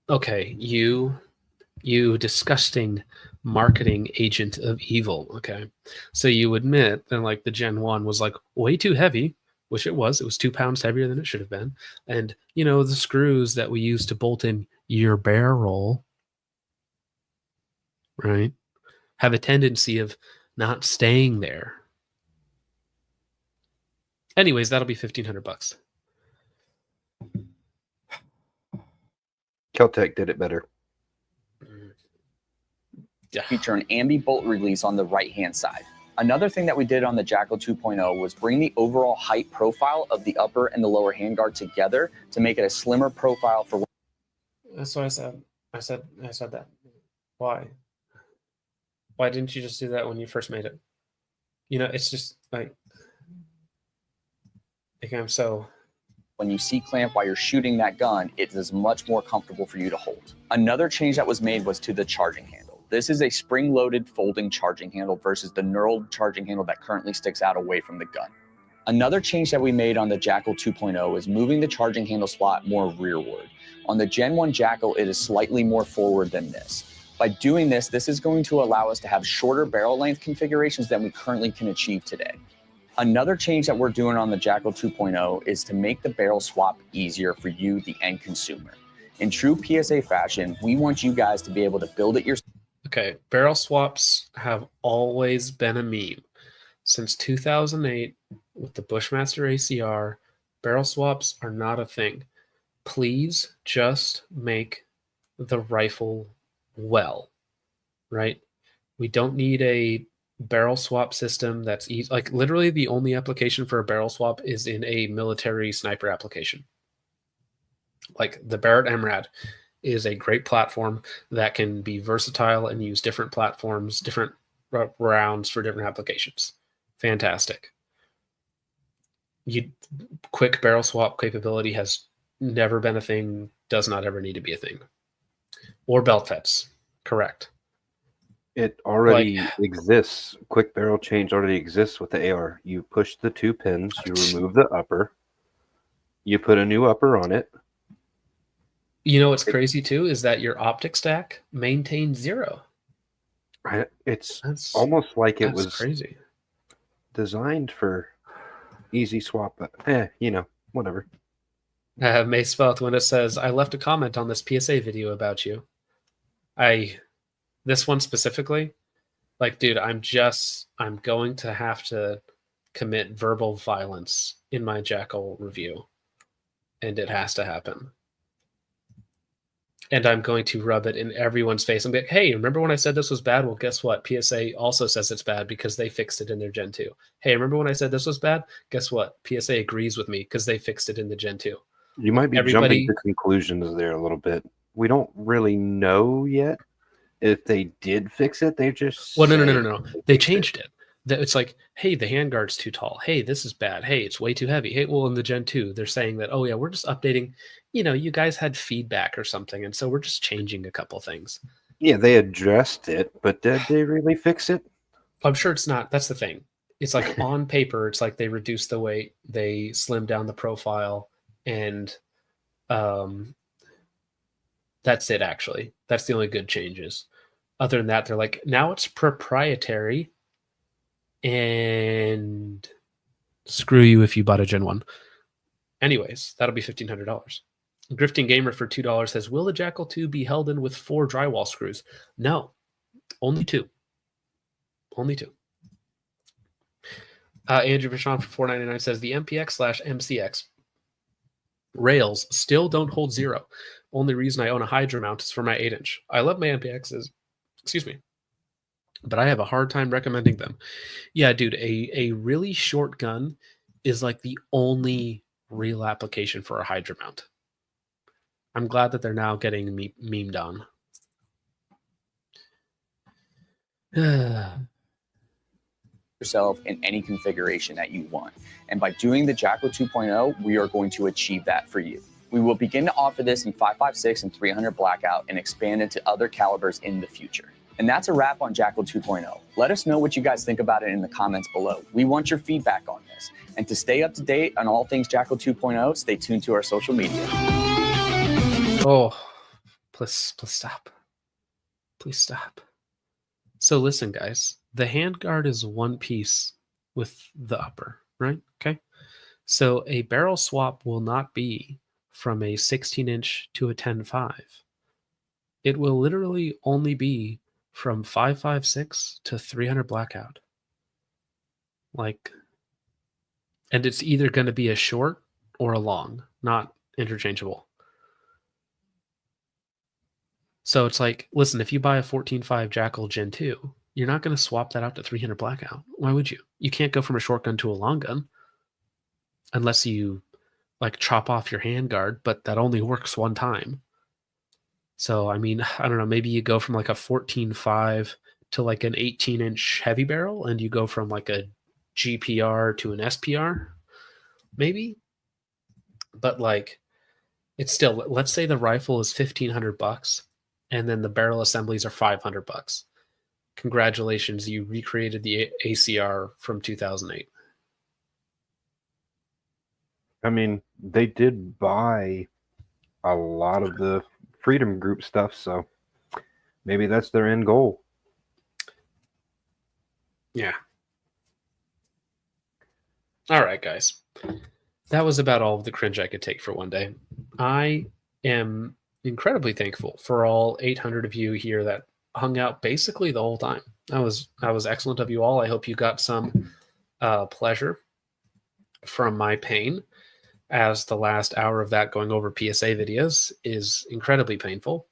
Okay, you disgusting marketing agent of evil, okay? So you admit that like the Gen 1 was like way too heavy, which it was 2 pounds heavier than it should have been. And, the screws that we use to bolt in your barrel, right, have a tendency of not staying there. Anyways, that'll be $1,500. Kel-Tec did it better. Yeah. Feature an ambi bolt release on the right-hand side. Another thing that we did on the Jackal 2.0 was bring the overall height profile of the upper and the lower handguard together to make it a slimmer profile for... That's what I said. I said that. Why? Why didn't you just do that when you first made it? It's just like I'm so... When you C-clamp while you're shooting that gun, it is much more comfortable for you to hold. Another change that was made was to the charging handle. This is a spring-loaded folding charging handle versus the knurled charging handle that currently sticks out away from the gun. Another change that we made on the Jackal 2.0 is moving the charging handle slot more rearward. On the Gen 1 Jackal, it is slightly more forward than this. By doing this, this is going to allow us to have shorter barrel length configurations than we currently can achieve today. Another change that we're doing on the Jackal 2.0 is to make the barrel swap easier for you, the end consumer. In true PSA fashion, we want you guys to be able to build it yourself. Okay, barrel swaps have always been a meme. Since 2008, with the Bushmaster ACR, barrel swaps are not a thing. Please just make the rifle well, right? We don't need a barrel swap system that's easy. Like literally the only application for a barrel swap is in a military sniper application. Like the Barrett MRAD is a great platform that can be versatile and use different platforms, different rounds for different applications. Fantastic. Quick barrel swap capability has never been a thing, does not ever need to be a thing. Or belt feds, correct. It already exists. Quick barrel change already exists with the AR. You push the 2 pins, you remove the upper, you put a new upper on it. You know what's crazy too is that your optic stack maintains 0. It's almost like it was crazy. Designed for easy swap, but whatever. Mace Felt when it says, I left a comment on this PSA video about you. This one specifically, like, dude, I'm going to have to commit verbal violence in my Jackal review, and it has to happen. And I'm going to rub it in everyone's face and be like, hey, remember when I said this was bad? Well, guess what? PSA also says it's bad because they fixed it in their Gen 2. Hey, remember when I said this was bad? Guess what? PSA agrees with me because they fixed it in the Gen 2. You might be jumping to conclusions there a little bit. We don't really know yet if they did fix it. They just... Well, no. They changed it. It's like, hey, the handguard's too tall. Hey, this is bad. Hey, it's way too heavy. Hey, well, in the Gen 2, they're saying that, oh, yeah, we're just updating. You guys had feedback or something, and so we're just changing a couple things. Yeah, they addressed it, but did they really fix it? I'm sure it's not. That's the thing. It's like on paper, it's like they reduced the weight, they slimmed down the profile, and that's it, actually. That's the only good changes. Other than that, they're like, now it's proprietary, and screw you if you bought a Gen 1. Anyways, that'll be $1,500. Grifting Gamer for $2 says, will the Jackal 2 be held in with 4 drywall screws? No, only 2. Only 2. Andrew Vachon for $4.99 says, the MPX/MCX rails still don't hold 0. Only reason I own a Hydra mount is for my 8-inch. I love my MPXs, but I have a hard time recommending them. Yeah, dude, a really short gun is like the only real application for a Hydra mount. I'm glad that they're now getting memed on. Yourself in any configuration that you want. And by doing the Jackal 2.0, we are going to achieve that for you. We will begin to offer this in 5.56 and 300 blackout and expand into other calibers in the future. And that's a wrap on Jackal 2.0. Let us know what you guys think about it in the comments below. We want your feedback on this. And to stay up to date on all things Jackal 2.0, stay tuned to our social media. Oh, please stop. Please stop. So listen, guys, the handguard is one piece with the upper, right? Okay. So a barrel swap will not be from a 16-inch to a 10.5. It will literally only be from 5.56 to 300 blackout. And it's either going to be a short or a long, not interchangeable. So it's like, listen, if you buy a 14.5 Jackal Gen 2, you're not going to swap that out to 300 blackout. Why would you? You can't go from a short gun to a long gun unless you chop off your handguard, but that only works one time. So, I mean, I don't know, maybe you go from a 14.5 to an 18-inch heavy barrel, and you go from a GPR to an SPR, maybe. But it's still, let's say the rifle is $1,500, and then the barrel assemblies are $500. Congratulations, you recreated the ACR from 2008. I mean, they did buy a lot of the Freedom Group stuff, so maybe that's their end goal. Yeah. All right, guys. That was about all of the cringe I could take for one day. I am incredibly thankful for all 800 of you here that hung out basically the whole time. That was excellent of you all. I hope you got some pleasure from my pain, as the last hour of that going over PSA videos is incredibly painful.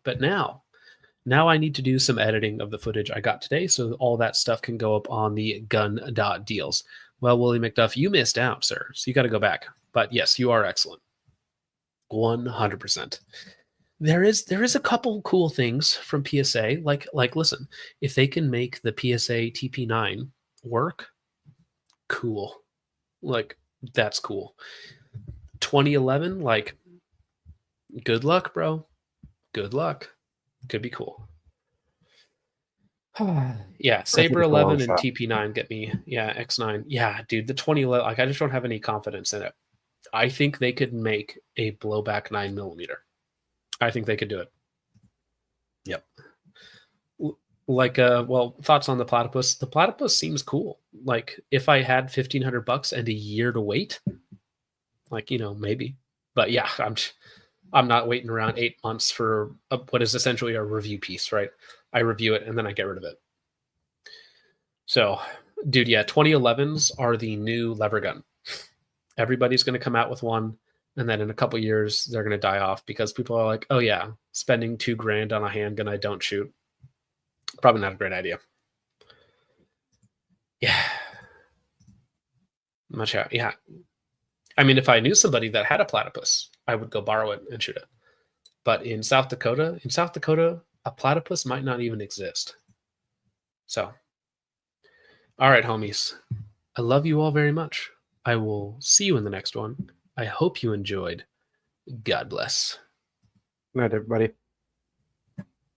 But now Now I need to do some editing of the footage I got today, so all that stuff can go up on the gun.deals. Well, Willie McDuff, you missed out, sir. So you got to go back. But yes, you are excellent. 100%. There is a couple cool things from PSA. Like listen, if they can make the PSA TP9 work, cool. Like, that's cool. 2011, like, good luck, bro. Good luck. Could be cool. Yeah, Saber 11 and TP9 get me. Yeah, X9. Yeah, dude, the 2011, like, I just don't have any confidence in it. I think they could make a blowback 9mm. I think they could do it. Yep. Like, well, thoughts on the platypus? The platypus seems cool. Like, if I had $1,500 and a year to wait, like, you know, maybe. But yeah, I'm not waiting around 8 months for what is essentially a review piece, right? I review it and then I get rid of it. So, dude, yeah, 2011s are the new lever gun. Everybody's going to come out with one, and then in a couple years, they're going to die off because people are like, oh yeah, spending $2,000 on a handgun I don't shoot. Probably not a great idea. Yeah. Much out. Yeah. I mean, if I knew somebody that had a platypus, I would go borrow it and shoot it. But in South Dakota, a platypus might not even exist. So, all right, homies. I love you all very much. I will see you in the next one. I hope you enjoyed. God bless. Good night, everybody.